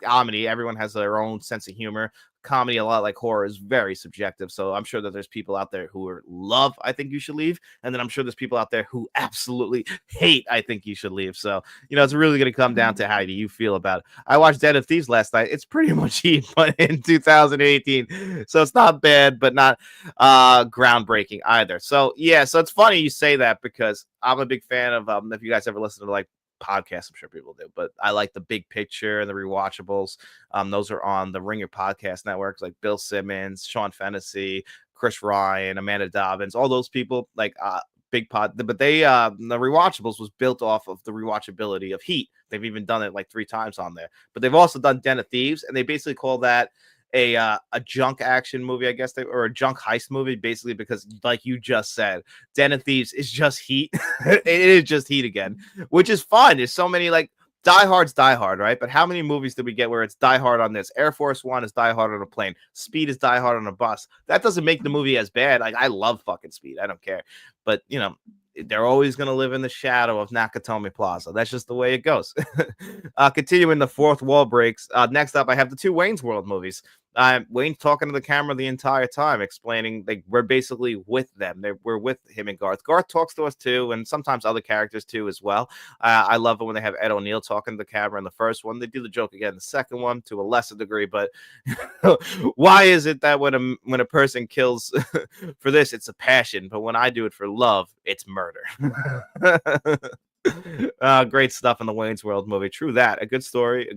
comedy. Everyone has their own sense of humor. Comedy, a lot like horror, is very subjective. So I'm sure that there's people out there who love I Think You Should Leave, and then I'm sure there's people out there who absolutely hate I Think You Should Leave. So it's really going to come down to how do you feel about it. I watched Den of Thieves last night. It's pretty much heat, but in 2018, so it's not bad, but not groundbreaking either. So yeah, so it's funny you say that because I'm a big fan of if you guys ever listen to like podcasts, I'm sure people do, but I like the Big Picture and the Rewatchables. Those are on the Ringer podcast networks, like Bill Simmons, Sean Fennessy, Chris Ryan, Amanda Dobbins, all those people, like big pod. But they the Rewatchables was built off of the rewatchability of Heat. They've even done it like 3 times on there, but they've also done Den of Thieves, and they basically call that a junk action movie, I guess, or a junk heist movie, basically, because like you just said, Den of Thieves is just Heat. It is just Heat again, which is fun. There's so many, like, Die Hard's Die Hard, right? But how many movies did we get where it's Die Hard on this? Air Force One is Die Hard on a plane. Speed is Die Hard on a bus. That doesn't make the movie as bad. Like, I love fucking Speed. I don't care. But, they're always going to live in the shadow of Nakatomi Plaza. That's just the way it goes. Continuing the fourth wall breaks. Next up, I have the 2 Wayne's World movies. Wayne's talking to the camera the entire time, explaining like we're basically with them. We're with him and Garth. Garth talks to us too, and sometimes other characters too as well. I love it when they have Ed O'Neill talking to the camera in the first one. They do the joke again in the second one to a lesser degree, but why is it that when a person kills for this, it's a passion, but when I do it for love, it's murder? Great stuff in the Wayne's World movie. True that. A good story.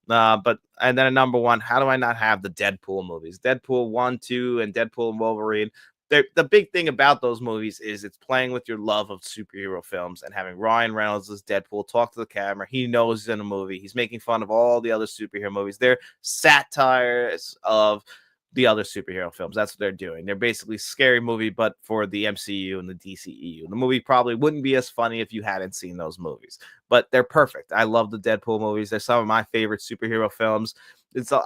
But and then at number 1, how do I not have the Deadpool movies? Deadpool 1, 2, and Deadpool and Wolverine. The big thing about those movies is it's playing with your love of superhero films and having Ryan Reynolds as Deadpool talk to the camera. He knows he's in a movie. He's making fun of all the other superhero movies. They're satires of the other superhero films. That's what they're doing. They're basically scary movie, but for the MCU and the DCEU. The movie probably wouldn't be as funny if you hadn't seen those movies, but they're perfect. I love the Deadpool movies. They're some of my favorite superhero films.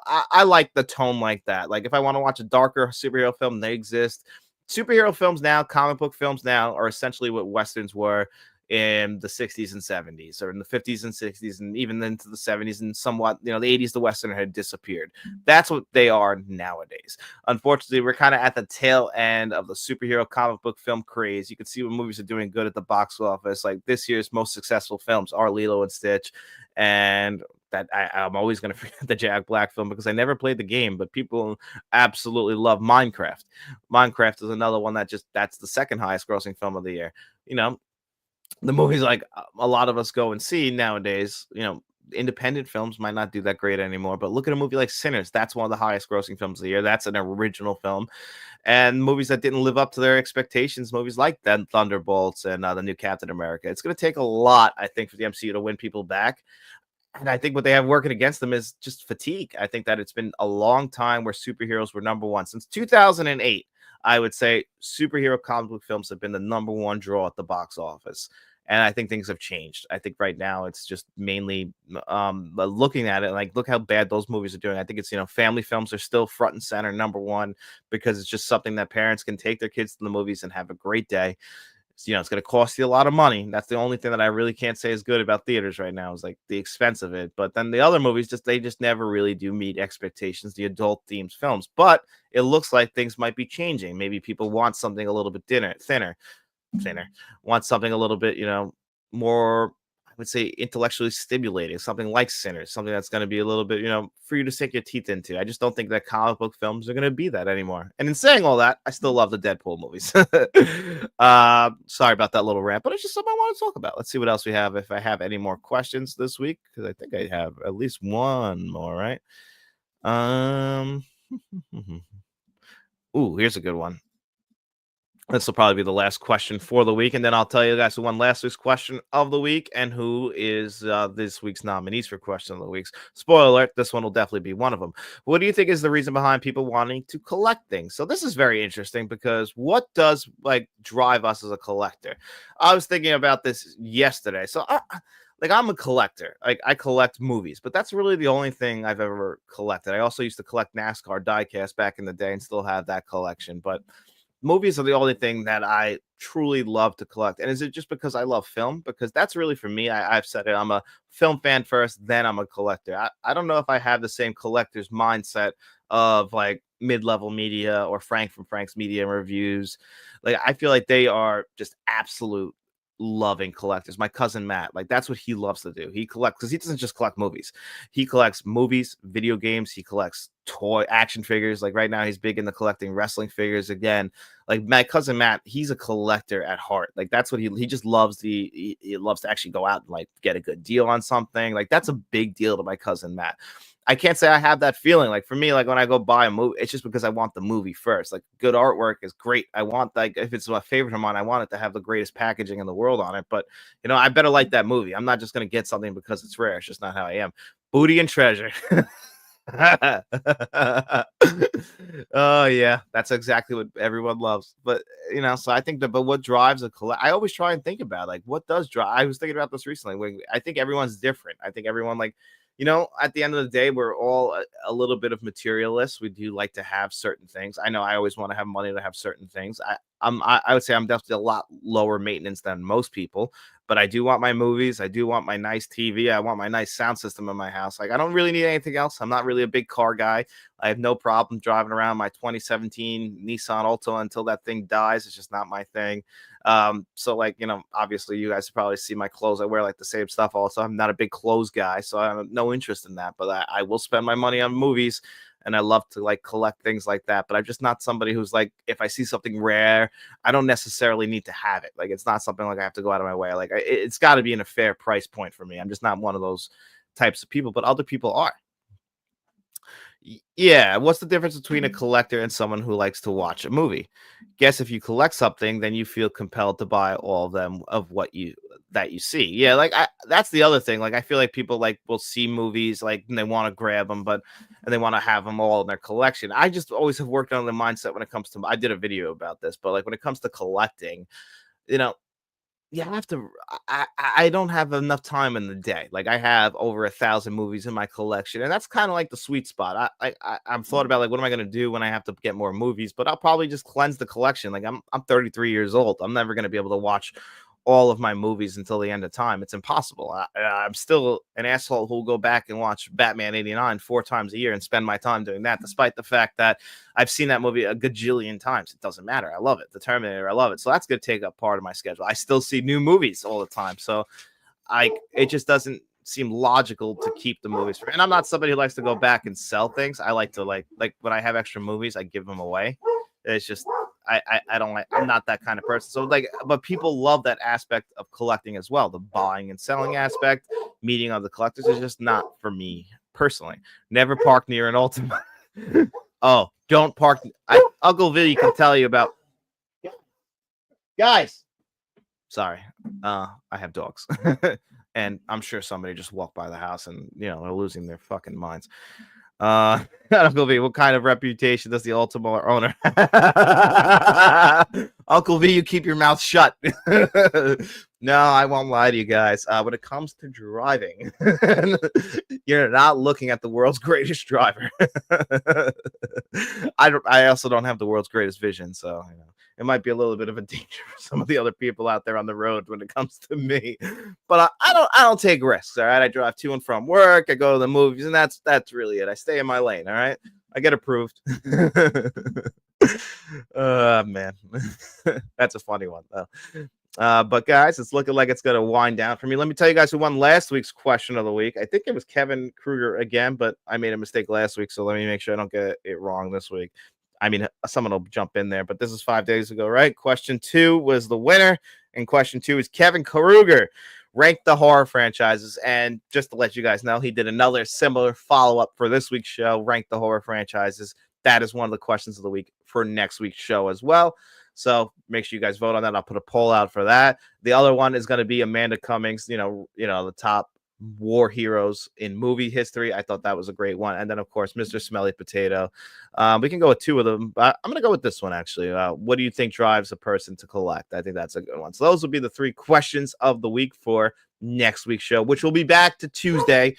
I like the tone like that. Like if I want to watch a darker superhero film, they exist. Superhero films now, comic book films now, are essentially what westerns were in the 60s and 70s, or in the 50s and 60s, and even into the 70s, and somewhat, the 80s, the western had disappeared. That's what they are nowadays. Unfortunately, we're kind of at the tail end of the superhero comic book film craze. You can see what movies are doing good at the box office. Like this year's most successful films are Lilo and Stitch, and that I'm always going to forget the Jack Black film because I never played the game, but people absolutely love Minecraft. Minecraft is another one that's the second highest grossing film of the year. The movies like a lot of us go and see nowadays, independent films might not do that great anymore, but look at a movie like Sinners. That's one of the highest grossing films of the year. That's an original film. And movies that didn't live up to their expectations, movies like then Thunderbolts and the new Captain America. It's going to take a lot, I think, for the MCU to win people back. And I think what they have working against them is just fatigue. I think that it's been a long time where superheroes were number one. Since 2008, I would say superhero comic book films have been the number one draw at the box office. And I think things have changed. I think right now it's just mainly looking at it like, look how bad those movies are doing. I think it's, family films are still front and center, number one, because it's just something that parents can take their kids to the movies and have a great day. It's going to cost you a lot of money. That's the only thing that I really can't say is good about theaters right now, is like the expense of it. But then the other movies, they just never really do meet expectations, the adult themed films. But it looks like things might be changing. Maybe people want something a little bit thinner, want something a little bit, more, I would say, intellectually stimulating, something like Sinners, something that's going to be a little bit, for you to sink your teeth into. I just don't think that comic book films are going to be that anymore. And in saying all that, I still love the Deadpool movies. Sorry about that little rant, but it's just something I want to talk about. Let's see what else we have. If I have any more questions this week, because I think I have at least one more, right? Ooh, here's a good one. This will probably be the last question for the week, and then I'll tell you guys who won last week's question of the week and who is this week's nominees for question of the week. Spoiler alert, this one will definitely be one of them. What do you think is the reason behind people wanting to collect things? So this is very interesting, because what does drive us as a collector? I was thinking about this yesterday. So I'm a collector. I collect movies, but that's really the only thing I've ever collected. I also used to collect NASCAR diecast back in the day and still have that collection, but movies are the only thing that I truly love to collect. And is it just because I love film? Because that's really, for me, I've said it, I'm a film fan first, then I'm a collector. I don't know if I have the same collector's mindset of like mid-level media or Frank from Frank's Media and Reviews. Like I feel like they are just absolute loving collectors. My cousin Matt, like that's what he loves to do. He collects, because he doesn't just collect movies. He collects movies, video games, he collects toy action figures. Like right now he's big into collecting wrestling figures again. Like my cousin Matt, he's a collector at heart. Like that's what he just loves. He loves to actually go out and like get a good deal on something. Like that's a big deal to my cousin Matt. I can't say I have that feeling. Like for me, like when I go buy a movie, it's just because I want the movie first. Like good artwork is great. I want, like, if it's my favorite of mine, I want it to have the greatest packaging in the world on it. But I better like that movie. I'm not just gonna get something because it's rare. It's just not how I am. Booty and treasure. Oh yeah, that's exactly what everyone loves. But so I think but what drives a collect? I always try and think about like what does drive. I was thinking about this recently. I think everyone's different. I think everyone at the end of the day, we're all a little bit of materialists. We do like to have certain things. I know I always want to have money to have certain things. I would say I'm definitely a lot lower maintenance than most people, but I do want my movies. I do want my nice TV. I want my nice sound system in my house. Like I don't really need anything else. I'm not really a big car guy. I have no problem driving around my 2017 Nissan Altima until that thing dies. It's just not my thing. So obviously you guys probably see my clothes. I wear like the same stuff also. I'm not a big clothes guy, so I have no interest in that, but I will spend my money on movies, and I love to like collect things like that. But I'm just not somebody who's like, if I see something rare, I don't necessarily need to have it. Like it's not something like I have to go out of my way. Like it's got to be in a fair price point for me. I'm just not one of those types of people, but other people are. Yeah, what's the difference between a collector and someone who likes to watch a movie? Guess if you collect something, then you feel compelled to buy all of them of what you that you see. Yeah, like that's the other thing. Like I feel like people like will see movies like and they want to grab them, but and they want to have them all in their collection. I just always have worked on the mindset when it comes to. I did a video about this, but like when it comes to collecting, you know, you have to I don't have enough time in the day. Like I have over 1,000 movies in my collection, and that's kind of like the sweet spot. I've thought about like what am I gonna do when I have to get more movies, but I'll probably just cleanse the collection. Like I'm 33 years old. I'm never gonna be able to watch all of my movies until the end of time. It's impossible. I'm still an asshole who'll go back and watch Batman 89 4 times a year and spend my time doing that, despite the fact that I've seen that movie a gajillion times. It doesn't matter. I love it. The Terminator, I love it. So that's going to take up part of my schedule. I still see new movies all the time. So it just doesn't seem logical to keep the movies. And I'm not somebody who likes to go back and sell things. I like to like when I have extra movies, I give them away. It's just I don't like I'm not that kind of person. So like but people love that aspect of collecting as well. The buying and selling aspect, meeting other collectors is just not for me personally. Never park near an Ultima. Oh, don't park. Uncle Vinny can tell you about guys. Sorry. I have dogs. And I'm sure somebody just walked by the house and they're losing their fucking minds. Uncle V, what kind of reputation does the Ultima owner? Uncle V, you keep your mouth shut. No, I won't lie to you guys. When it comes to driving, you're not looking at the world's greatest driver. I also don't have the world's greatest vision, so it might be a little bit of a danger for some of the other people out there on the road when it comes to me. But I don't take risks. All right, I drive to and from work. I go to the movies, and that's really it. I stay in my lane. All right, I get approved. Man, that's a funny one though. But guys, it's looking like it's going to wind down for me. Let me tell you guys who won last week's question of the week. I think it was Kevin Kruger again, but I made a mistake last week, so let me make sure I don't get it wrong this week. I mean, someone will jump in there, but this is 5 days ago, right? Question 2 was the winner, and question 2 is Kevin Kruger. Rank the horror franchises, and just to let you guys know, he did another similar follow-up for this week's show, Rank the horror franchises. That is one of the questions of the week for next week's show as well. So make sure you guys vote on that. I'll put a poll out for that. The other one is going to be Amanda Cummings, the top war heroes in movie history. I thought that was a great one. And then, of course, Mr. Smelly Potato. We can go with 2 of them, but I'm going to go with this one, actually. What do you think drives a person to collect? I think that's a good one. So those will be the 3 questions of the week for next week's show, which will be back to Tuesday.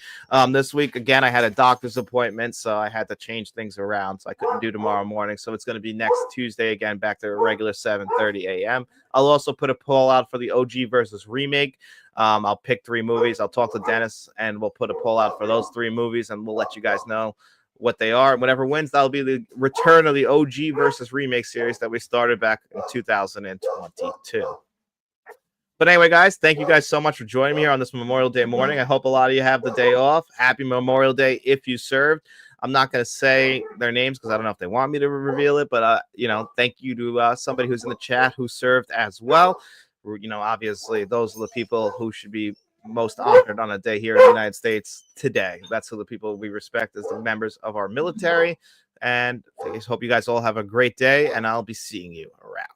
This week, again, I had a doctor's appointment, so I had to change things around, so I couldn't do tomorrow morning. So it's going to be next Tuesday, again, back to a regular 7:30 a.m. I'll also put a poll out for the OG versus remake. I'll pick 3 movies. I'll talk to Dennis, and we'll put a poll out for those 3 movies, and we'll let you guys know what they are. Whatever wins, that'll be the return of the OG versus remake series that we started back in 2022. But anyway, guys, thank you guys so much for joining me here on this Memorial Day morning. I hope a lot of you have the day off. Happy Memorial Day if you served. I'm not going to say their names because I don't know if they want me to reveal it, but, thank you to somebody who's in the chat who served as well. Obviously, those are the people who should be most honored on a day here in the United States today. That's who the people we respect as the members of our military. And I just hope you guys all have a great day, and I'll be seeing you around.